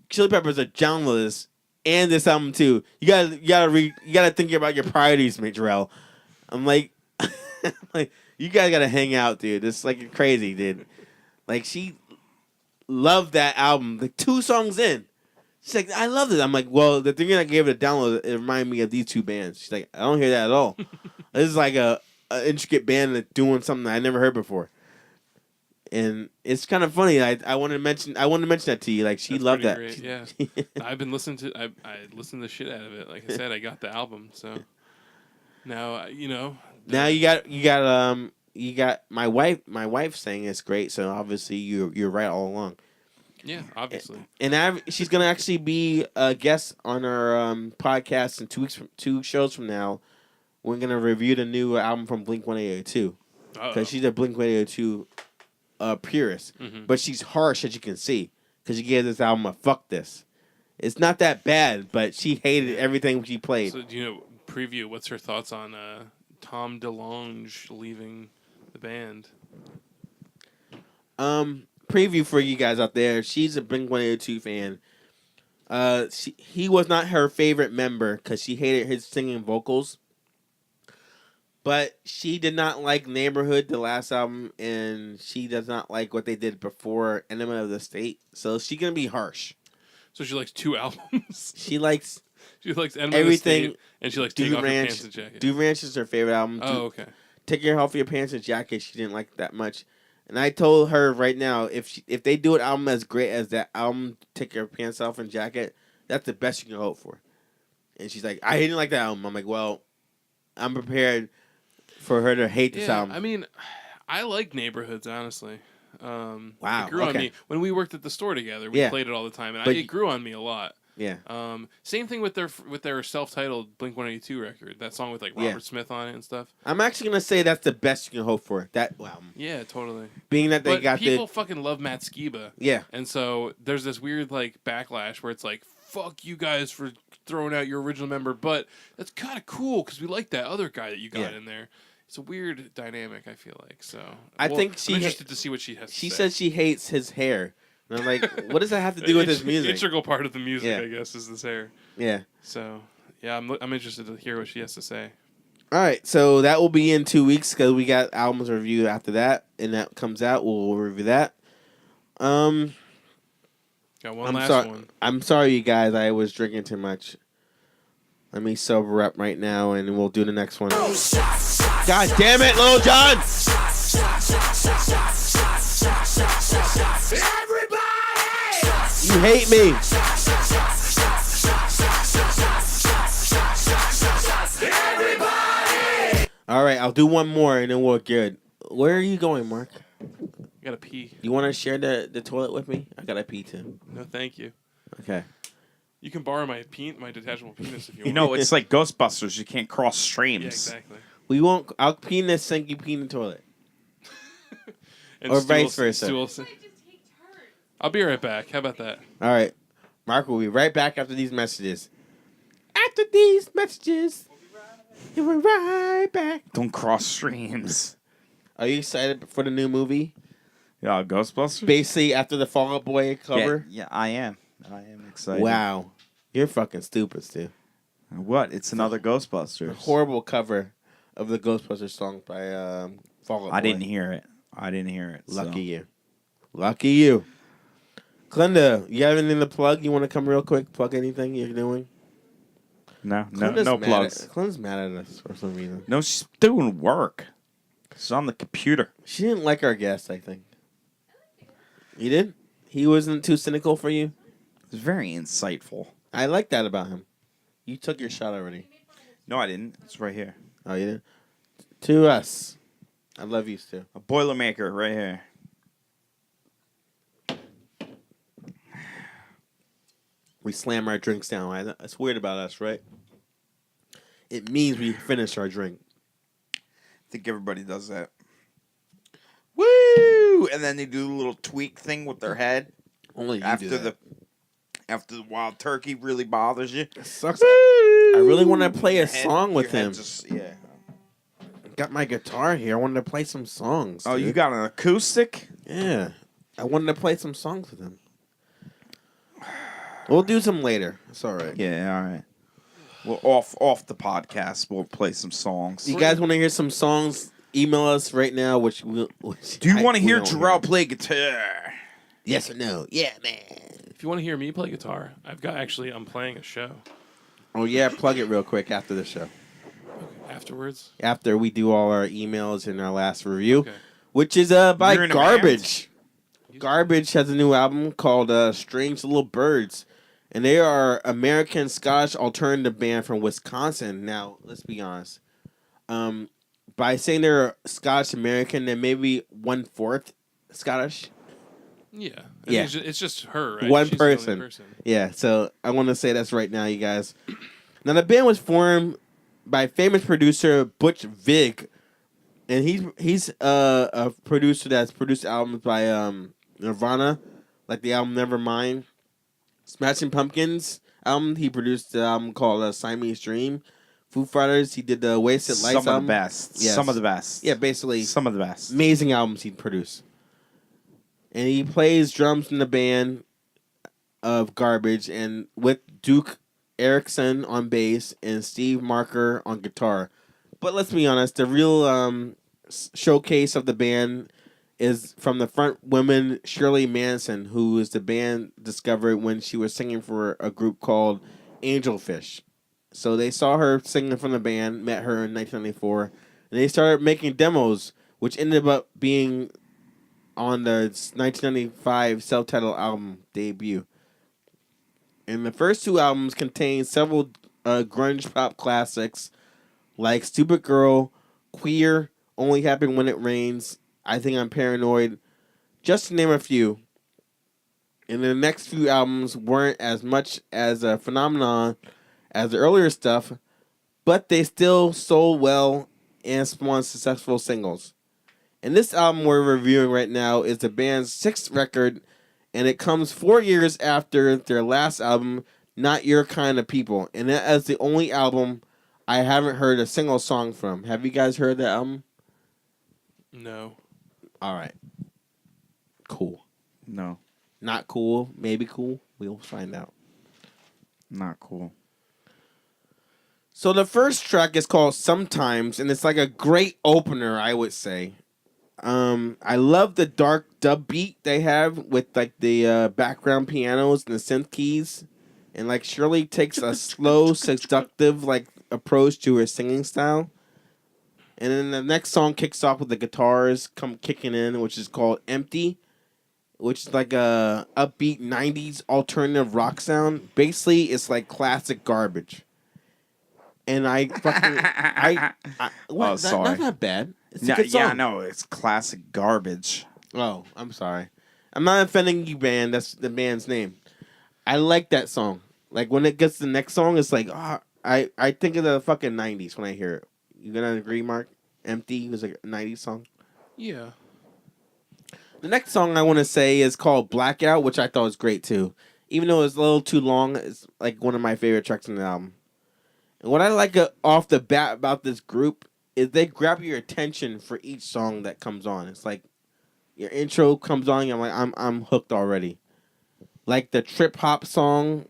Chili Peppers a download this and this album too. You gotta think about your priorities, Jarrell. I'm like, you guys gotta hang out, dude. It's like crazy, dude. Like, she loved that album. Like 2 songs in, she's like, I love it. I'm like, well, the thing that I gave it a download, it reminded me of these 2 bands. She's like, I don't hear that at all. This is like a intricate band that's doing something I never heard before. And it's kind of funny. I want to mention that to you. Like, she That's loved that. pretty great, yeah. I've been listening to. I listened to the shit out of it. Like I said, I got the album. So now Now you got my wife. My wife saying it's great. So obviously you're right all along. Yeah, obviously. And she's gonna actually be a guest on our podcast in 2 shows from now. We're gonna review the new album from Blink-182 because she's a Blink-182 purist, but she's harsh, as you can see, because she gave this album a fuck this. It's not that bad, but she hated everything she played. So do you know, preview? What's her thoughts on Tom DeLonge leaving the band? Preview for you guys out there. She's a Blink-182 fan. He was not her favorite member because she hated his singing vocals. But she did not like Neighborhood, the last album, and she does not like what they did before Enema of the State. So she's gonna be harsh. So she likes 2 albums. She likes Enema everything, of the State, and she likes Take Off Your Pants and Jacket. Dude Ranch is her favorite album. Oh, okay. Take Your Off Your Pants and Jacket. She didn't like that much. And I told her right now, if they do an album as great as that album, Take Your Pants Off and Jacket, that's the best you can hope for. And she's like, I didn't like that album. I'm like, well, I'm prepared for her to hate this album. I mean, I like Neighborhoods, honestly. Wow. It grew on me. When we worked at the store together, we played it all the time, and it grew on me a lot. Yeah. Same thing with their self-titled Blink-182 record. That song with like Robert Smith on it and stuff. I'm actually gonna say that's the best you can hope for. That album. Yeah, totally. Being that they got people fucking love Matt Skiba. Yeah. And so there's this weird like backlash where it's like, fuck you guys for throwing out your original member, but that's kind of cool because we like that other guy that you got in there. It's a weird dynamic, I feel like. So I think I'm interested to see what she has to say. She says she hates his hair. And I'm like, what does that have to do with his music? Integral part of the music, I guess, is this hair. Yeah. So, yeah, I'm interested to hear what she has to say. All right, so that will be in 2 weeks because we got albums review after that, and that comes out. We'll review that. Got one last one. I'm sorry, you guys. I was drinking too much. Let me sober up right now, and we'll do the next one. God damn it, Lil Jon! You hate me. All right, I'll do one more, and then we're good. Where are you going, Mark? I gotta pee. You want to share the toilet with me? I gotta pee too. No, thank you. Okay. You can borrow my detachable penis if you want. You know, it's like Ghostbusters. You can't cross streams. Yeah, exactly. We won't. I'll pee in the sink. You pee in the toilet. Or vice versa. I'll be right back. How about that? All right. Mark will be right back after these messages. After these messages, we'll be right back. Don't cross streams. Are you excited for the new movie? Yeah, Ghostbusters? Basically, after the Fall Out Boy cover? Yeah, I am. I am excited. Wow. You're fucking stupid, Stu. What? It's another Ghostbusters. A horrible cover of the Ghostbusters song by Fall Out Boy. I didn't hear it. Lucky you. Lucky you. Glenda, you have anything to plug? You want to come real quick? Plug anything you're doing? No plugs. Glenda's mad at us for some reason. No, she's doing work. She's on the computer. She didn't like our guest, I think. You did? He wasn't too cynical for you? It's very insightful. I like that about him. You took your shot already. No, I didn't. It's right here. Oh, you did? To us. I love you, Stu. A Boilermaker right here. We slam our drinks down. Right? That's weird about us, right? It means we finish our drink. I think everybody does that. Woo! And then they do a little tweak thing with their head. Only you after do that. After the wild turkey really bothers you. It sucks. I really want to play a Your head- song with your head him. just- yeah. Got my guitar here. I wanted to play some songs. Oh, dude. you got an acoustic? Yeah. I wanted to play some songs with him. We'll do some later. It's all right. Yeah, all right. Well, off the podcast, we'll play some songs. You guys want to hear some songs? Email us right now. Do you want to hear Jarrell play guitar? Yes or no? Yeah, man. If you want to hear me play guitar, I'm playing a show Oh yeah, plug it real quick after the show. afterwards. After we do all our emails and our last review, Okay. which is by You're in a Garbage. Garbage has a new album called Strange Little Birds. And they are American Scottish alternative band from Wisconsin. Now, let's be honest. By saying they're Scottish American, then maybe 1/4 Scottish. Yeah. Yeah. It's just her, right? One She's the only person. Yeah, so I want to say that's right now, you guys. Now, the band was formed by famous producer Butch Vig. And he's a producer that's produced albums by Nirvana, like the album Nevermind. Smashing Pumpkins album, he produced the album called Siamese Dream. Foo Fighters, he did the Wasted Lights Some of album. the best. Yes. Some of the best. Yeah, basically Some of the best. amazing albums he produced. And he plays drums in the band of Garbage, and with Duke Erickson on bass and Steve Marker on guitar. But let's be honest, the real showcase of the band is from the front woman Shirley Manson, who is the band discovered when she was singing for a group called Angelfish. So they saw her singing from the band, met her in 1994, and they started making demos, which ended up being on the 1995 self-titled album debut. And the first two albums contain several grunge pop classics like Stupid Girl, Queer, Only Happen When It Rains, I Think I'm Paranoid, just to name a few. And the next few albums weren't as much as a phenomenon as the earlier stuff, but they still sold well and spawned successful singles. And this album we're reviewing right now is the band's 6th record, and it comes 4 years after their last album, Not Your Kind of People. And that is the only album I haven't heard a single song from. Have you guys heard that album? No. All right. Cool. No, Not cool. Maybe cool. We'll find out. not cool. So the first track is called Sometimes, and it's like a great opener, I would say. I love the dark dub beat they have with like the background pianos and the synth keys, and like Shirley takes a slow, seductive like approach to her singing style. And then the next song kicks off with the guitars come kicking in, which is called Empty, which is like a upbeat 90s alternative rock sound. Basically, it's like classic Garbage. And I fucking what? Oh, sorry. That's not bad. It's a Yeah, good song. yeah, no, it's classic Garbage. Oh, I'm sorry. I'm not offending you, band. That's the band's name. I like that song. Like when it gets to the next song, it's like I think of the fucking 90s when I hear it. You gonna agree, Mark? Empty was like a 90s song. Yeah. The next song I want to say is called Blackout, which I thought was great too. Even though it's a little too long, it's like one of my favorite tracks on the album. And what I like off the bat about this group is they grab your attention for each song that comes on. It's like your intro comes on, I'm like I'm hooked already. Like the trip hop song,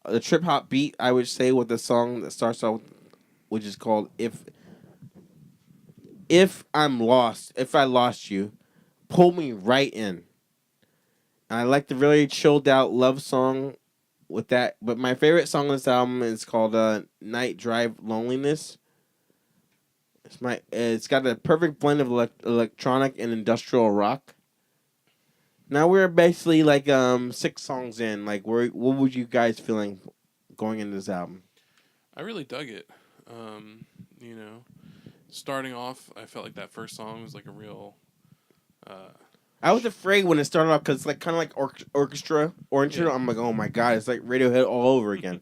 the trip hop beat, I would say, with the song that starts off, which is called If I'm Lost, If I Lost You, pull me right in. And I like the really chilled out love song with that. But my favorite song on this album is called Night Drive Loneliness. It's got a perfect blend of electronic and industrial rock. Now we're basically like 6 songs in. Like, what would you guys feeling going into this album? I really dug it. You know, starting off, I felt like that first song was like a real. I was afraid when it started off because it's like kind of like orchestra. Yeah. I'm like, oh my god, it's like Radiohead all over again.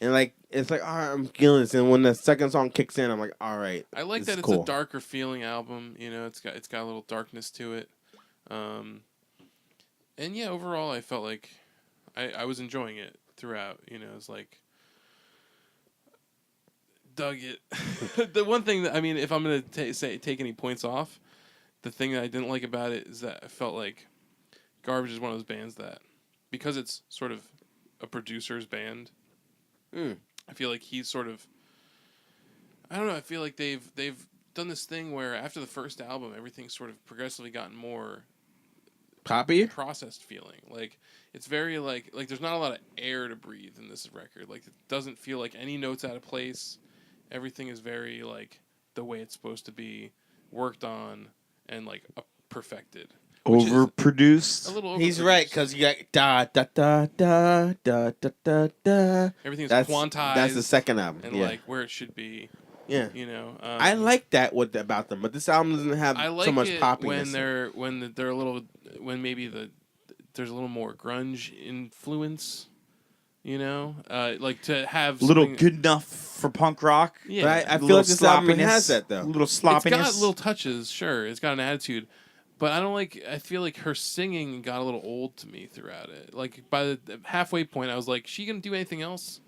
And like it's like, all right, I'm feeling this. And when the second song kicks in, I'm like, all right. I like that it's cool. a darker feeling album. You know, it's got a little darkness to it. And yeah, overall, I felt like I was enjoying it throughout. You know, it's like dug it. The one thing that I mean, if I'm gonna take any points off, the thing that I didn't like about it is that I felt like Garbage is one of those bands that, because it's sort of a producer's band, I feel like he's sort of. I don't know. I feel like they've done this thing where after the first album, everything's sort of progressively gotten more poppy, processed feeling. Like it's very like there's not a lot of air to breathe in this record. Like it doesn't feel like any notes out of place. Everything is very like the way it's supposed to be, worked on and like perfected. Overproduced. A little overproduced. He's right because you got da da da da da da da. Everything's That's quantized. That's the second album, and like where it should be. Yeah, you know. I like that about them, but this album doesn't have so much poppiness. When they're a little when maybe there's a little more grunge influence. You know, like to have little good enough for punk rock. Yeah, but I feel like this album has that though. A little sloppiness. It's got little touches, sure. It's got an attitude, but I don't like. I feel like her singing got a little old to me throughout it. Like by the halfway point, I was like, "She gonna do anything else?"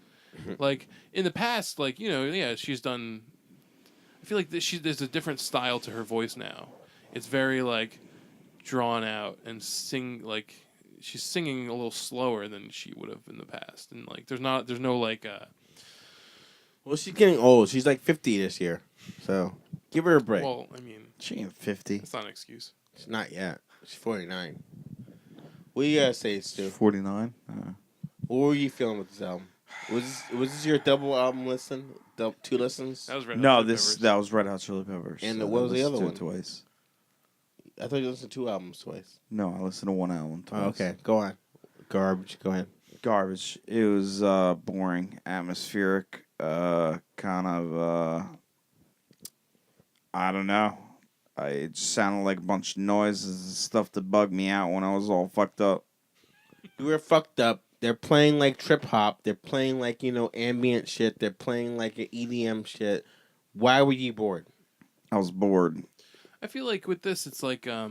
Like in the past, like she's done. I feel like there's a different style to her voice now. It's very like drawn out and she's singing a little slower than she would have in the past, and like there's no like. Well, she's getting old. She's like 50 this year, so give her a break. Well, I mean, she ain't 50. It's not an excuse. She's not yet. She's 49. What do you gotta say, Stu? 49. What were you feeling with this album? Was this your double album listen? 2 listens? That was Red Hot Chili Peppers. That was Red Hot Chili Peppers. And what was the other one? Twice. I thought you listened to 2 albums twice. No, I listened to 1 album twice. Oh, okay, go on. Garbage. Go ahead. Garbage. It was boring, atmospheric, kind of. I don't know. It just sounded like a bunch of noises and stuff that bugged me out when I was all fucked up. You were fucked up. They're playing like trip hop. They're playing like, ambient shit. They're playing like an EDM shit. Why were you bored? I was bored. I feel like with this, it's like, I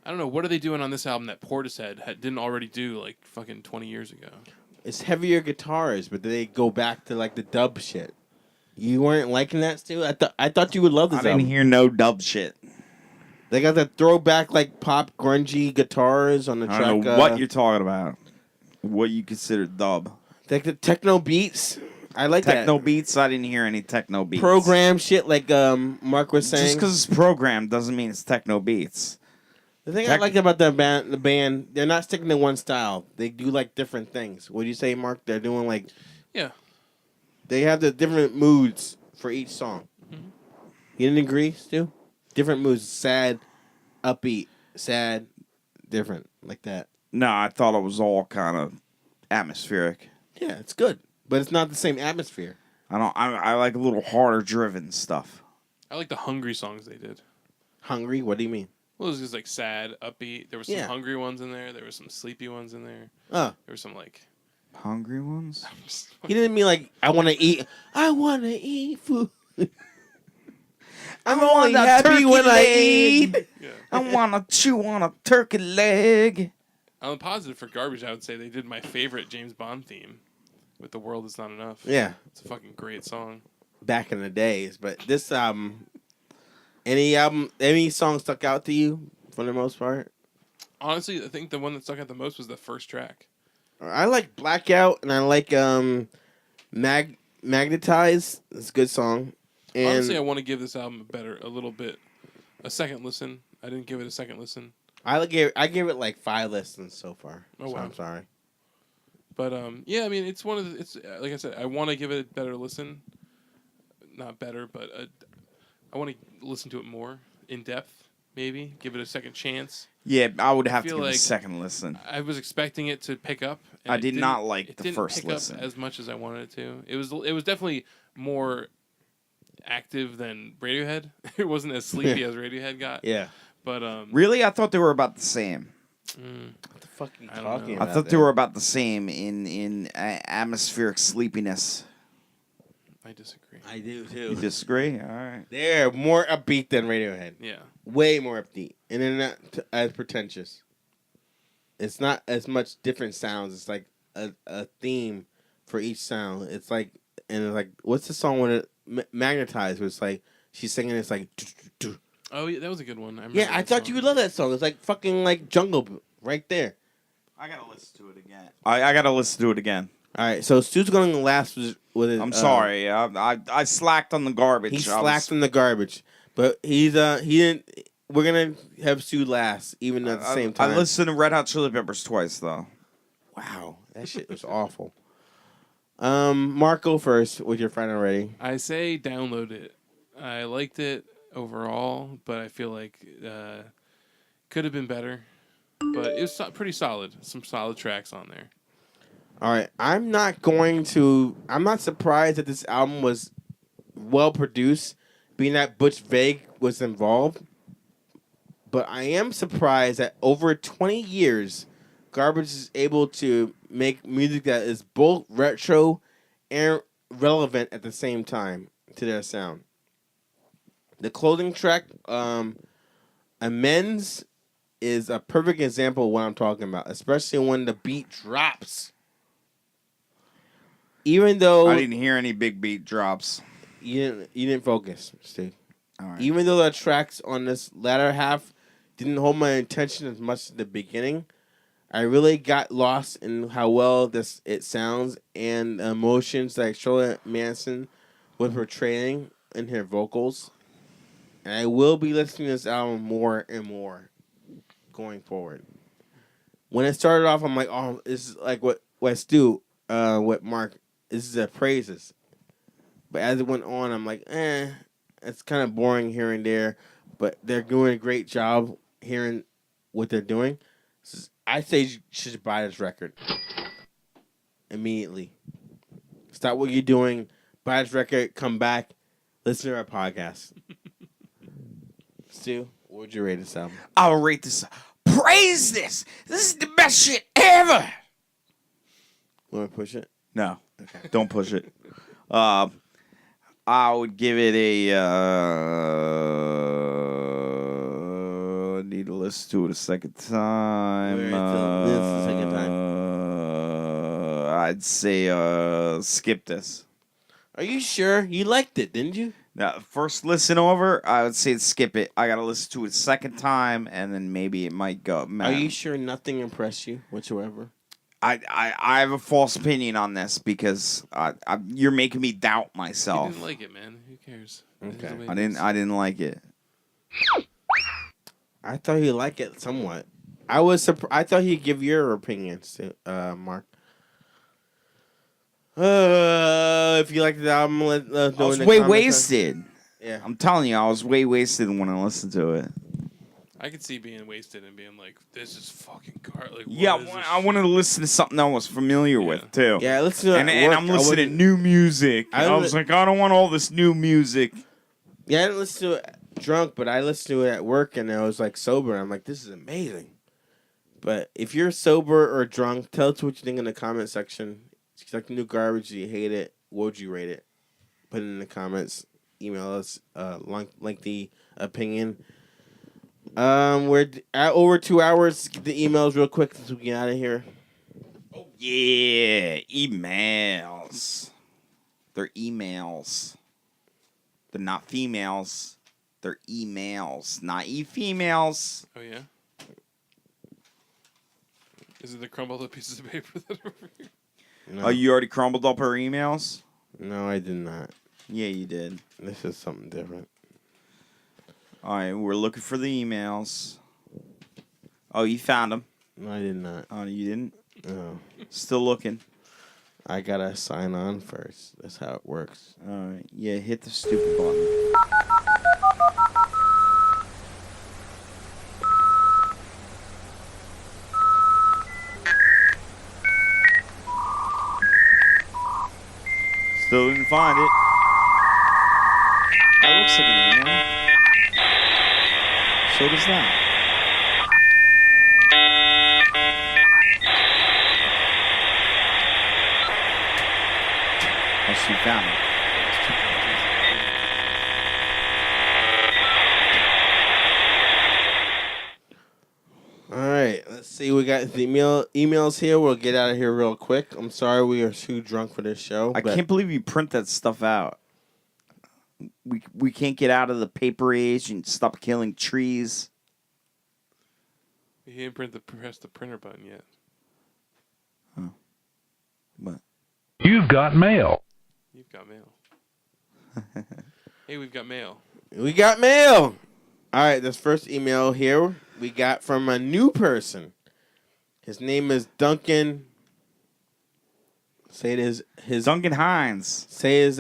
don't know, what are they doing on this album that Portishead didn't already do like fucking 20 years ago? It's heavier guitars, but they go back to like the dub shit. You weren't liking that, Stu? I thought you would love this album. I didn't hear no dub shit. They got the throwback like pop grungy guitars on the track. I don't know what you're talking about. What you consider dub? Like the techno beats. I like techno that. beats. I didn't hear any techno beats. Program shit, like Mark was saying. Just because it's programmed doesn't mean it's techno beats. The thing I like about the band, they're not sticking to one style. They do like different things. What do you say, Mark? They're doing like, they have the different moods for each song. Mm-hmm. You didn't agree, Stu? Different moods, sad, upbeat, sad, different, like that. No, I thought it was all kind of atmospheric. Yeah, it's good, but it's not the same atmosphere. I like a little harder driven stuff. I like the hungry songs they did. Hungry? What do you mean? Well, it was just like sad, upbeat. There were some hungry ones in there. There were some sleepy ones in there. Oh. There were some like hungry ones. He didn't mean like I want to eat. I want to eat food. I'm only happy when I eat. Yeah. I want to chew on a turkey leg. On the positive for Garbage, I would say they did my favorite James Bond theme with "The World Is Not Enough." Yeah, it's a fucking great song. Back in the days, but this any song stuck out to you for the most part? Honestly, I think the one that stuck out the most was the first track. I like Blackout, and I like Magnetize. It's a good song. And honestly, I want to give this album a second listen. I didn't give it a second listen. I gave it like 5 listens so far. Oh, so wow. I'm sorry. But yeah, I mean, it's one of the, it's like I said, I want to give it a better listen. Not better, but I want to listen to it more in depth. maybe give it a second chance. Yeah, I would have to feel give it a like second listen. I was expecting it to pick up. And I it did didn't- not like it the didn't first pick listen. up as much as I wanted it to. It was definitely more active than Radiohead. It wasn't as sleepy as Radiohead got. Yeah. But Really, I thought they were about the same. What the fuck are you I don't talking know. about? I thought they were about the same in atmospheric sleepiness. I disagree. I do You too. disagree? All right. They're more upbeat than Radiohead. Yeah. Way more upbeat, and they're not as pretentious. It's not as much different sounds. It's like a theme for each sound. It's like what's the song when it magnetized? Where it's like she's singing. It's like. Oh yeah, that was a good one. I remember Yeah, I that thought song. you would love that song. It's like fucking like Jungle right there. I gotta listen to it again. I gotta listen to it again. All right, so Stu's going last with his. I'm sorry. I slacked on the garbage. He I was- slacked in the garbage, but he didn't. We're gonna have Stu last, even at the same time. I listened to Red Hot Chili Peppers twice though. Wow, that shit was awful. Mark, go first with your friend already. I say download it. I liked it overall, but I feel like could have been better. But it was pretty solid. Some solid tracks on there. All right, I'm not surprised that this album was well produced, being that Butch Vig was involved. But I am surprised that over 20 years, Garbage is able to make music that is both retro and relevant at the same time to their sound. The clothing track, Amends, is a perfect example of what I'm talking about, especially when the beat drops. Even though I didn't hear any big beat drops. you didn't focus, Steve. All right. Even though the tracks on this latter half didn't hold my attention as much at the beginning, I really got lost in how well it sounds and the emotions that Charlotte Manson was portraying in her vocals. And I will be listening to this album more and more going forward. When it started off, I'm like, oh, this is like what Stu, what Mark, this is the praises. But as it went on, I'm like, it's kind of boring here and there. But they're doing a great job hearing what they're doing. I say you should buy this record immediately. Stop what you're doing, buy this record, come back, listen to our podcast. Stu, what would you rate this album? I'll rate this. Praise this. This is the best shit ever. Want to push it? No, don't push it. I would give it a. Need to listen to it a second time. I'd say skip this. Are you sure? You liked it, didn't you? Now, first listen over, I would say skip it. I gotta listen to it a second time, and then maybe it might go. Man, Are you sure nothing impressed you whatsoever? I have a false opinion on this because you're making me doubt You myself. didn't like it, man. Who cares? Okay. This is the way I it didn't. is. I didn't like it. I thought he'd like it somewhat. I thought he'd give your opinions to Mark. If you like the album, let us know I was in the way comments. wasted. Yeah. I'm telling you, I was way wasted when I listened to it. I could see being wasted and being like, "This is fucking like, Yeah, what is this I wanted to listen to something I was familiar with too. Yeah, listen to it And, at and work. I'm listening to new music. I I was like, I don't want all this new music. Yeah, I didn't listen to it drunk, but I listened to it at work, and I was like sober. And I'm like, this is amazing. But if you're sober or drunk, tell us what you think in the comment section. If you like the new Garbage, do you hate it? What would you rate it? Put it in the comments. Email us lengthy opinion. We're at over 2 hours. Get the emails real quick since we get out of here. Oh yeah, emails. They're emails. They're not females. They're emails, not females. Oh yeah. Is it the crumbled up pieces of paper that are over here? No, Oh, you already crumbled up her emails? no, I did not. Yeah, you did. This is something different. All right, we're looking for the emails. Oh, you found them. No, I did not. Oh, you didn't? No. Still looking. I gotta sign on first. That's how it works. All right, yeah, hit the stupid button. Still didn't find it. That looks like an email. So does that. Oh, she found it. All right, let's see. We got the emails here. We'll get out of here real quick. I'm sorry we are too drunk for this show. I can't believe you print that stuff out. We can't get out of the paper age and stop killing trees. He didn't press the printer button yet. Oh. But You've got mail. You've got mail. Hey, we've got mail. We got mail. All right, this first email here we got from a new person. His name is Duncan. Say it his Duncan Hines. Say his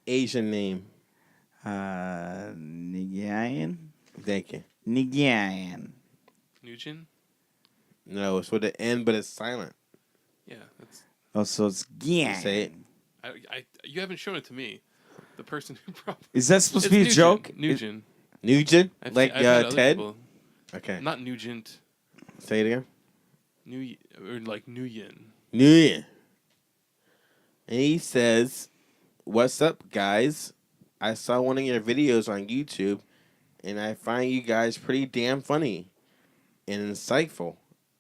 Asian name. Nigyan? Thank you. Nigyan. Nugent? No, it's with an N, but it's silent. Yeah, that's. Oh, so it's Gyan. Say it. You haven't shown it to me. The person who probably. Is that supposed to be a joke? Nugent. Nugent? Like I've had other Ted? people. Okay. Not Nugent. Say it again. Or like Nguyen. Nguyen. And he says, "What's up, guys? I saw one of your videos on YouTube, and I find you guys pretty damn funny and insightful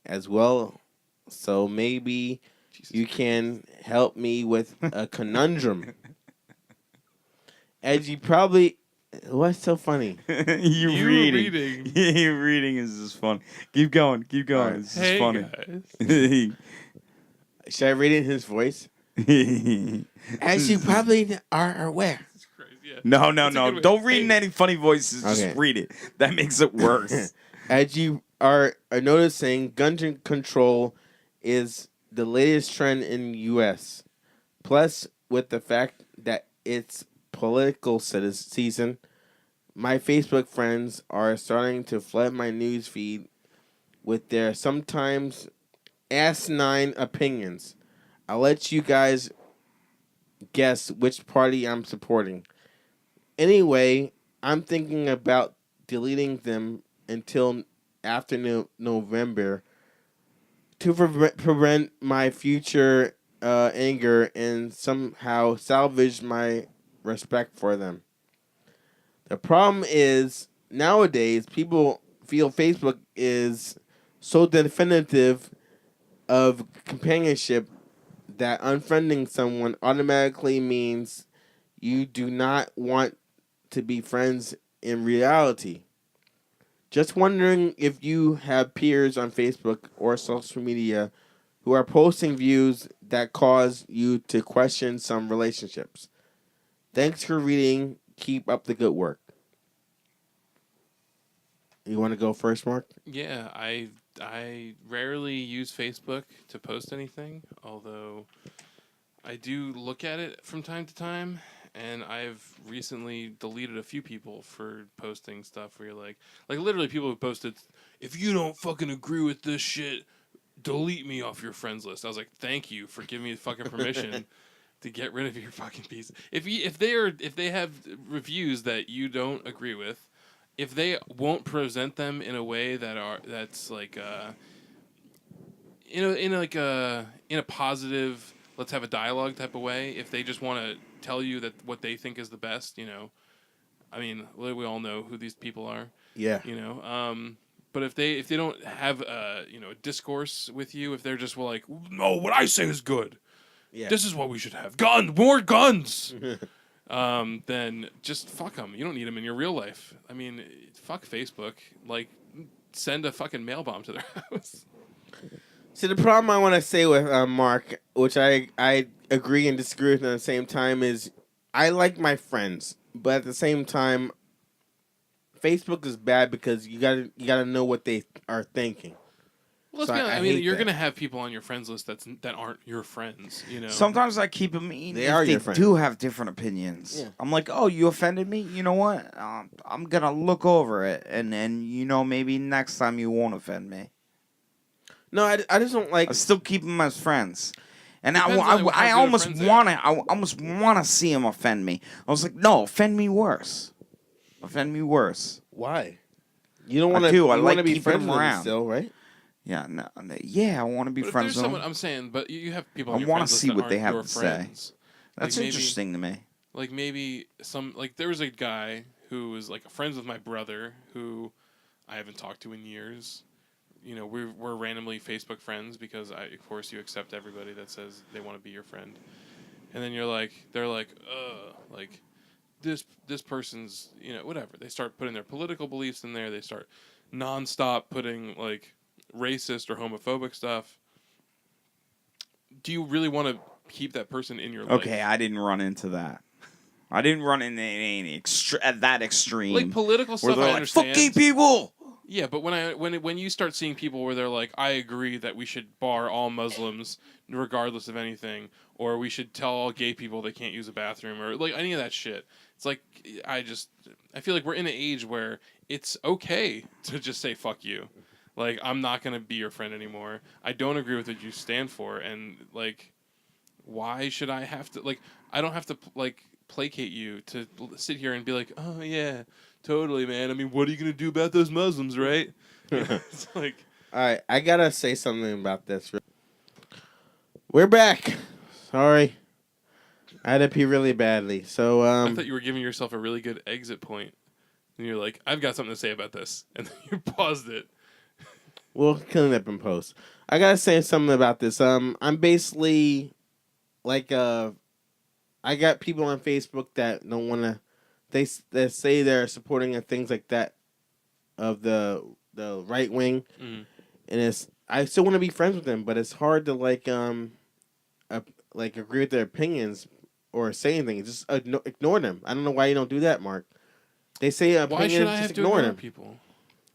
as well. So maybe you can help me with a conundrum. As you probably... What's so funny? you reading. You reading is just fun. Keep going. Keep going. Right. It's just funny. Guys. Should I read it in his voice? As you probably are aware. Yeah. No. Don't read in Hey. any funny voices. Okay. Just read it. That makes it worse. As you are noticing, gun control is the latest trend in the U.S. Plus, with the fact that it's political season, my Facebook friends are starting to flood my news feed with their sometimes asinine opinions. I'll let you guys guess which party I'm supporting. Anyway, I'm thinking about deleting them until after November to prevent my future anger and somehow salvage my respect for them. The problem is, nowadays, people feel Facebook is so definitive of companionship that unfriending someone automatically means you do not want to be friends in reality. Just wondering if you have peers on Facebook or social media who are posting views that cause you to question some relationships. Thanks for reading. Keep up the good work. You want to go first, Mark? Yeah, I rarely use Facebook to post anything, although I do look at it from time to time, and I've recently deleted a few people for posting stuff where you're like literally people who posted, if you don't fucking agree with this shit, delete me off your friends list. I was like, thank you for giving me the fucking permission to get rid of your fucking piece. If they have reviews that you don't agree with, if they won't present them in a way that's like in a positive, let's have a dialogue type of way, if they just want to tell you that what they think is the best, I mean, we all know who these people are. Yeah. But if they don't have a discourse with you, if they're just like, no, what I say is good. Yeah. This is what we should have. More guns. Then just fuck them. You don't need them in your real life. I mean, fuck Facebook. Like, send a fucking mail bomb to their house. See, the problem I want to say with Mark, which I agree and disagree with at the same time, is I like my friends, but at the same time, Facebook is bad because you gotta know what they are thinking. Well, let's So be honest. I I mean, hate you're that. gonna have people on your friends list that aren't your friends. Sometimes I keep them in. They are your They friends. do have different opinions. Yeah. I'm like, oh, you offended me? You know what? I'm going to look over it. And maybe next time you won't offend me. No, I just don't like. I still keep them as friends. And Depends on how I good of almost friends they are. I almost want to see him offend me. I was like, no, offend me worse. Offend me worse. Why? You don't I want to. do. I You like want to be keeping friends him with him around. still, right? Yeah, no, yeah, I want to be But if friends there's with someone, him. I'm saying, but you have people. I on your wanna friends list see that what they aren't have your to say. friends. That's Like maybe- interesting to me. Like maybe there was a guy who was like friends with my brother who I haven't talked to in years. You know, we're randomly Facebook friends because of course you accept everybody that says they want to be your friend. And then they're like, like this person's, whatever. They start putting their political beliefs in there. They start nonstop putting like racist or homophobic stuff. Do you really want to keep that person in your life? Okay, I didn't run into that. I didn't run into any at that extreme. Like political where stuff, they're I like, understand. fuck gay people. Yeah, but when you start seeing people where they're like, I agree that we should bar all Muslims regardless of anything, or we should tell all gay people they can't use a bathroom, or like any of that shit. It's like I feel like we're in an age where it's okay to just say fuck you. Like, I'm not gonna be your friend anymore. I don't agree with what you stand for, and like, why should I have to like? I don't have to like placate you to sit here and be like, oh yeah, totally, man. I mean, what are you gonna do about those Muslims, right? It's like, All right, I gotta say something about this. We're back. Sorry, I had to pee really badly. So I thought you were giving yourself a really good exit point, and you're like, I've got something to say about this, and then you paused it. we'll clean it up in post. I gotta say something about this. I'm basically like I got people on Facebook that don't want to. They say they're supporting things like that of the right wing, Mm. and I still want to be friends with them, but it's hard to like agree with their opinions or say anything. Just ignore them. I don't know why you don't do that, Mark. They say opinions, Why should I just have to ignore ignore them. people?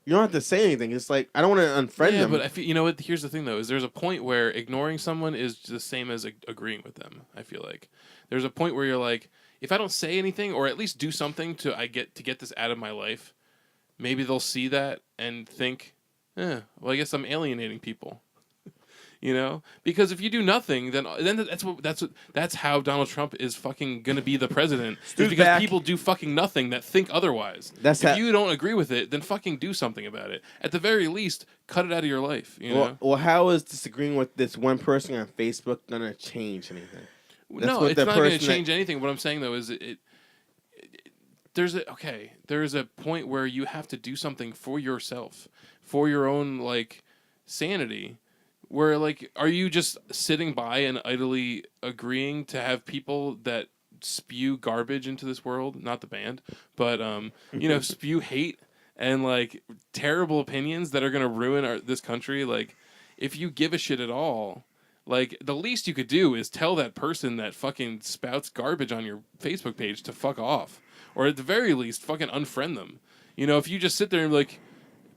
You don't have to say anything. It's like I don't want to unfriend Yeah, them. but I feel, you know what? Here's the thing, though: is there's a point where ignoring someone is the same as agreeing with them. I feel like there's a point where you're like, if I don't say anything or at least do something to get this out of my life, maybe they'll see that and think, well, I guess I'm alienating people. Because if you do nothing, then that's how Donald Trump is fucking gonna be the president. Stu's Because back. people do fucking nothing that think otherwise. That's if how- you don't agree with it, then fucking do something about it. At the very least, cut it out of your life. You know? Well, how is disagreeing with this one person on Facebook gonna change anything? That's No, what it's the not going to person change anything. What I'm saying though is there's a point where you have to do something for yourself, for your own like sanity. Where like, are you just sitting by and idly agreeing to have people that spew garbage into this world? Not the band, but spew hate and like terrible opinions that are going to ruin this country. Like, if you give a shit at all. Like, the least you could do is tell that person that fucking spouts garbage on your Facebook page to fuck off. Or at the very least, fucking unfriend them. If you just sit there and, like,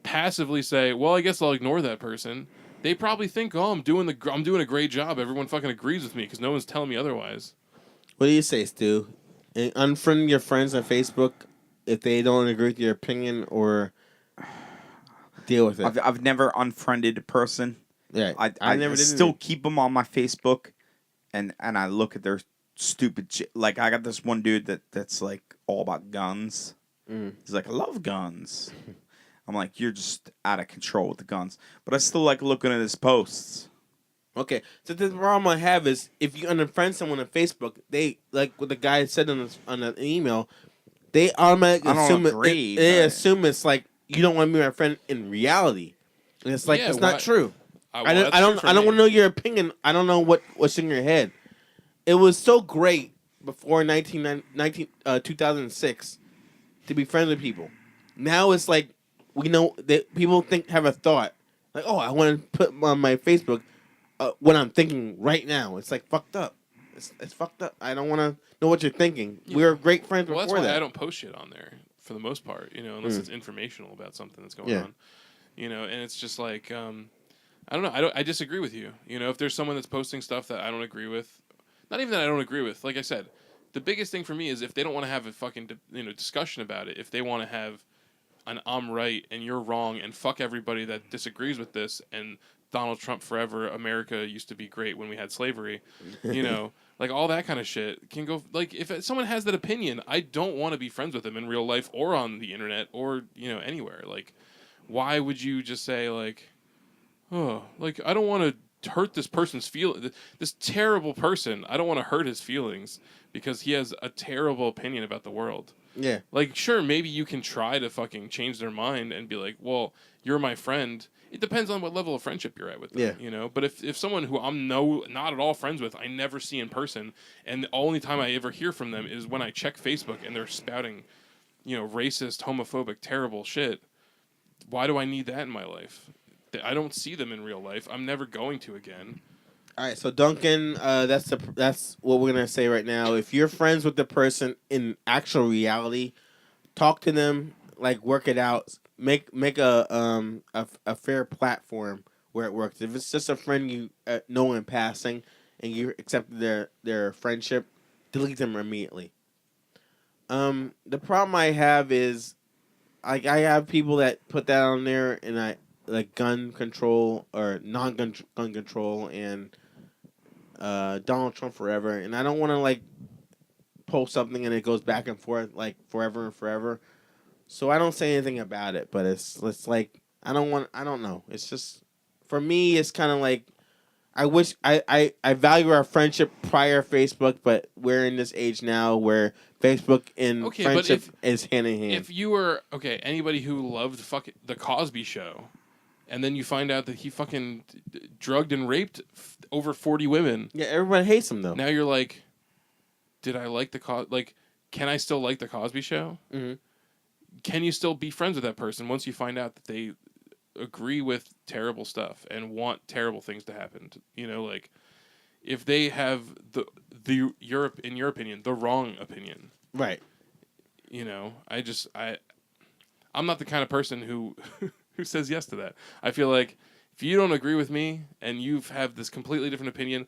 passively say, well, I guess I'll ignore that person, they probably think, oh, I'm doing a great job. Everyone fucking agrees with me because no one's telling me otherwise. What do you say, Stu? And unfriend your friends on Facebook if they don't agree with your opinion or deal with it? I've never unfriended a person. Yeah, I never did still either. keep them on my Facebook, and I look at their stupid shit. Like, I got this one dude that's like all about guns. He's like, I love guns. I'm like, you're just out of control with the guns. But I still like looking at his posts. Okay, so the problem I have is if you unfriend someone on Facebook, they like what the guy said on an email, they automatically I don't assume agree, they but- assume it's like you don't want to be my friend in reality, and it's like Yeah, it's why- not true. Well, I that's don't true for want me. to know your opinion. I don't know what's in your head. It was so great before 2006 to be friends with people. Now it's like we know that people have a thought like, oh, I want to put on my Facebook what I'm thinking right now. It's like fucked up. It's fucked up. I don't want to know what you're thinking. Yeah. We were great friends Well, before that's why that. I don't post shit on there for the most part, unless it's informational about something that's going Yeah. on. And it's just like, I don't know. I disagree with you. If there's someone that's posting stuff that I don't agree with, not even that I don't agree with. Like I said, the biggest thing for me is if they don't want to have a fucking discussion about it. If they want to have an I'm right and you're wrong and fuck everybody that disagrees with this and Donald Trump forever, America used to be great when we had slavery, like all that kind of shit can go. Like if someone has that opinion, I don't want to be friends with them in real life or on the internet or anywhere. Like, why would you just say like, oh, like I don't want to hurt this person's this terrible person. I don't want to hurt his feelings because he has a terrible opinion about the world. Yeah. Like, sure, maybe you can try to fucking change their mind and be like, well, you're my friend. It depends on what level of friendship you're at with them, But if someone who I'm not at all friends with, I never see in person, and the only time I ever hear from them is when I check Facebook and they're spouting, racist, homophobic, terrible shit, why do I need that in my life? I don't see them in real life. I'm never going to again. All right, so Duncan, that's what we're gonna say right now. If you're friends with the person in actual reality, talk to them, like work it out. Make a fair platform where it works. If it's just a friend you know in passing and you accept their friendship, delete them immediately. The problem I have is, like, I have people that put that on there, and I like gun control or non-gun gun control and Donald Trump forever, and I don't want to like post something and it goes back and forth like forever and forever. So I don't say anything about it, but it's like I don't know. It's just for me, it's kind of like I wish I value our friendship prior Facebook, but we're in this age now where Facebook and friendship is hand in hand. If you were anybody who loved the Cosby Show, and then you find out that he fucking drugged and raped over 40 women. Yeah, everyone hates him though. Now you're like, did I like can I still like the Cosby Show? Mm-hmm. Can you still be friends with that person once you find out that they agree with terrible stuff and want terrible things to happen? Like if they have in your opinion, the wrong opinion, right? I'm not the kind of person who who says yes to that. I feel like if you don't agree with me and you have this completely different opinion,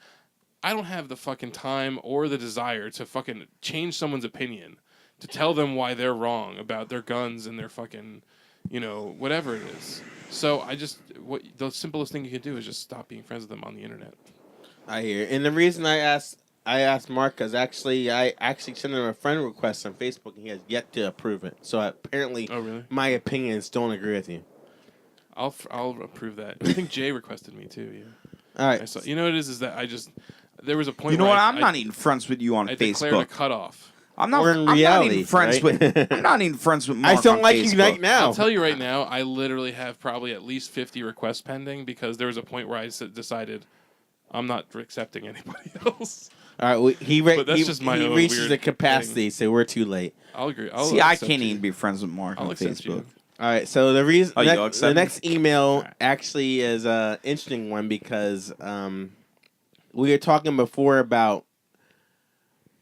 I don't have the fucking time or the desire to fucking change someone's opinion, to tell them why they're wrong about their guns and their fucking, whatever it is. So the simplest thing you can do is just stop being friends with them on the internet. I hear. And the reason I asked Mark because I sent him a friend request on Facebook and he has yet to approve it. So apparently, my opinions don't agree with you. I'll approve that. I think Jay requested me too. Yeah. All right. You know what it is that there was a point. You know where what? I'm not even friends with you on I Facebook. Declared a cutoff. I'm not even friends with Mark. I don't on like Facebook. you right now. I'll tell you right now. I literally have probably at least 50 requests pending because there was a point where I decided I'm not accepting anybody else. All right. He just my he own reaches weird the capacity, so we're too late. I'll agree. I can't even be friends with Mark on Facebook. You. All right, so the reason the next email right. actually is an interesting one because we were talking before about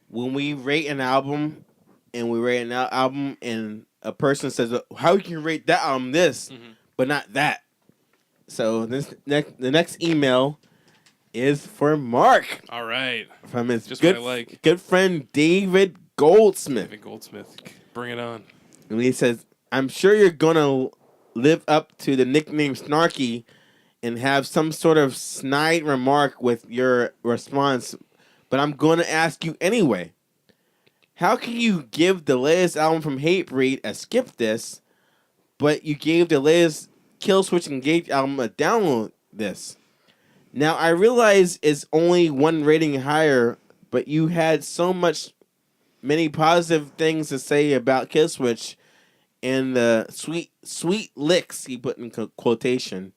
when we rate an album and a person says, how can you rate that album this, but not that? So the next email is for Mark. All right. From his Just good friend David Goldsmith. David Goldsmith. Bring it on. And he says, I'm sure you're going to live up to the nickname Snarky and have some sort of snide remark with your response, but I'm going to ask you anyway. How can you give the latest album from Hatebreed a skip this, but you gave the latest Killswitch Engage album a download this? Now, I realize it's only one rating higher, but you had many positive things to say about Killswitch and the sweet licks, he put in quotation,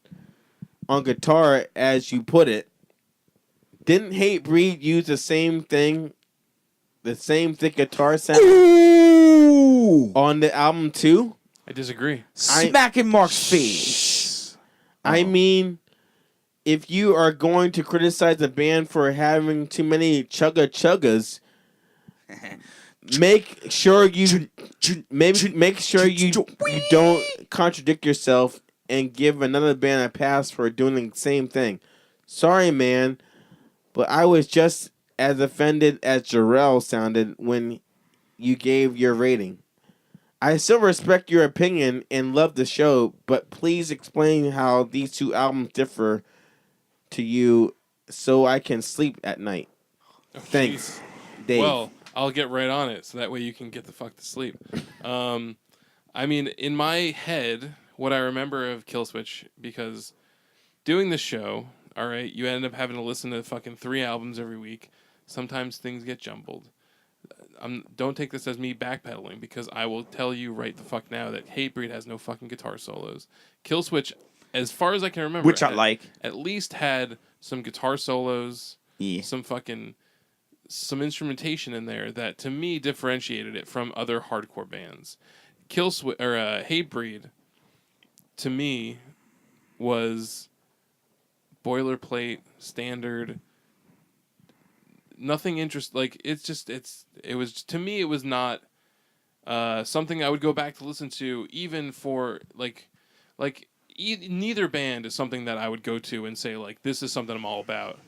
on guitar, as you put it. Didn't Hatebreed use the same thing, the same thick guitar sound on the album too? I disagree. Smacking Mark's face. I mean, if you are going to criticize the band for having too many chuggas, make sure you don't contradict yourself and give another band a pass for doing the same thing. Sorry, man, but I was just as offended as Jarrell sounded when you gave your rating. I still respect your opinion and love the show, but please explain how these two albums differ to you so I can sleep at night. Oh, Thanks, jeez. Dave. Well, I'll get right on it, so that way you can get the fuck to sleep. I mean, in my head, what I remember of Killswitch, because doing the show, all right, you end up having to listen to fucking 3 albums every week. Sometimes things get jumbled. Don't take this as me backpedaling, because I will tell you right the fuck now that Hatebreed has no fucking guitar solos. Killswitch, as far as I can remember, Which I like. at least had some guitar solos, Yeah. some instrumentation in there that to me differentiated it from other hardcore bands. Hatebreed to me was boilerplate, standard, nothing like it was to me, it was not something I would go back to listen to, even for neither band is something that I would go to and say like, this is something I'm all about.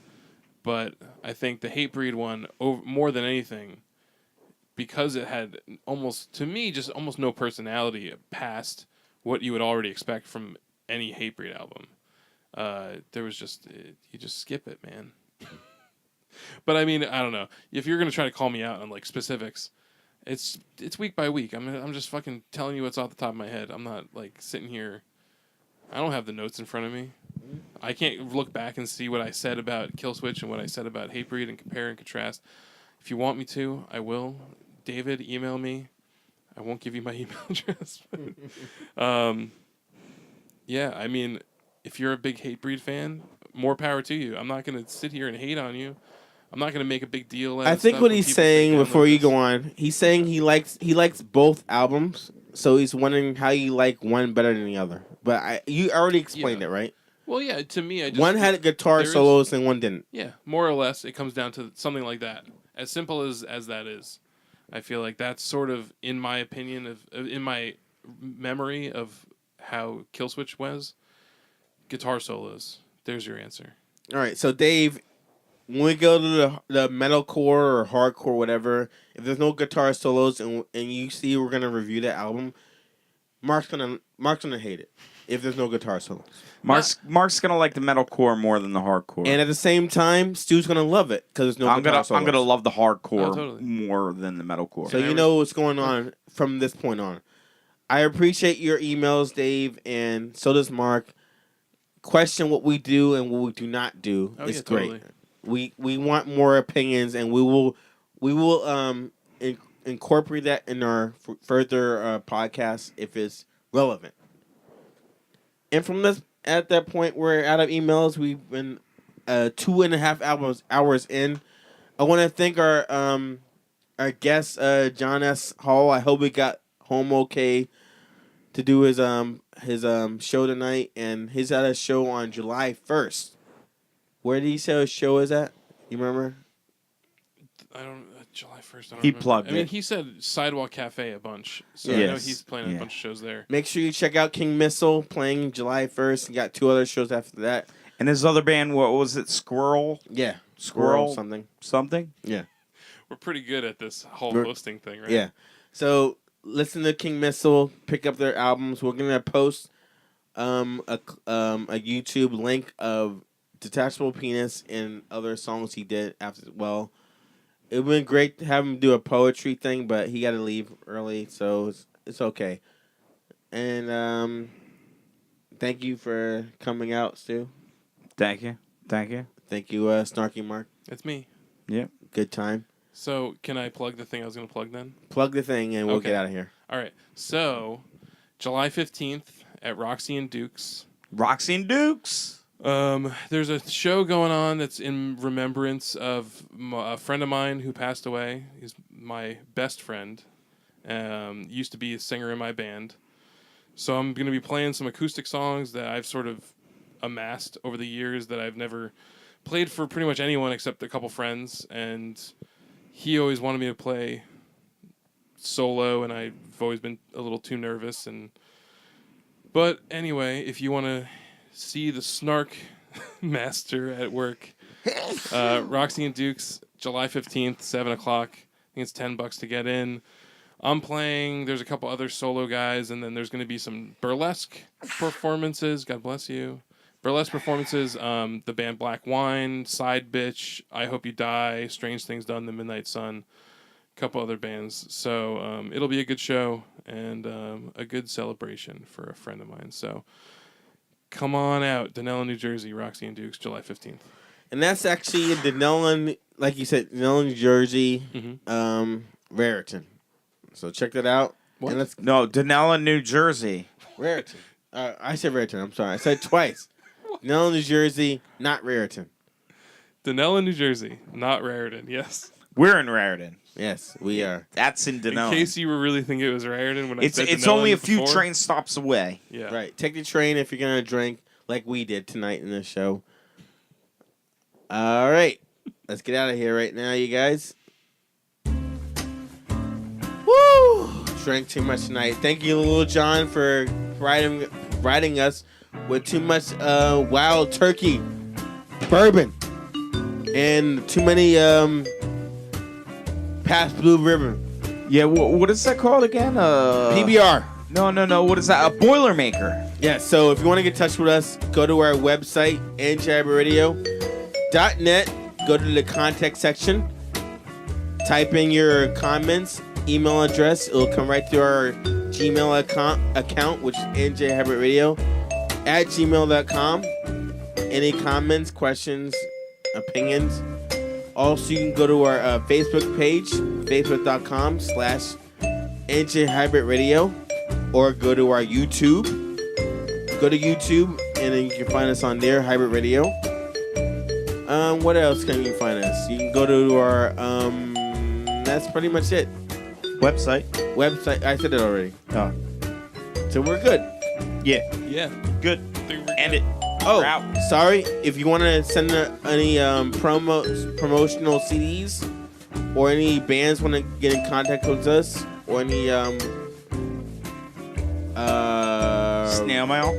But I think the Hatebreed one, more than anything, because it had almost no personality past what you would already expect from any Hatebreed album. There was you just skip it, man. But I mean, I don't know. If you're gonna try to call me out on like specifics, it's week by week. I'm just fucking telling you what's off the top of my head. I'm not like sitting here. I don't have the notes in front of me. I can't look back and see what I said about Killswitch and what I said about Hatebreed and compare and contrast. If you want me to, I will. David, email me. I won't give you my email address. Yeah, I mean, if you're a big Hatebreed fan, more power to you. I'm not going to sit here and hate on you. I'm not going to make a big deal out I of think stuff what when he's people say saying before download you this. go on, he's saying he likes both albums, so he's wondering how you like one better than the other. But you already explained it, right? Well, yeah, to me, I just... One had guitar solos and one didn't. Yeah, more or less, it comes down to something like that. As simple as that is. I feel like that's sort of, in my opinion, in my memory of how Killswitch was, guitar solos. There's your answer. All right, so Dave, when we go to the metalcore or hardcore, whatever, if there's no guitar solos and you see we're gonna review that album, Mark's gonna hate it if there's no guitar solos. Mark's gonna like the metalcore more than the hardcore, and at the same time, Stu's gonna love it because there's no guitar solos. I'm gonna love the hardcore totally. more than the metalcore. So you know what's going on from this point on. I appreciate your emails, Dave, and so does Mark. Question what we do and what we do not do is great. Totally. We want more opinions, and we will incorporate that in our further podcasts if it's relevant. And from at that point, we're out of emails. We've been 2.5 hours in. I want to thank our guest, John S. Hall. I hope he got home okay to do his show tonight, and he's at a show on July 1st. Where did he say his show is at? You remember? I don't... July 1st, I don't He remember. plugged I mean, it. he said Sidewalk Cafe a bunch, so Yes. I know he's playing a bunch of shows there. Make sure you check out King Missile playing July 1st. He got 2 other shows after that. And his other band, what was it? Squirrel Yeah. Squirrel something. Yeah. We're pretty good at this whole hosting thing, right? Yeah. So listen to King Missile. Pick up their albums. We're gonna post a YouTube link of Detachable Penis and other songs he did after. Well, it would been great to have him do a poetry thing, but he got to leave early, so it's okay. And thank you for coming out, Stu. Thank you. Thank you, Snarky Mark. It's me. Yeah. Good time. So, can I plug the thing I was going to plug then? Plug the thing, and we'll get out of here. All right. So, July 15th at Roxy and Dukes. Roxy and Dukes. There's a show going on that's in remembrance of a friend of mine who passed away. He's my best friend. Used to be a singer in my band. So I'm going to be playing some acoustic songs that I've sort of amassed over the years that I've never played for pretty much anyone except a couple friends. And he always wanted me to play solo, and I've always been a little too nervous. But anyway, if you want to see the snark master at work, Roxy and Dukes, July 15th, 7 o'clock. I think it's $10 to get in. I'm playing. There's a couple other solo guys, and then there's going to be some burlesque performances. God bless you. Burlesque performances. The band Black Wine, Side Bitch, I Hope You Die, Strange Things Done, The Midnight Sun. A couple other bands. So it'll be a good show and a good celebration for a friend of mine. So come on out, Denellen, New Jersey, Roxy and Dukes, July 15th. And that's actually in Denellen, like you said, Denellen, New Jersey, Raritan. So check that out. What? And let's No, Denellen, New Jersey. Raritan. I said Raritan. I'm sorry. I said twice. Denellen, New Jersey, not Raritan. Denellen, New Jersey, not Raritan. Yes. We're in Raritan. Yes, we are. That's in Denellen. In case you were really thinking it was Raritan when I said It's Denellen only a few before. train stops away. Yeah. Right. Take the train if you're going to drink like we did tonight in this show. All right. Let's get out of here right now, you guys. Woo! Drank too much tonight. Thank you, Little John, for providing us with too much wild turkey bourbon and too many past Blue Ribbon. Yeah, what is that called again? PBR. No. What is that? A Boilermaker. Yeah, so if you want to get in touch with us, go to our website, njabberradio.net. Go to the contact section. Type in your comments, email address. It'll come right through our Gmail account, which is njhabbitradio@gmail.com. Any comments, questions, opinions. Also, you can go to our Facebook page, facebook.com/njhybridradio, or go to our YouTube. Go to YouTube, and then you can find us on there, Hybrid Radio. What else can you find us? You can go to our, that's pretty much it. Website. I said it already. Oh. So we're good. Yeah. Yeah. Good. End it. Oh, We're out. sorry. If you want to send any promotional CDs or any bands want to get in contact with us or any Snail mail.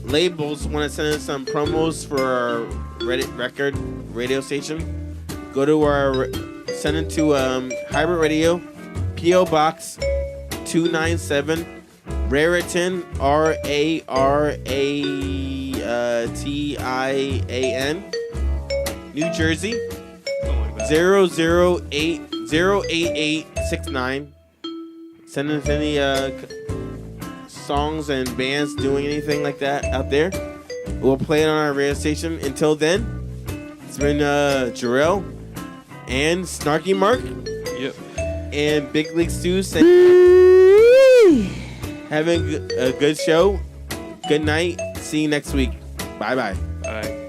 labels want to send us some promos for our Reddit record radio station, go to send it to Hybrid Radio, P.O. Box 297, Raritan, Raratian, New Jersey, Something like that. 08869. Send us any songs and bands doing anything like that out there. We'll play it on our radio station. Until then, it's been Jarrell and Snarky Mark Yep. and Big League Stu saying having a good show. Good night. See you next week. Bye-bye. All right.